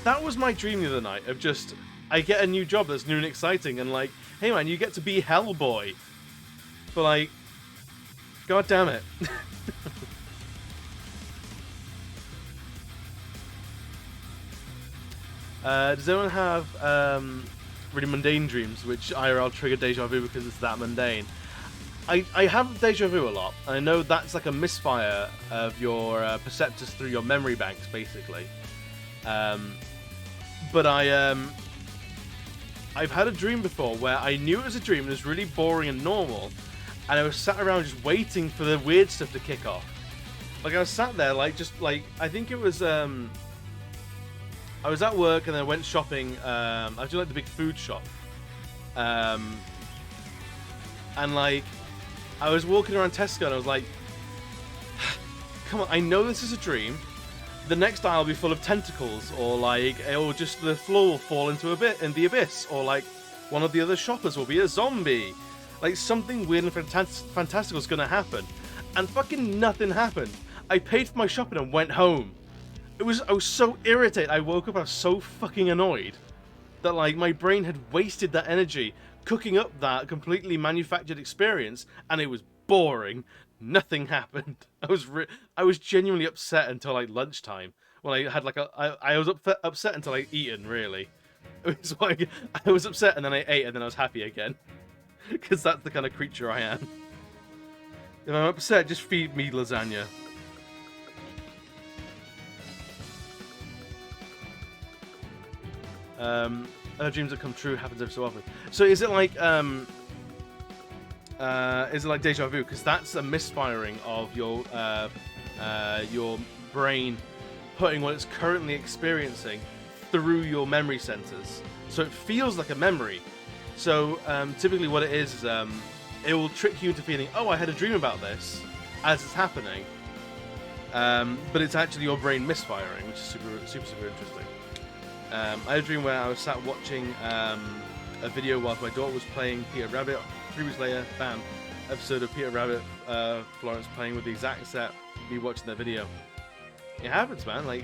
that was my dream the other night of just, I get a new job that's new and exciting, and like, hey man, you get to be Hellboy. But like, god damn it. Does anyone have really mundane dreams which IRL trigger deja vu because it's that mundane? I have deja vu a lot. I know that's like a misfire of your perceptors through your memory banks, basically. But I've had a dream before where I knew it was a dream and it was really boring and normal, and I was sat around just waiting for the weird stuff to kick off. Like, I was sat there, like, just like, I think it was I was at work and then I went shopping. I was doing like the big food shop, and like, I was walking around Tesco and I was like, come on, I know this is a dream. The next aisle will be full of tentacles, or like, or just the floor will fall into a bit in the abyss, or like, one of the other shoppers will be a zombie. Like, something weird and fantastical is gonna happen, and fucking nothing happened. I paid for my shopping and went home. I was so irritated. I woke up, I was so fucking annoyed that like my brain had wasted that energy cooking up that completely manufactured experience, and it was boring. Nothing happened. I was genuinely upset until like lunchtime, when I had like I was upset until I'd eaten, really. It was like, I was upset and then I ate and then I was happy again. Because that's the kind of creature I am. If I'm upset, just feed me lasagna. Her dreams that come true happens every so often. So is it like deja vu? Because that's a misfiring of your brain putting what it's currently experiencing through your memory centers. So it feels like a memory. So typically what it is it will trick you into feeling, oh, I had a dream about this as it's happening. But it's actually your brain misfiring, which is super interesting. I had a dream where I was sat watching a video while my daughter was playing Peter Rabbit. 3 weeks later, bam, episode of Peter Rabbit, Florence playing with the exact set, me watching that video. It happens, man. Like,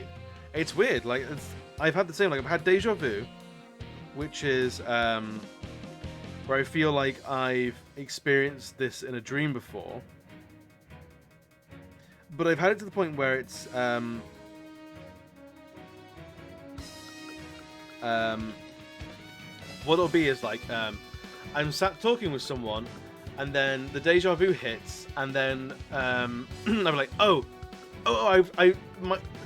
it's weird. Like, I've had the same. Like, I've had deja vu, which is where I feel like I've experienced this in a dream before. But I've had it to the point where it's what it'll be is like, I'm sat talking with someone, and then the deja vu hits, and then I'm like, my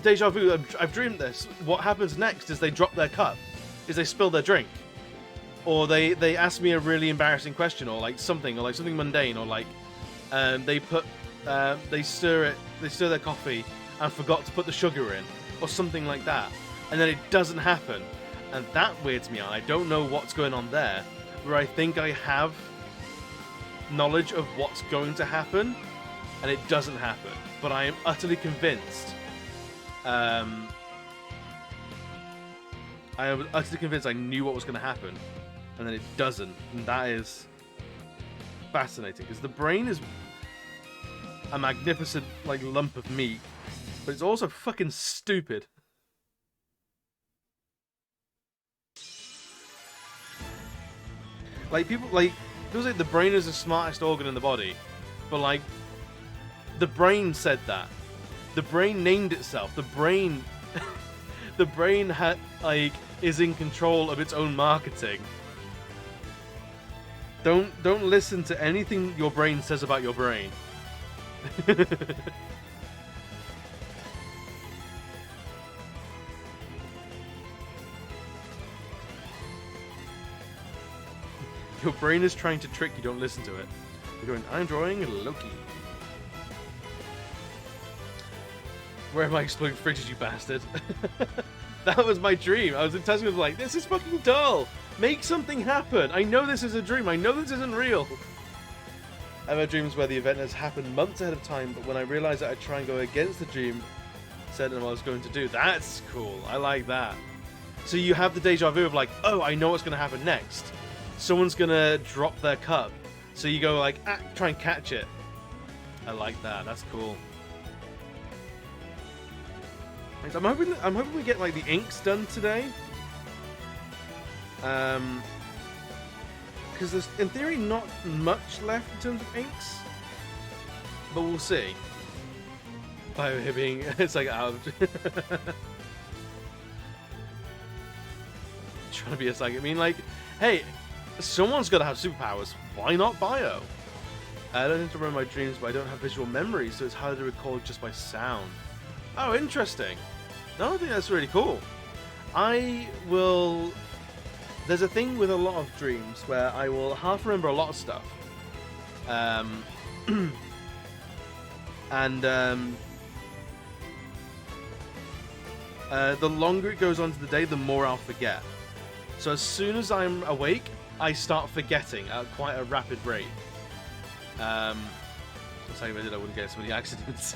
deja vu, I've dreamed this. What happens next is they drop their cup, is they spill their drink, or they ask me a really embarrassing question, or like something mundane, or like they stir their coffee and forgot to put the sugar in, or something like that, and then it doesn't happen. And that weirds me out. I don't know what's going on there, where I think I have knowledge of what's going to happen, and it doesn't happen. But I am utterly convinced. I was utterly convinced I knew what was going to happen, and then it doesn't. And that is fascinating, because the brain is a magnificent like lump of meat, but it's also fucking stupid. Like people like feels like the brain is the smartest organ in the body, but like the brain said that. The brain named itself. The brain the brain had like is in control of its own marketing. Don't listen to anything your brain says about your brain. Your brain is trying to trick you, don't listen to it. You're going, I'm drawing Loki. Where am I exploding fridges, you bastard? That was my dream. I was in Tesco like, this is fucking dull. Make something happen. I know this is a dream. I know this isn't real. I've had dreams where the event has happened months ahead of time, but when I realized that I'd try and go against the dream, said what I was going to do. That's cool. I like that. So you have the deja vu of like, oh, I know what's going to happen next. Someone's going to drop their cup. So you go like, try and catch it. I like that. That's cool. I'm hoping we get like the inks done today. Because there's in theory not much left in terms of inks, but we'll see. By being, it's like out. Trying to be a psychic. I mean, like, hey, someone's got to have superpowers. Why not Bio? I don't need to remember my dreams, but I don't have visual memory, so it's harder to recall just by sound. Oh, interesting. No, I think that's really cool. I will... There's a thing with a lot of dreams where I will half remember a lot of stuff. The longer it goes on to the day, the more I'll forget. So as soon as I'm awake, I start forgetting at quite a rapid rate. That's how I did. I wouldn't get so many accidents.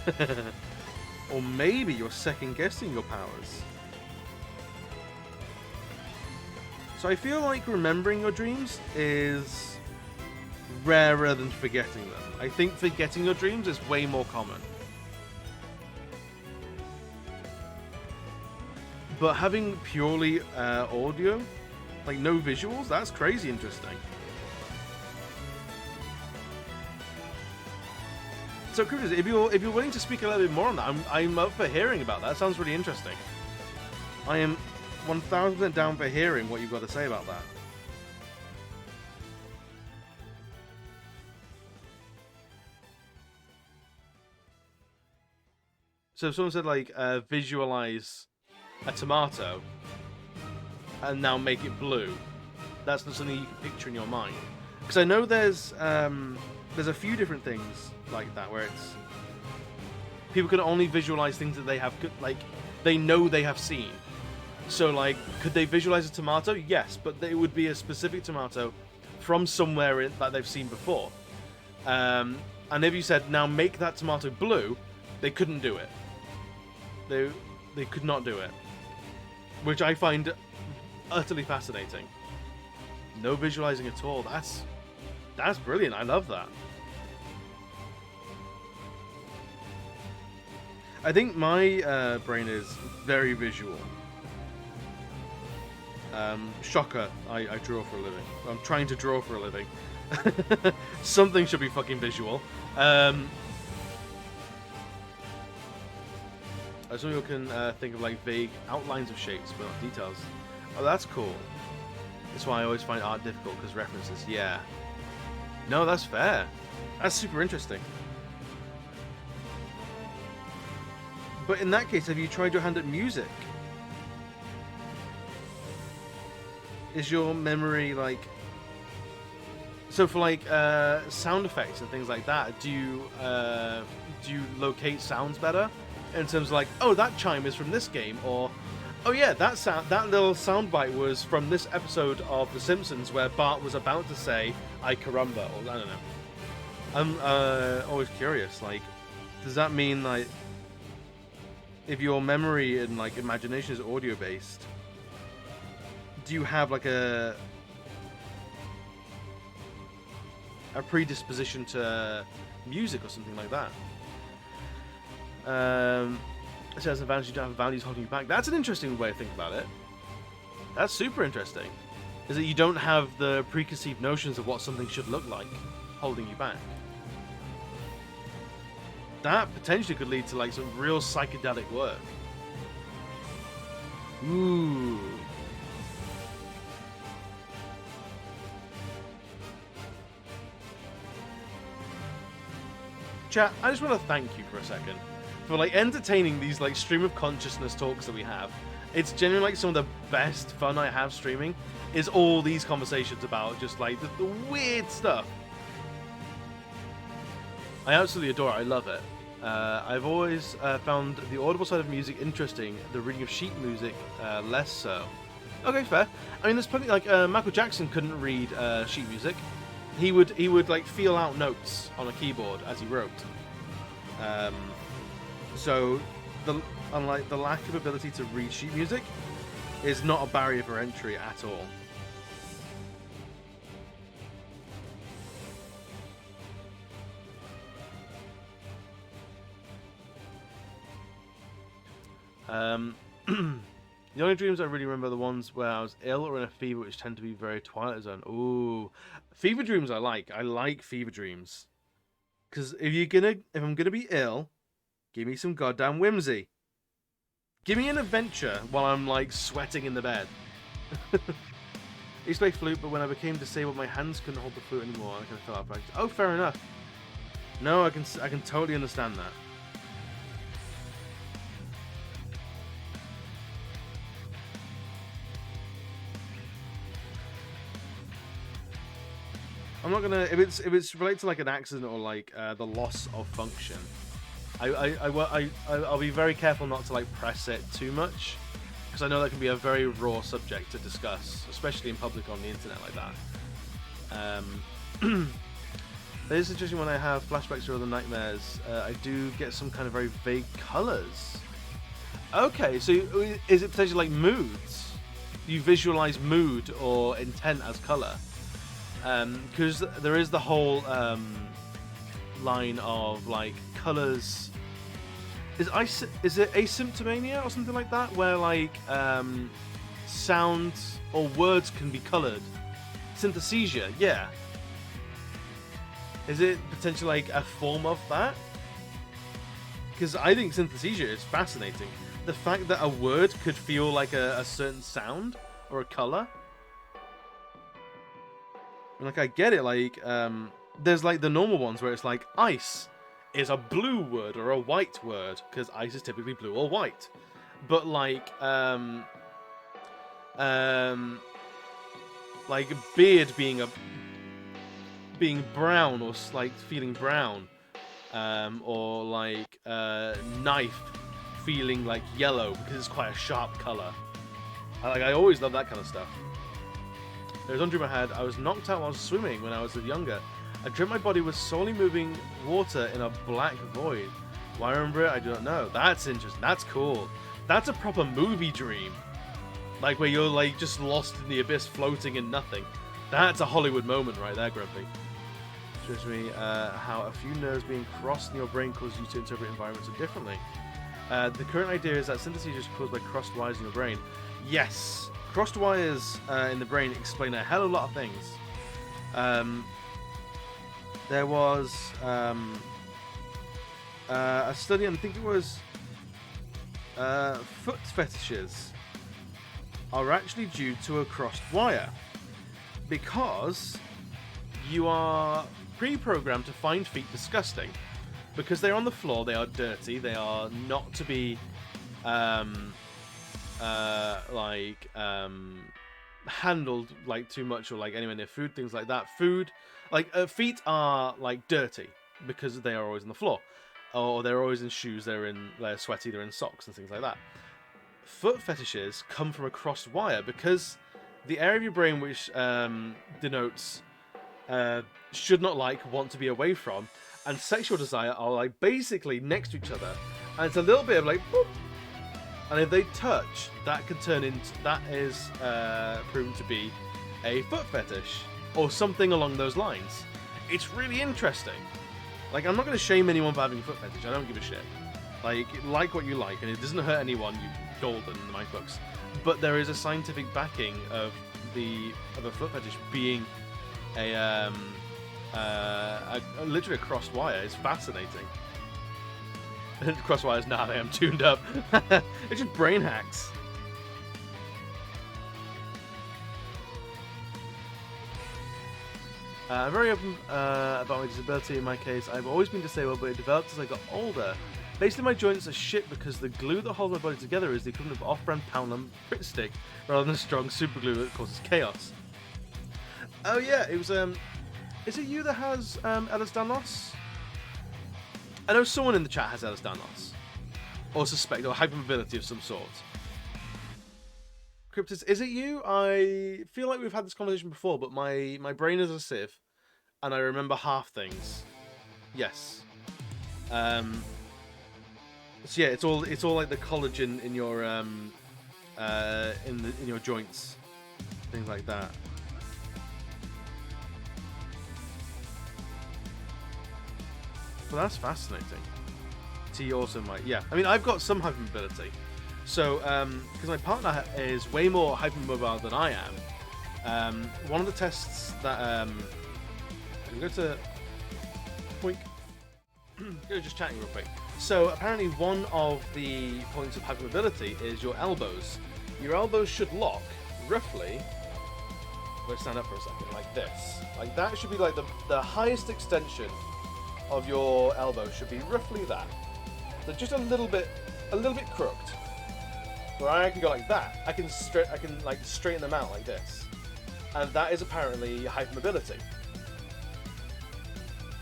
Or maybe you're second-guessing your powers. So I feel like remembering your dreams is rarer than forgetting them. I think forgetting your dreams is way more common. But having purely audio, like no visuals, that's crazy interesting. So, Crudas, if you're willing to speak a little bit more on that, I'm up for hearing about that. Sounds really interesting. I am 1000% down for hearing what you've got to say about that. So, if someone said like visualize a tomato and now make it blue, that's not something you can picture in your mind. Because I know there's a few different things like that where it's people can only visualize things that they have like they know they have seen. So like, could they visualize a tomato? Yes, but it would be a specific tomato from somewhere that they've seen before. And if you said now make that tomato blue, they couldn't do it. They could not do it, which I find utterly fascinating. No visualizing at all. That's brilliant. I love that. I think my brain is very visual. Shocker, I draw for a living. I'm trying to draw for a living. Something should be fucking visual. So you can think of like vague outlines of shapes, but not details. Oh, that's cool. That's why I always find art difficult, because references, yeah. No, that's fair. That's super interesting. But in that case, have you tried your hand at music? Is your memory like... So for like sound effects and things like that, do you locate sounds better? In terms of like, oh, that chime is from this game, or oh yeah, that little soundbite was from this episode of The Simpsons where Bart was about to say "I caramba," or I don't know. I'm always curious. Like, does that mean like if your memory and like imagination is audio based, do you have like a predisposition to music or something like that? It says advantage you don't have values holding you back. That's an interesting way to think about it. That's super interesting. Is that you don't have the preconceived notions of what something should look like holding you back. That potentially could lead to like some real psychedelic work. Ooh. Chat, I just want to thank you for a second for like entertaining these like stream of consciousness talks that we have. It's genuinely like some of the best fun I have streaming is all these conversations about just like the weird stuff. I absolutely adore it. I love it. I've always found the audible side of music interesting, the reading of sheet music less so. Okay, fair. I mean, there's plenty like Michael Jackson couldn't read sheet music. He would like feel out notes on a keyboard as he wrote. So unlike the lack of ability to read sheet music is not a barrier for entry at all. The only dreams I really remember are the ones where I was ill or in a fever, which tend to be very Twilight Zone. Ooh, fever dreams I like. I like fever dreams. Because if I'm gonna be ill, give me some goddamn whimsy. Give me an adventure while I'm like sweating in the bed. I used to play flute, but when I became disabled, my hands couldn't hold the flute anymore. I kind of fell out of practice. Oh, fair enough. No, I can totally understand that. I'm not gonna if it's related to like an accident or like the loss of function. I'll be very careful not to like press it too much because I know that can be a very raw subject to discuss, especially in public on the internet like that. It is interesting when I have flashbacks or other nightmares. I do get some kind of very vague colours. Okay, so is it potentially like moods? You visualize mood or intent as colour? Because there is the whole line of like colors. Is it asymptomania or something like that, where like sounds or words can be colored? Synesthesia, yeah. Is it potentially like a form of that? Because I think synesthesia is fascinating. The fact that a word could feel like a certain sound or a color. Like, I get it, like, there's, like, the normal ones where it's, like, ice is a blue word or a white word, because ice is typically blue or white. But, like beard being brown or, like, feeling brown, or, like, knife feeling, like, yellow, because it's quite a sharp color. I always love that kind of stuff. There's one dream I had. I was knocked out while I was swimming when I was younger. I dreamt my body was slowly moving water in a black void. Why I remember it, I do not know. That's interesting. That's cool. That's a proper movie dream. Like, where you're, like, just lost in the abyss floating in nothing. That's a Hollywood moment right there, Grumpy. Shows me how a few nerves being crossed in your brain cause you to interpret environments differently. The current idea is that synesthesia is caused by crossed wires in your brain. Yes. Crossed wires in the brain explain a hell of a lot of things. There was a study, and I think it was foot fetishes are actually due to a crossed wire, because you are pre-programmed to find feet disgusting because they're on the floor, they are dirty, they are not to be handled like too much or like anywhere near food, things like that. Food, like feet are like dirty because they are always on the floor, or they're always in shoes, they're sweaty, they're in socks and things like that. Foot fetishes come from a crossed wire because the area of your brain which denotes should not like, want to be away from, and sexual desire are like basically next to each other, and it's a little bit of like boop. And if they touch, that could turn into, that is proven to be a foot fetish or something along those lines. It's really interesting. Like, I'm not going to shame anyone for having a foot fetish. I don't give a shit. Like what you like, and it doesn't hurt anyone. You golden in the mind books. But there is a scientific backing of a foot fetish being literally a crossed wire. It's fascinating. Crossed wires now, they am tuned up. It's just brain hacks. I'm very open about my disability. In my case, I've always been disabled, but it developed as I got older. Basically, my joints are shit because the glue that holds my body together is the equivalent of off-brand Poundland Brit Stick, rather than strong super glue that causes chaos. Oh yeah, it was is it you that has Ehlers-Danlos? I know someone in the chat has Ehlers-Danlos, or suspect, or hypermobility of some sort. Cryptis, is it you? I feel like we've had this conversation before, but my brain is a sieve, and I remember half things. Yes. So yeah, it's all like the collagen in your in your joints, things like that. Well, that's fascinating. T also might, yeah. I mean, I've got some hypermobility. So, because my partner is way more hypermobile than I am, one of the tests that, I can go to, boink, go just chatting real quick. So, apparently one of the points of hypermobility is your elbows. Your elbows should lock, roughly, let's stand up for a second, like this. Like, that should be like the highest extension of your elbow should be roughly that. So just a little bit crooked. Where I can go like that, I can like straighten them out like this, and that is apparently hypermobility.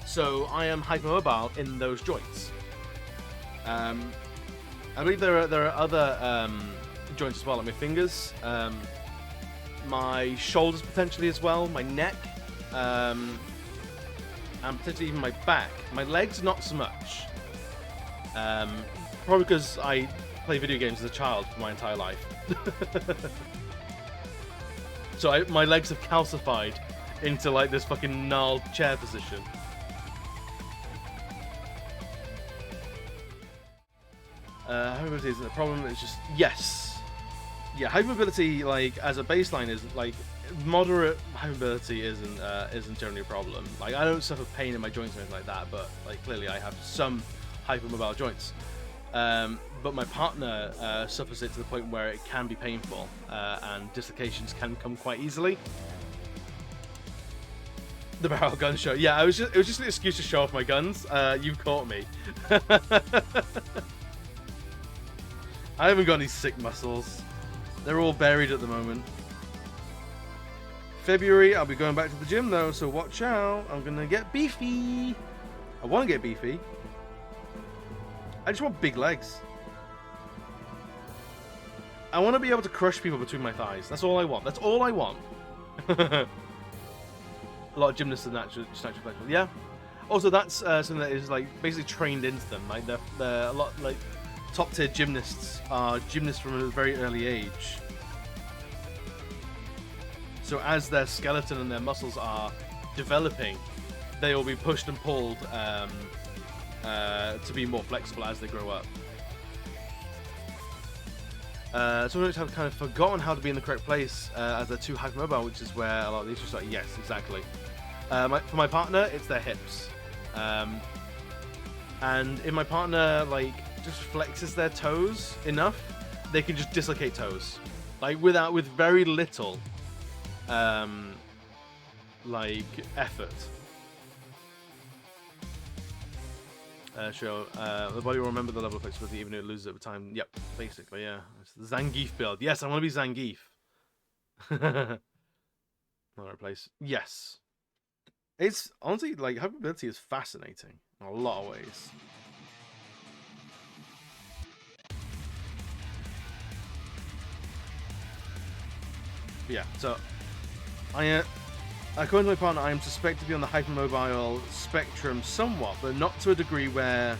So I am hypermobile in those joints. I believe there are other joints as well, like my fingers, my shoulders potentially as well, my neck, and potentially even my back. My legs not so much. Probably because I play video games as a child for my entire life. So my legs have calcified into like this fucking gnarled chair position. Hypermobility isn't a problem, it's just, yes. Yeah, hypermobility, like, as a baseline is, like, moderate hypermobility isn't generally a problem. Like, I don't suffer pain in my joints or anything like that, but, like, clearly I have some hypermobile joints. But my partner suffers it to the point where it can be painful, and dislocations can come quite easily. The barrel gun show. Yeah, it was just an excuse to show off my guns. You've caught me. I haven't got any sick muscles. They're all buried at the moment. February, I'll be going back to the gym though, so watch out. I'm gonna get beefy. I want to get beefy. I just want big legs. I want to be able to crush people between my thighs. That's all I want. That's all I want. A lot of gymnasts are natural flexible. Yeah. Also, that's something that is like basically trained into them. Like they're a lot like top tier gymnasts are gymnasts from a very early age. So as their skeleton and their muscles are developing, they will be pushed and pulled to be more flexible as they grow up. Sometimes have kind of forgotten how to be in the correct place as they're too hypermobile, which is where a lot of these just like, yes, exactly. For my partner, it's their hips. And if my partner like just flexes their toes enough, they can just dislocate toes, like with very little like effort. The body will remember the level of flexibility even if it loses over time. Yep, basically, yeah. It's the Zangief build. Yes, I want to be Zangief. Not replace. Yes. It's honestly like hypermobility is fascinating in a lot of ways. Yeah, so according to my partner, I am suspected to be on the hypermobile spectrum somewhat, but not to a degree where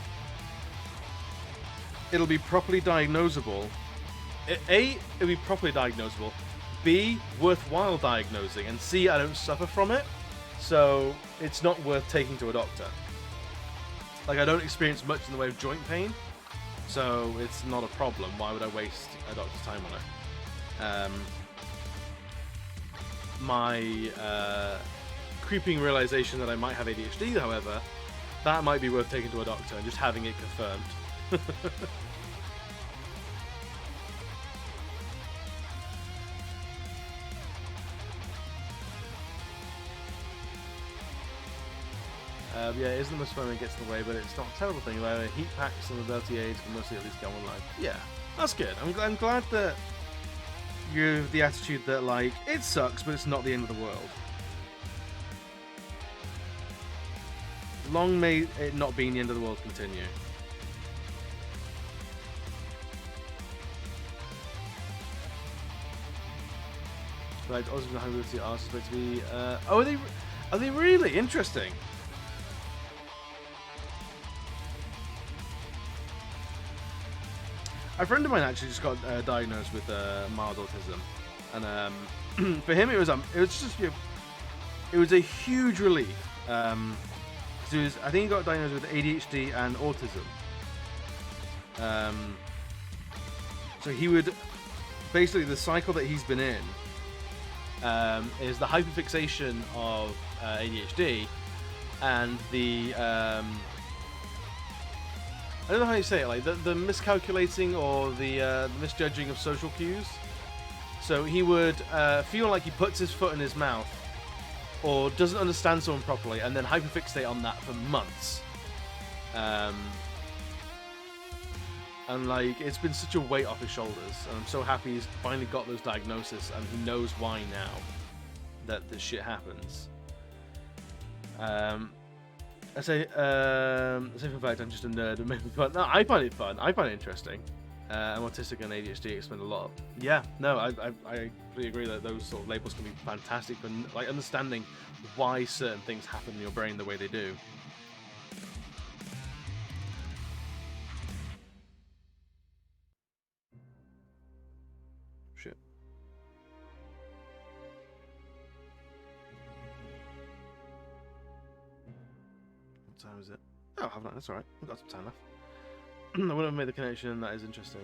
it'll be properly diagnosable. A, it'll be properly diagnosable. B, worthwhile diagnosing. And C, I don't suffer from it, so it's not worth taking to a doctor. Like, I don't experience much in the way of joint pain, So it's not a problem. Why would I waste a doctor's time on it? My creeping realization that I might have ADHD, however, that might be worth taking to a doctor and just having it confirmed. Yeah, it is the most fun when it gets in the way, but it's not a terrible thing. Like, heat packs and mobility aids can mostly at least go online. Yeah, that's good. I'm glad that you have the attitude that, like, it sucks, but it's not the end of the world. Long may it not being the end of the world continue. Right, Aussie behind mobility are supposed to be. Oh, are they really interesting? A friend of mine actually just got diagnosed with mild autism, and for him it was just it was a huge relief. I think he got diagnosed with ADHD and autism. So he would basically, the cycle that he's been in is the hyperfixation of ADHD and the I don't know how you say it, like the miscalculating or the misjudging of social cues. So he would feel like he puts his foot in his mouth or doesn't understand someone properly and then hyperfixate on that for months. And like, it's been such a weight off his shoulders, and I'm so happy he's finally got those diagnoses and he knows why now that this shit happens. I say for fact, I'm just a nerd and maybe fun. No, I find it fun. I find it interesting. I'm autistic and ADHD explain a lot. Yeah, no, I completely agree that those sort of labels can be fantastic for like understanding why certain things happen in your brain the way they do. Shit. What time is it? Oh, I've not. That's alright. We've got some time left. I wouldn't have made the connection. That is interesting.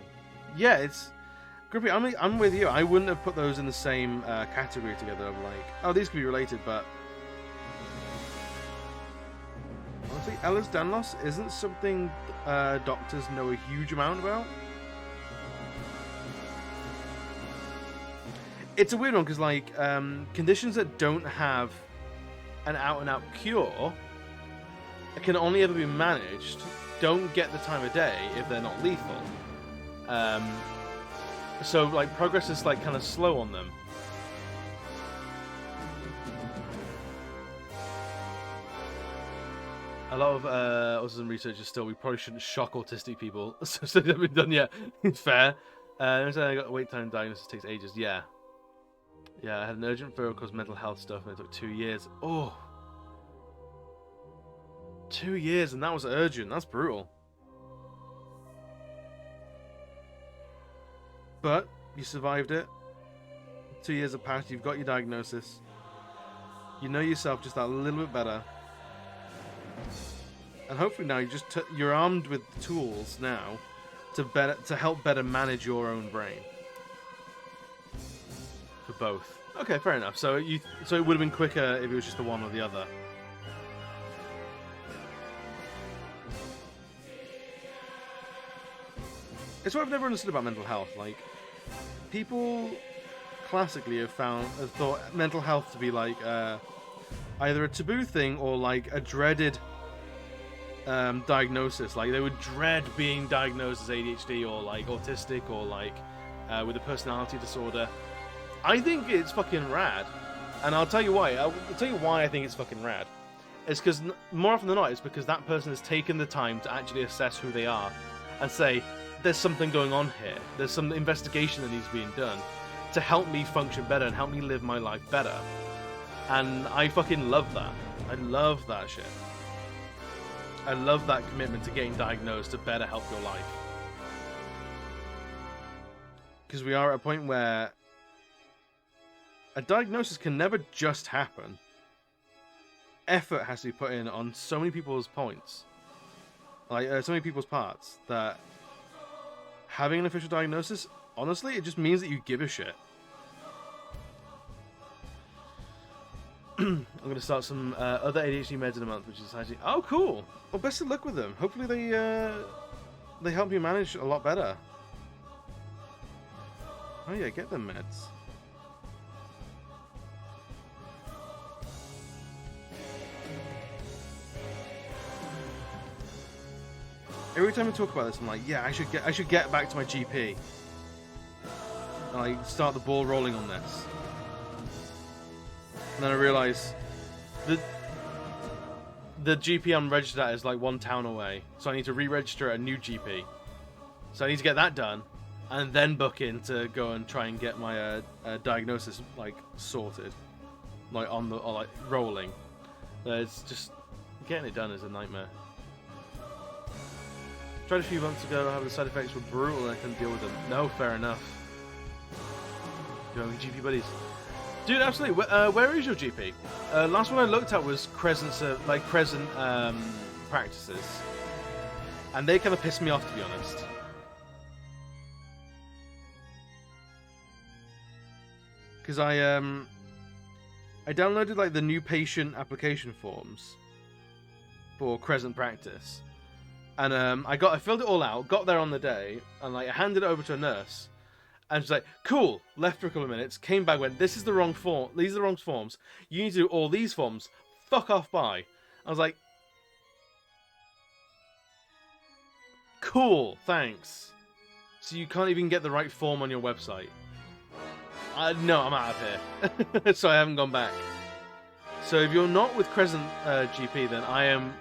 Yeah, it's Grippy. I'm with you. I wouldn't have put those in the same category together of like, oh, these could be related, but honestly, Ehlers-Danlos isn't something doctors know a huge amount about. It's a weird one because like conditions that don't have an out-and-out cure can only ever be managed, don't get the time of day if they're not lethal. So like progress is like kind of slow on them. A lot of autism researchers still, we probably shouldn't shock autistic people, so they haven't been done yet. It's fair. I got wait time diagnosis takes ages. Yeah, I had an urgent referral because mental health stuff, and it took 2 years. Oh. 2 years, and that was urgent. That's brutal. But you survived it. 2 years have passed. You've got your diagnosis. You know yourself just that little bit better, and hopefully now you're armed with the tools now to help better manage your own brain. For both. Okay, fair enough. So it would have been quicker if it was just the one or the other. It's what I've never understood about mental health. Like, people classically have thought mental health to be like either a taboo thing or like a dreaded diagnosis. Like, they would dread being diagnosed as ADHD or like autistic or like with a personality disorder. I think it's fucking rad, and I'll tell you why. I'll tell you why I think it's fucking rad. It's because more often than not, it's because that person has taken the time to actually assess who they are and say, there's something going on here. There's some investigation that needs being done to help me function better and help me live my life better. And I fucking love that. I love that shit. I love that commitment to getting diagnosed to better help your life. Because we are at a point where a diagnosis can never just happen. Effort has to be put in on so many people's points. Like, so many people's parts that having an official diagnosis, honestly, it just means that you give a shit. I'm going to start some other ADHD meds in a month, which is actually... Oh, cool! Well, best of luck with them. Hopefully they help you manage a lot better. Oh yeah, get them meds. Every time I talk about this, I'm like, yeah, I should get back to my GP. And I start the ball rolling on this. And then I realise that the GP I'm registered at is like one town away. So I need to re-register at a new GP. So I need to get that done. And then book in to go and try and get my diagnosis like sorted. Like on the, or like rolling. It's just, getting it done is a nightmare. Tried a few months ago, how the side effects were brutal and I couldn't deal with them. No, fair enough. Do you have any GP buddies? Dude, absolutely. Where is your GP? Last one I looked at was Crescent practices, and they kind of pissed me off, to be honest. Because I downloaded like the new patient application forms for Crescent practice, and I filled it all out, got there on the day, and like I handed it over to a nurse. And she's like, cool, left for a couple of minutes, came back, went, this is the wrong form, these are the wrong forms, you need to do all these forms, fuck off, bye. I was like, cool, thanks. So you can't even get the right form on your website. No, I'm out of here. So I haven't gone back. So if you're not with Crescent GP, then I am,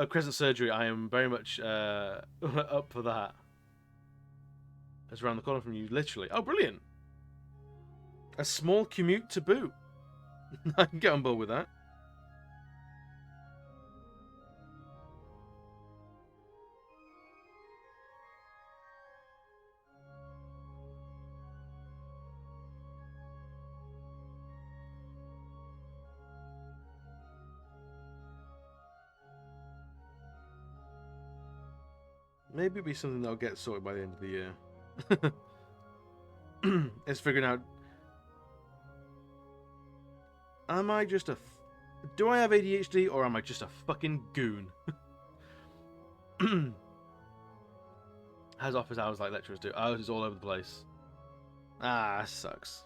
Crescent Surgery, I am very much up for that. It's around the corner from you, literally. Oh, brilliant. A small commute to boot. I can get on board with that. Maybe it'll be something that'll get sorted by the end of the year. It's figuring out, am I just a do I have ADHD or am I just a fucking goon? Has office hours like lecturers do. Oh, it's all over the place. Ah, sucks.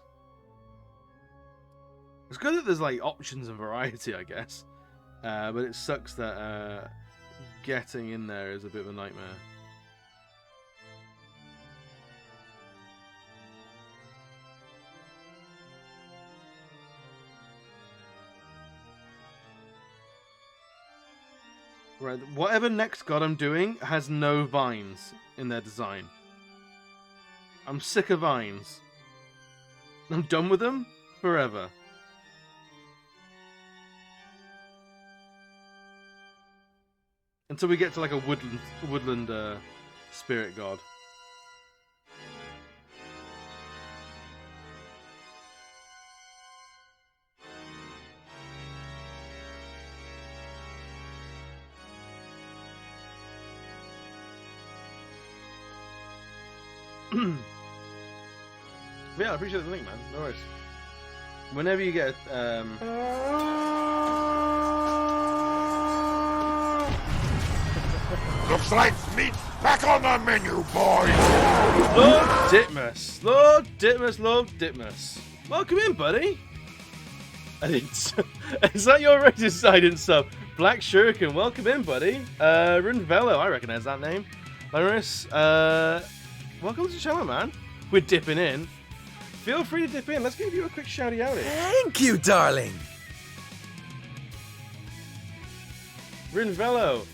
It's good that there's like options and variety, I guess, but it sucks that getting in there is a bit of a nightmare. Right, whatever next god I'm doing has no vines in their design. I'm sick of vines. I'm done with them forever. Until we get to like a woodland spirit god. Yeah, I appreciate the link, man. No worries. Whenever you get
Looks like meat's back on the menu, boys!
Lord Ditmus! Lord Ditmus, Lord Ditmus. Welcome in, buddy! I didn't... Is that your register? I didn't sub. Black Shuriken, welcome in, buddy. Runvello, I recognize that name. Larys, welcome to the channel, man. We're dipping in. Feel free to dip in. Let's give you a quick shouty outy.
Thank you, darling.
Rinvello.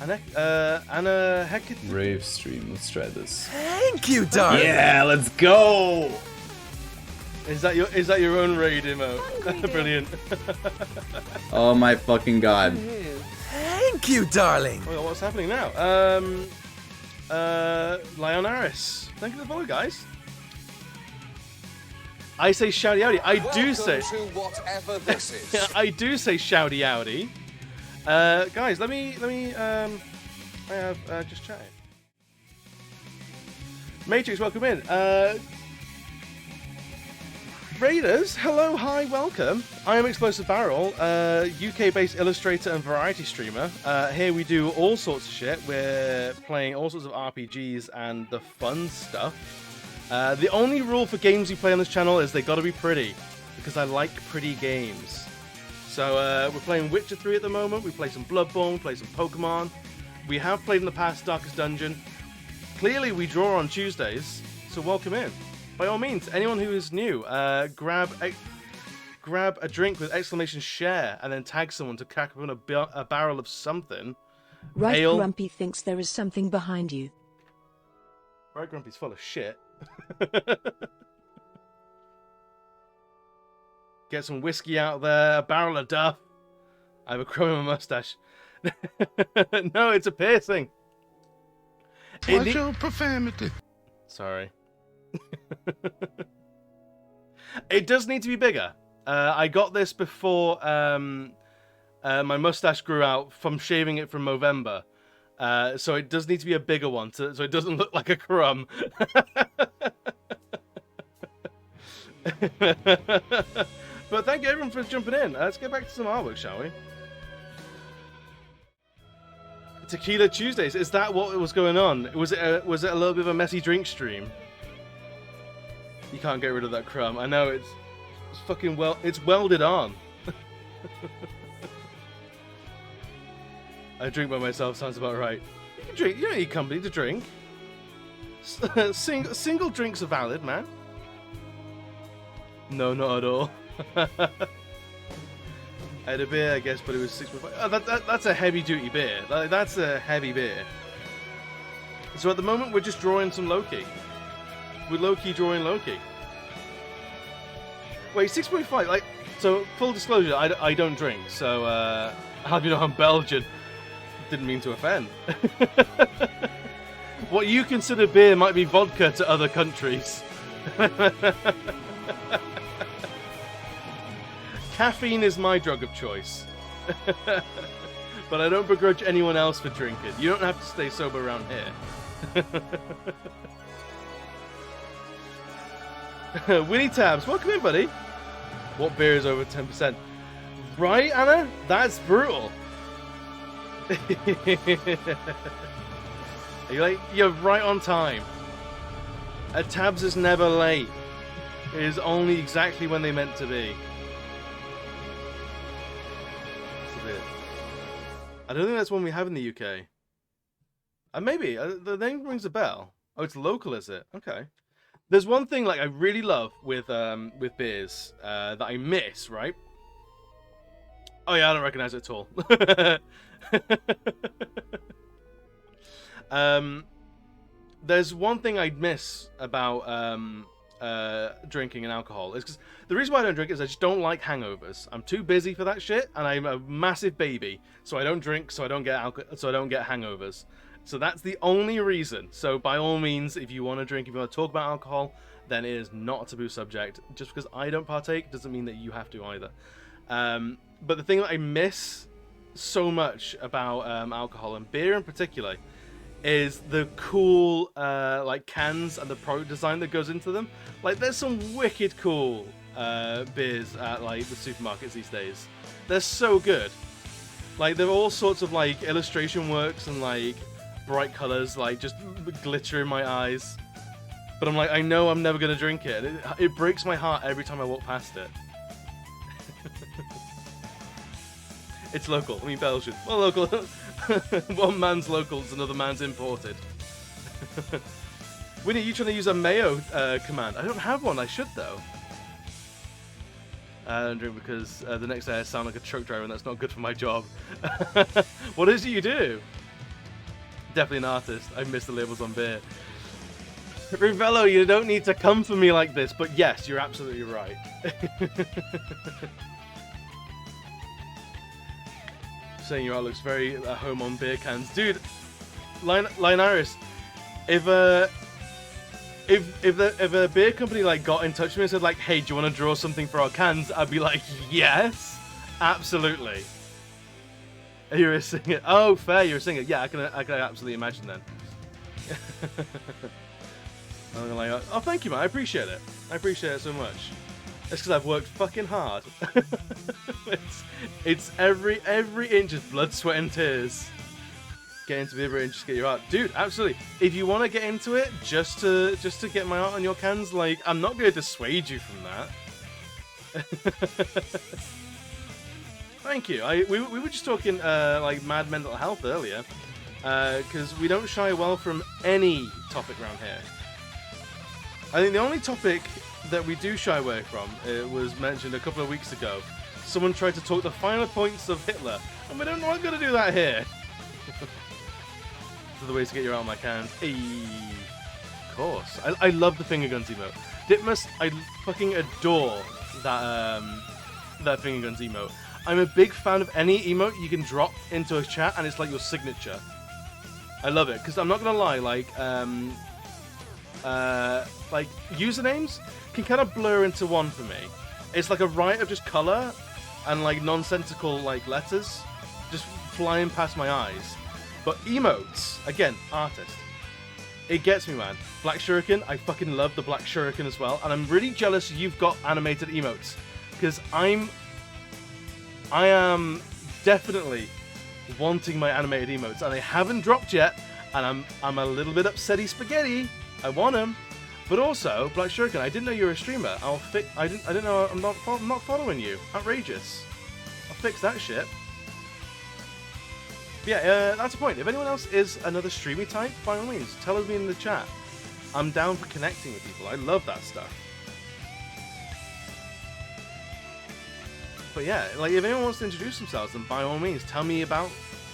Anna Hecate.
Rave stream, let's try this.
Thank you, darling.
Yeah, let's go.
Is that your own raid emote? Brilliant.
Oh my fucking god.
Thank you, darling.
Oh, what's happening now? Leonaris. Thank you for the follow, guys. I say shouty outy. I do say.
To whatever this is.
I do say shouty outy. Guys, let me. I have just chatting. Matrix, welcome in. Raiders, hello, hi, welcome. I am Explosive Barrel, UK-based illustrator and variety streamer. Here we do all sorts of shit. We're playing all sorts of RPGs and the fun stuff. The only rule for games you play on this channel is they gotta be pretty, because I like pretty games. So we're playing Witcher 3 at the moment. We play some Bloodborne, we play some Pokemon. We have played in the past Darkest Dungeon. Clearly we draw on Tuesdays, so welcome in. By all means, anyone who is new, grab a drink with exclamation share and then tag someone to crack open a barrel of something.
Right,
Ale.
Grumpy thinks there is something behind you.
Right, Grumpy's full of shit. Get some whiskey out there, a barrel of Duff. I have a crow in my mustache. No, it's a piercing.
Watch your profanity.
Sorry. It does need to be bigger. I got this before my mustache grew out from shaving it from Movember. So it does need to be a bigger one so it doesn't look like a crumb. But thank you everyone for jumping in. Let's get back to some artwork, shall we? Tequila Tuesdays, is that what was going on? Was it a little bit of a messy drink stream? You can't get rid of that crumb. I know it's fucking it's welded on. I drink by myself, sounds about right. You can drink, you don't need company to drink. Single drinks are valid, man. No, not at all. I had a beer, I guess, but it was 6.5. Oh, that's a heavy-duty beer. That's a heavy beer. So at the moment, we're just drawing some Loki. We're low-key drawing Loki. Wait, 6.5? Like, so, full disclosure, I don't drink, so, how do you know I'm Belgian? Didn't mean to offend. What you consider beer might be vodka to other countries. Caffeine is my drug of choice. But I don't begrudge anyone else for drinking. You don't have to stay sober around here. Winnie Tabs, welcome in, buddy. What beer is over 10%? Right, Anna? That's brutal. You're right on time. Tabs is never late. It is only exactly when they meant to be. I don't think that's one we have in the UK. Maybe. The name rings a bell. Oh, it's local, is it? Okay. There's one thing like I really love with beers that I miss, right? Oh yeah, I don't recognize it at all. There's one thing I miss about drinking and alcohol is because the reason why I don't drink is I just don't like hangovers. I'm too busy for that shit, and I'm a massive baby, so I don't drink, so I don't get hangovers. So that's the only reason. So by all means, if you want to drink, if you want to talk about alcohol, then it is not a taboo subject. Just because I don't partake doesn't mean that you have to either. But the thing that I miss so much about alcohol and beer in particular is the cool like cans and the product design that goes into them. Like there's some wicked cool beers at like the supermarkets these days. They're so good. Like there are all sorts of like illustration works and like bright colors, like just glitter in my eyes. But I'm like, I know I'm never gonna drink it. It breaks my heart every time I walk past it. It's local. I mean Belgian. Well, local. One man's locals, another man's imported. Winnie, you trying to use a mayo command? I don't have one. I should though. I don't drink because the next day I sound like a truck driver, and that's not good for my job. What is it you do? Definitely an artist. I miss the labels on beer. Rivello, you don't need to come for me like this, but yes, you're absolutely right. Saying your art looks very home on beer cans, dude. Line Iris, if a beer company like got in touch with me and said like, hey, do you want to draw something for our cans? I'd be like, yes, absolutely. You're a singer. Oh, fair, you're a singer. Yeah, I can absolutely imagine then. I'm like, oh, thank you, man. I appreciate it. I appreciate it so much. It's because I've worked fucking hard. it's every inch is blood, sweat, and tears. Get into the other and just get your art, dude. Absolutely. If you want to get into it, just to get my art on your cans, like I'm not going to dissuade you from that. Thank you. We were just talking like mad mental health earlier, because we don't shy well from any topic around here. I think the only topic that we do shy away from, it was mentioned a couple of weeks ago. Someone tried to talk the finer points of Hitler, and we don't know I'm going to do that here. Those are the ways to get your out of my can. Hey, of course. I love the finger guns emote. 𝘽𝙍𝙐𝙎, I fucking adore that finger guns emote. I'm a big fan of any emote you can drop into a chat and it's like your signature. I love it, because I'm not going to lie, like usernames can kind of blur into one for me. It's like a riot of just color and like nonsensical like letters just flying past my eyes. But emotes, again, artist. It gets me, man. Black Shuriken, I fucking love the Black Shuriken as well, and I'm really jealous you've got animated emotes, because I am definitely wanting my animated emotes, and they haven't dropped yet, and I'm a little bit upsetty spaghetti. I want them, but also Black Shuriken. I didn't know you were a streamer. I didn't know. I'm not following you. Outrageous. I'll fix that shit. But yeah, that's the point. If anyone else is another streamy type, by all means, tell me in the chat. I'm down for connecting with people. I love that stuff. But yeah, like if anyone wants to introduce themselves, then by all means, tell me about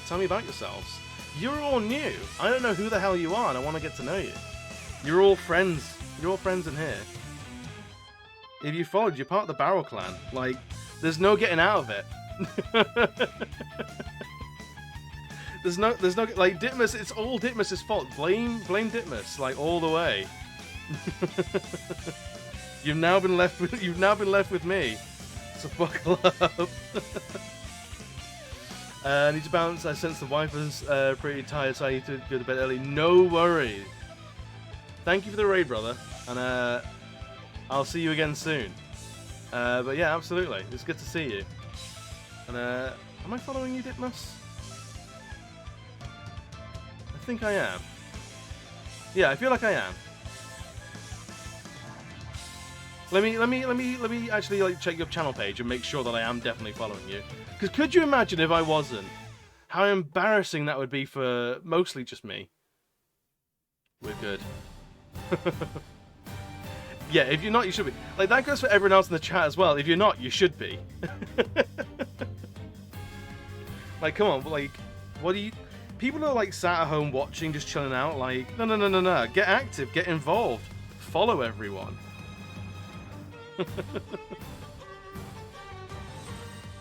yourselves. You're all new. I don't know who the hell you are, and I want to get to know you. You're all friends. You're all friends in here. If you followed, you're part of the Barrel Clan. Like, there's no getting out of it. There's no like 𝘽𝙍𝙐𝙎, it's all 𝘽𝙍𝙐's fault. Blame 𝘽𝙍𝙐, like all the way. You've now been left with me. So buckle up. I need to bounce. I sense the wife is pretty tired, so I need to go to bed early. No worries. Thank you for the raid, brother, and I'll see you again soon. But yeah, absolutely, it's good to see you. And am I following you, 𝘽𝙍𝙐? I think I am. Yeah, I feel like I am. Let me actually like check your channel page and make sure that I am definitely following you. Because could you imagine if I wasn't? How embarrassing that would be for mostly just me. We're good. Yeah, if you're not, you should be. Like that goes for everyone else in the chat as well. If you're not, you should be. Like, come on, like, what do you? People are like sat at home watching, just chilling out. Like, no. Get active, get involved, follow everyone.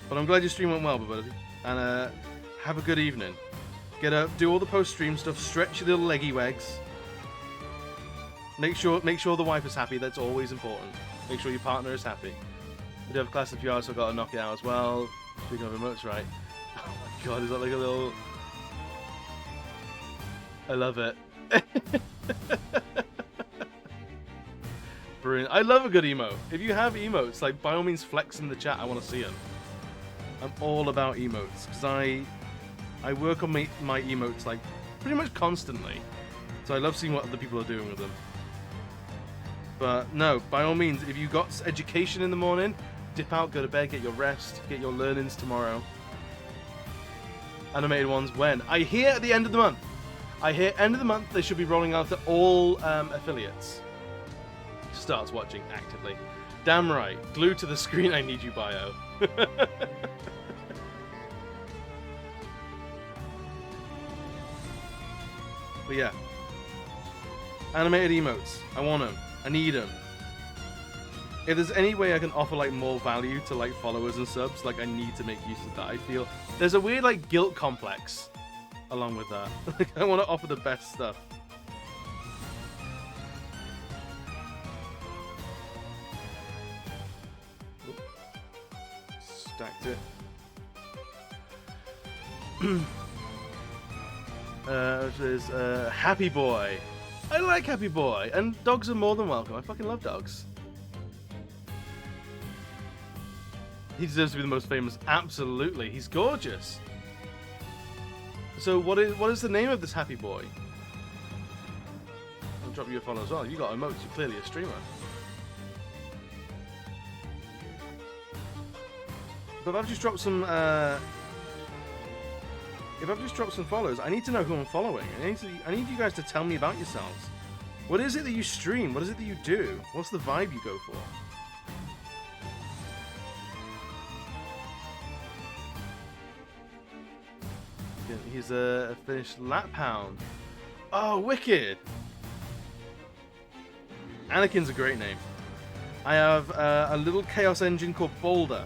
But I'm glad your stream went well, buddy. And have a good evening. Get up, do all the post-stream stuff, stretch your little leggy legs. Make sure the wife is happy. That's always important. Make sure your partner is happy. We do have a class of PR, so I've got to knock it out as well. Speaking of emotes, right? Oh my god, is that like a little? I love it. Brilliant. I love a good emote. If you have emotes, like by all means flex in the chat. I want to see them. I'm all about emotes because I work on my emotes like pretty much constantly. So I love seeing what other people are doing with them. But no, by all means, if you got education in the morning, dip out, go to bed, get your rest, get your learnings tomorrow. Animated ones when? I hear at the end of the month. I hear end of the month they should be rolling out to all affiliates. Starts watching actively. Damn right. Glued to the screen, I need you, bio. But yeah. Animated emotes. I want them. I need them. If there's any way I can offer like more value to like followers and subs, like I need to make use of that. I feel there's a weird like guilt complex along with that. Like I want to offer the best stuff. Stacked it. There's Happy Boy. I like Happy Boy, and dogs are more than welcome. I fucking love dogs. He deserves to be the most famous. Absolutely, he's gorgeous. So what is the name of this Happy Boy? I'll drop you a follow as well. You got emotes. You're clearly a streamer. But if I've just dropped some, follows, I need to know who I'm following. I need you guys to tell me about yourselves. What is it that you stream? What is it that you do? What's the vibe you go for? He's a finished lap hound. Oh, wicked! Anakin's a great name. I have a little chaos engine called Boulder,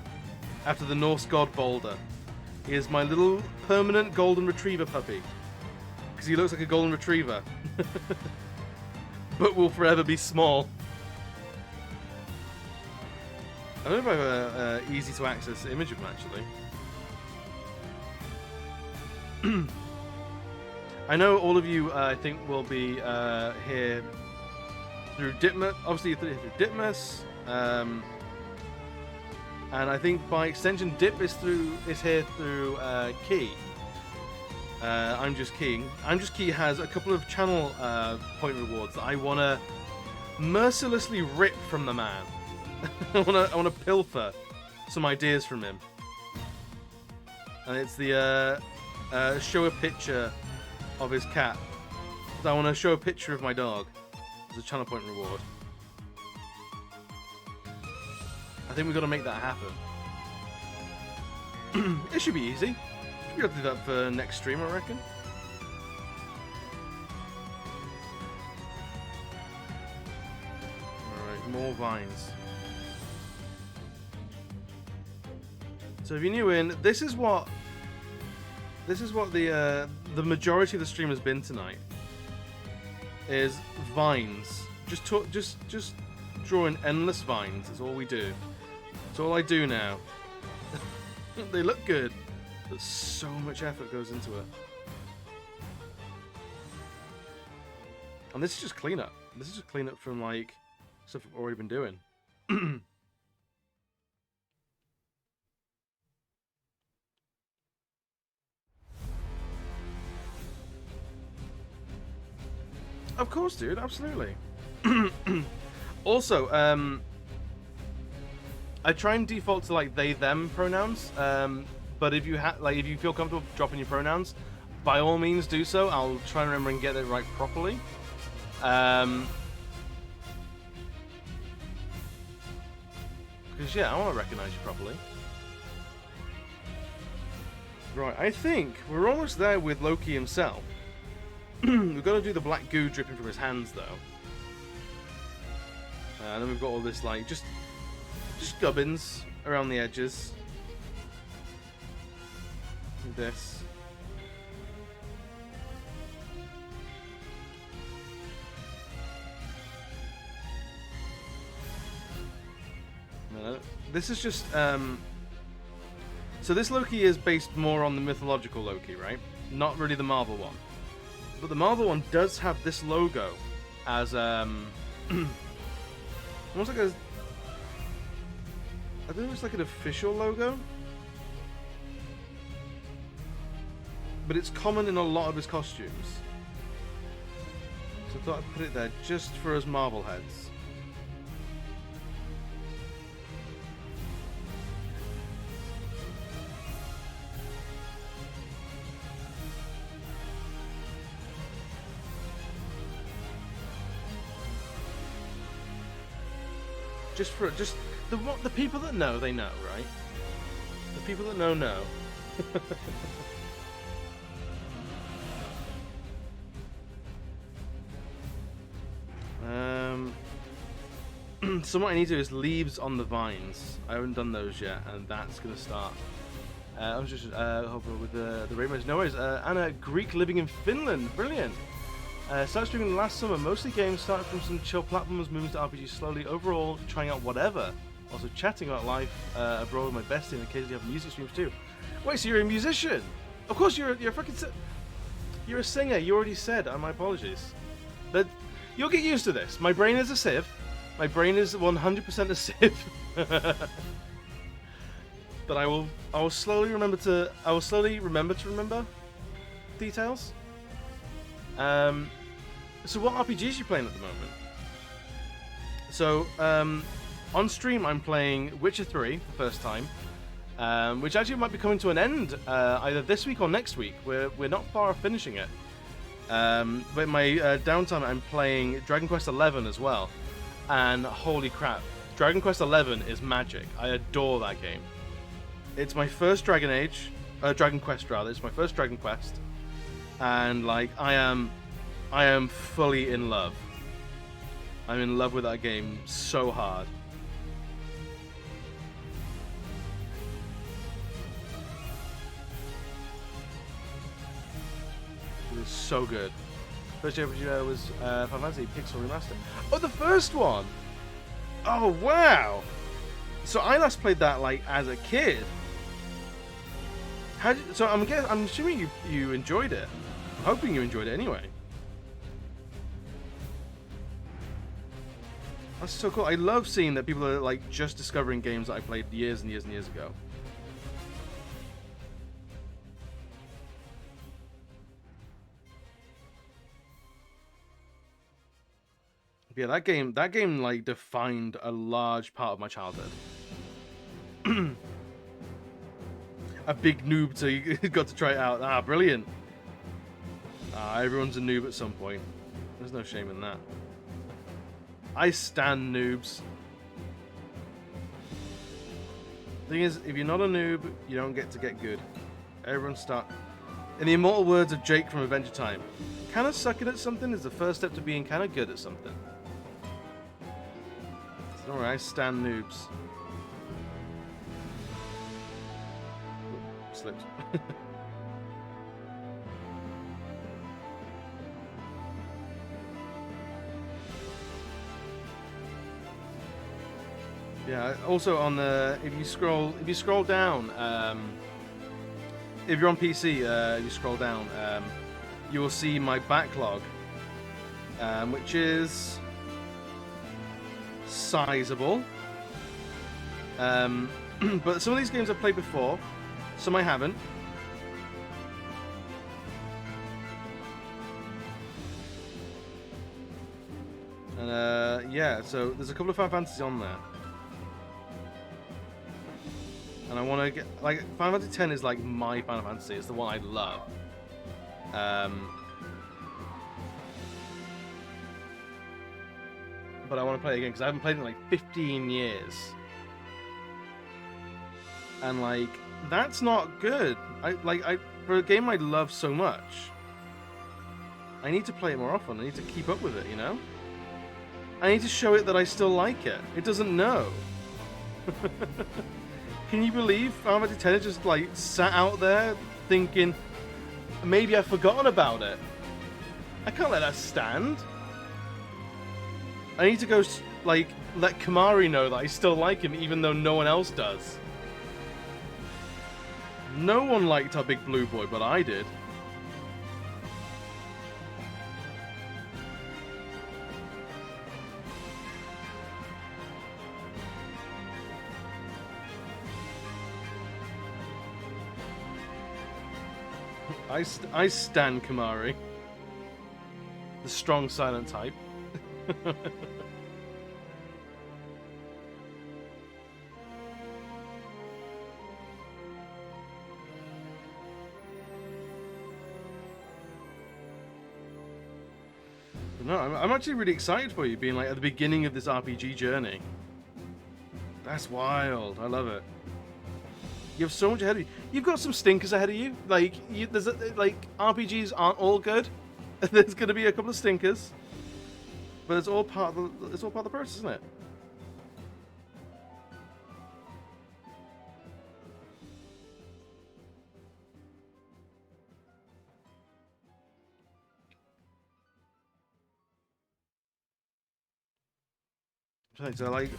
after the Norse god Boulder. He is my little permanent golden retriever puppy, because he looks like a golden retriever, but will forever be small. I don't know if I have an easy to access image of him actually. I know all of you, I think, will be here through Ditmas, obviously through Ditmas, and I think by extension Dip is here through Key. I'm Just Key. I'm Just Key has a couple of channel point rewards that I want to mercilessly rip from the man. I want to pilfer some ideas from him, and it's the show a picture of his cat. I want to show a picture of my dog as a channel point reward. I think we've got to make that happen. It should be easy. Should be able to do that for next stream, I reckon. Alright, more vines. So if you're new in, this is what the majority of the stream has been tonight. Is vines. Just drawing endless vines. That's all we do. That's all I do now. They look good, but so much effort goes into it. And this is just cleanup. This is just cleanup from like stuff I've already been doing. Of course, dude. Absolutely. Also, I try and default to like they them pronouns. But if you if you feel comfortable dropping your pronouns, by all means do so. I'll try and remember and get it right properly. Because yeah, I want to recognize you properly. Right, I think we're almost there with Loki himself. We've got to do the black goo dripping from his hands, though. And then we've got all this, like, just gubbins around the edges. Like this. This is just, so this Loki is based more on the mythological Loki, right? Not really the Marvel one. But the Marvel one does have this logo as almost like a, I think it's like an official logo, but it's common in a lot of his costumes. So I thought I'd put it there just for us Marvel heads. Just the people that know, they know, right? The people that know know. So what I need to do is leaves on the vines. I haven't done those yet, and that's gonna start. I was just hoping with the rainbows. No worries. Anna, Greek living in Finland, brilliant. Started streaming last summer, mostly games, started from some chill platforms, moving to RPGs slowly, overall trying out whatever. Also chatting about life abroad with my bestie, and occasionally have music streams too. Wait, so you're a musician? Of course you're a fucking you're a singer, you already said, my apologies. But You'll get used to this. My brain is a sieve. My brain is 100% a sieve. But I will slowly remember to remember details. So what RPGs are you playing at the moment? So on stream I'm playing Witcher 3 for the first time, which actually might be coming to an end either this week or next week. We're not far off finishing it. But in my downtime I'm playing Dragon Quest XI as well, and holy crap, Dragon Quest XI is magic. I adore that game. It's my first Dragon Quest rather. It's my first Dragon Quest, and like I am fully in love. I'm in love with that game so hard. It was so good. First RPG was Final Fantasy Pixel Remastered. Oh, the first one! Oh, wow! So I last played that like as a kid. So I'm assuming you enjoyed it. I'm hoping you enjoyed it anyway. That's so cool. I love seeing that people are like just discovering games that I played years and years and years ago. Yeah, that game like defined a large part of my childhood. A big noob, so you got to try it out. Ah, brilliant. Everyone's a noob at some point. There's no shame in that. I stand noobs. Thing is, if you're not a noob, you don't get to get good. Everyone start. In the immortal words of Jake from Adventure Time, kind of sucking at something is the first step to being kind of good at something. Don't worry, I stand noobs. Ooh, slipped. Yeah. Also, on the if you scroll down, if you're on PC, you scroll down, you will see my backlog, which is sizable. But some of these games I've played before, some I haven't. And yeah, so there's a couple of Final Fantasies on there. And I want to get, like, Final Fantasy X is like my Final Fantasy. It's the one I love. But I want to play it again because I haven't played it in like 15 years. And like, that's not good. For a game I love so much, I need to play it more often. I need to keep up with it, you know? I need to show it that I still like it. It doesn't know. Can you believe Final Fantasy X just like sat out there thinking, maybe I've forgotten about it? I can't let that stand. I need to go like let Kamari know that I still like him even though no one else does. No one liked our big blue boy, but I did. I stand Kamari. The strong silent type. No, I'm actually really excited for you being like at the beginning of this RPG journey. That's wild. I love it. You have so much ahead of you. You've got some stinkers ahead of you. Like, RPGs aren't all good. There's going to be a couple of stinkers, but it's all part of the process, isn't it? So, like,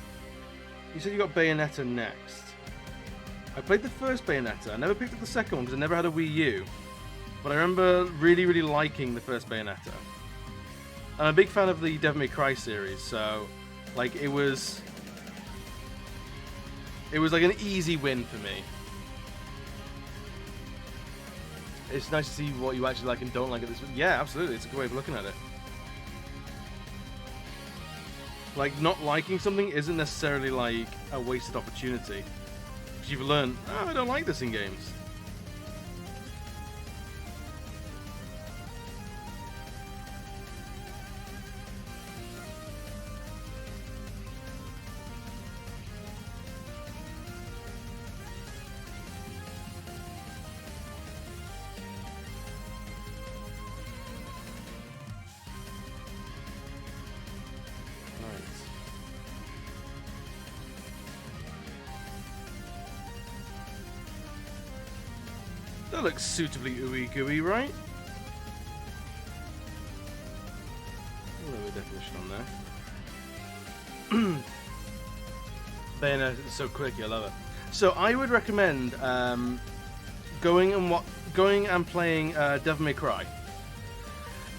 you said you got Bayonetta next. I played the first Bayonetta. I never picked up the second one because I never had a Wii U. But I remember really, really liking the first Bayonetta. I'm a big fan of the Devil May Cry series, so like it was like an easy win for me. It's nice to see what you actually like and don't like at this. Yeah, absolutely. It's a good way of looking at it. Like, not liking something isn't necessarily like a wasted opportunity. Because you've learned, oh, I don't like this in games. That looks suitably ooey gooey, right? Lower definition on there. Bayonetta is so quick, I love it. So I would recommend going and playing Devil May Cry.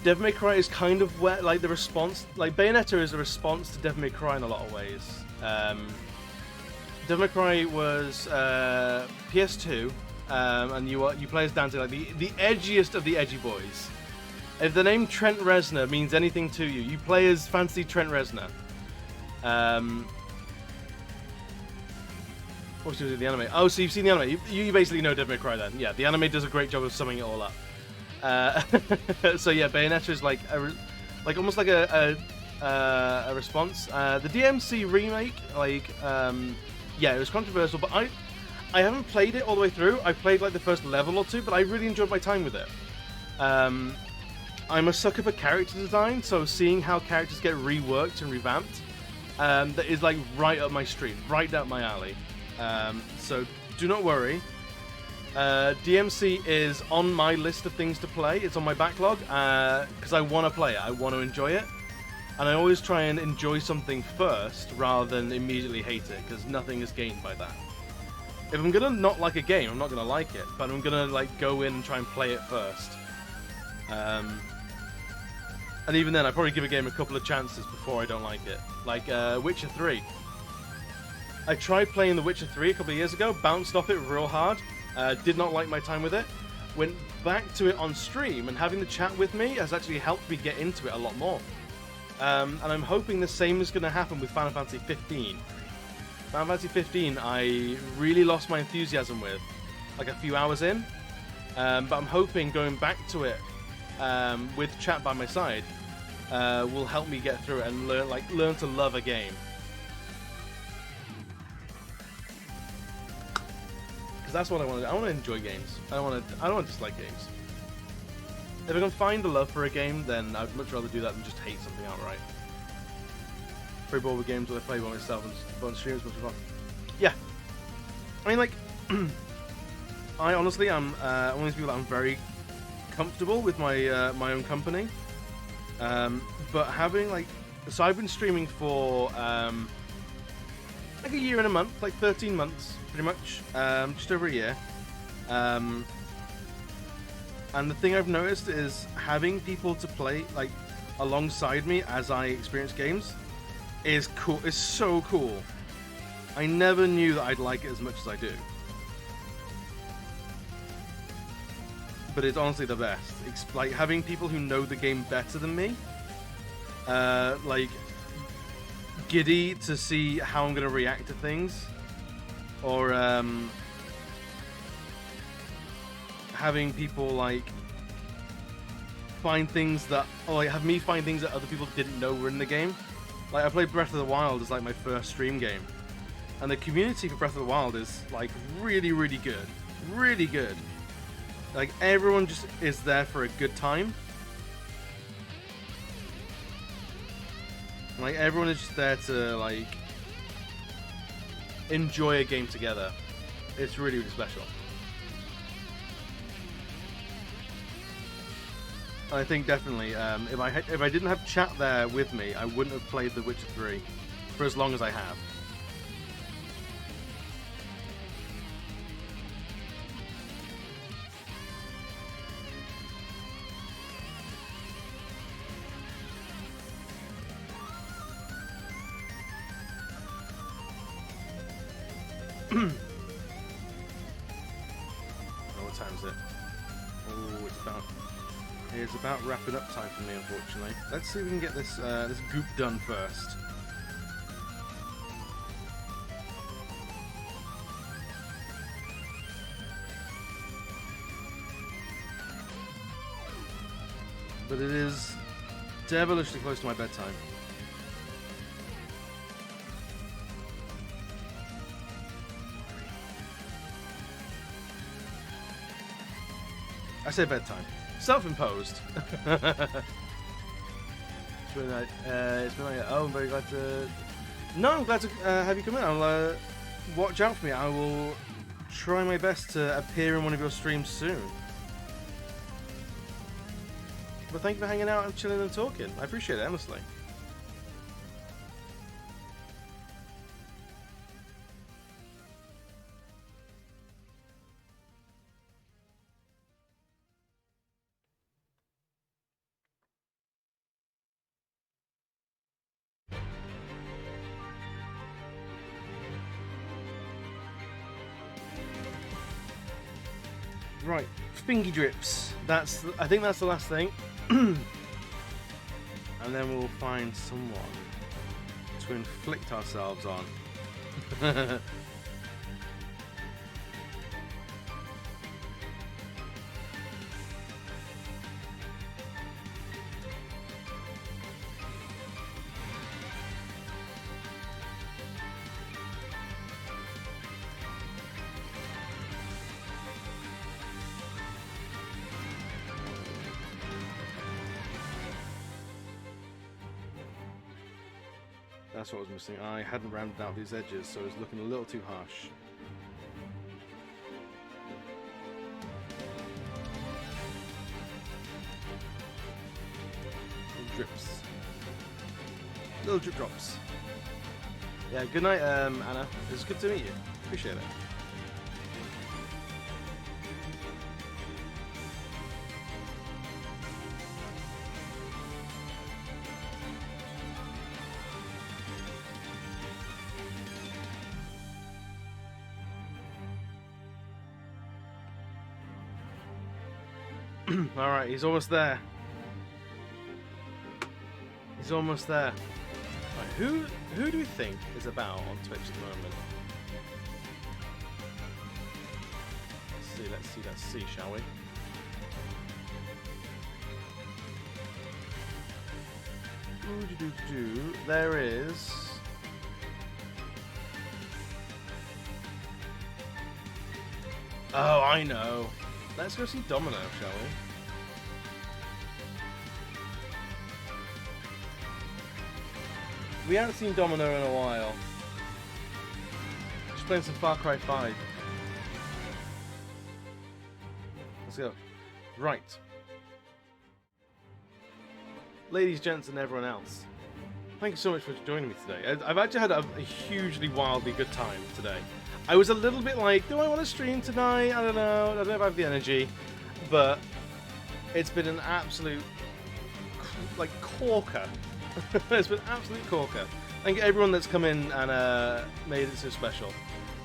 Devil May Cry is kind of where, like, the response, like Bayonetta is a response to Devil May Cry in a lot of ways. Devil May Cry was PS2. And you play as Dante, like the edgiest of the edgy boys. If the name Trent Reznor means anything to you, you play as fancy Trent Reznor. What's the anime? Oh, so you've seen the anime. You basically know Devil May Cry then. Yeah, the anime does a great job of summing it all up. So yeah, Bayonetta is like almost like a response. The DMC remake, like yeah, it was controversial, but I haven't played it all the way through. I played like the first level or two, but I really enjoyed my time with it. I'm a sucker for character design, so seeing how characters get reworked and revamped, that is like right up my street, right up my alley. So do not worry. DMC is on my list of things to play. It's on my backlog because I want to play it. I want to enjoy it. And I always try and enjoy something first rather than immediately hate it, because nothing is gained by that. If I'm gonna not like a game, I'm not gonna like it, but I'm gonna like go in and try and play it first. And even then, I probably give a game a couple of chances before I don't like it. Like Witcher 3. I tried playing The Witcher 3 a couple of years ago, bounced off it real hard, did not like my time with it, went back to it on stream, and having the chat with me has actually helped me get into it a lot more. And I'm hoping the same is going to happen with Final Fantasy 15. Final Fantasy 15, I really lost my enthusiasm with, like a few hours in, but I'm hoping going back to it with chat by my side will help me get through it and learn to love a game. Because that's what I want to do. I want to enjoy games. I don't want to dislike games. If I can find a love for a game, then I'd much rather do that than just hate something outright. Very bored with games that I play by myself and just on streams, much fun. Yeah. I mean, like, I honestly am one of these people that I'm very comfortable with my my own company. But having, like, so I've been streaming for like a year and a month, like 13 months, pretty much, just over a year. And the thing I've noticed is having people to play, like, alongside me as I experience games is cool. It's so cool. I never knew that I'd like it as much as I do. But it's honestly the best. It's like having people who know the game better than me, like, giddy to see how I'm going to react to things, or having people like find things that, or like have me find things that other people didn't know were in the game. Like, I played Breath of the Wild as like my first stream game, and the community for Breath of the Wild is like really, really good, really good. Like, everyone just is there for a good time. Like, everyone is just there to like enjoy a game together. It's really, really special. I think definitely, if I didn't have chat there with me, I wouldn't have played The Witcher 3 for as long as I have. what time is it? Oh, it's about wrapping up time for me, unfortunately. Let's see if we can get this this goop done first. But it is devilishly close to my bedtime. I say bedtime. Self-imposed. It's been like, oh, I'm very glad to... No, I'm glad to have you come in. I'll watch out for me. I will try my best to appear in one of your streams soon. But thank you for hanging out and chilling and talking. I appreciate it, honestly. Right, fingy drips. I think that's the last thing. And then we'll find someone to inflict ourselves on. That's what was missing. I hadn't rounded out these edges, so it was looking a little too harsh. Little drips. Little drip drops. Yeah, good night, Anna. It was good to meet you. Appreciate it. Alright, he's almost there. He's almost there. Right, who do we think is about on Twitch at the moment? Let's see, shall we? There is... Oh, I know. Let's go see Domino, shall we? We haven't seen Domino in a while. Just playing some Far Cry 5. Let's go. Right. Ladies, gents, and everyone else. Thank you so much for joining me today. I've actually had a hugely, wildly good time today. I was a little bit like, do I want to stream tonight? I don't know. I don't know if I have the energy. But it's been an absolute, like, corker. It's been an absolute corker. Thank you everyone that's come in and made it so special.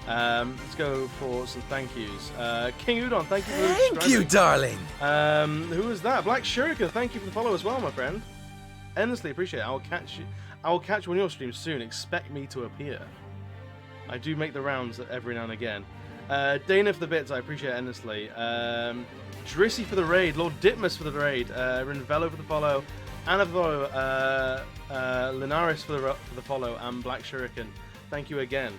Let's go for some thank yous. King Udon, thank you for subscribing.
Thank you, darling.
Who was that? Black 𝘽𝙍𝙐𝙎, thank you for the follow as well, my friend. Endlessly appreciate it. I will catch you on your stream soon. Expect me to appear. I do make the rounds every now and again. Dana for the bits, I appreciate it endlessly. Drissy for the raid, Lord Ditmus for the raid, Rinvello for the follow, Anna for the follow, Linaris for the follow, and Black 𝘽𝙍𝙎. Thank you again.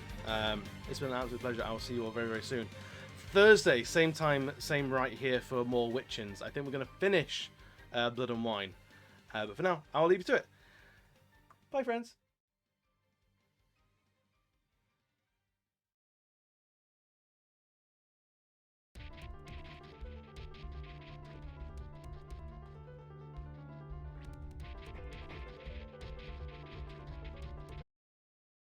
It's been an absolute pleasure. I will see you all very, very soon. Thursday, same time, same right here for more Witchins. I think we're going to finish Blood and Wine. But for now, I'll leave you to it. Bye, friends.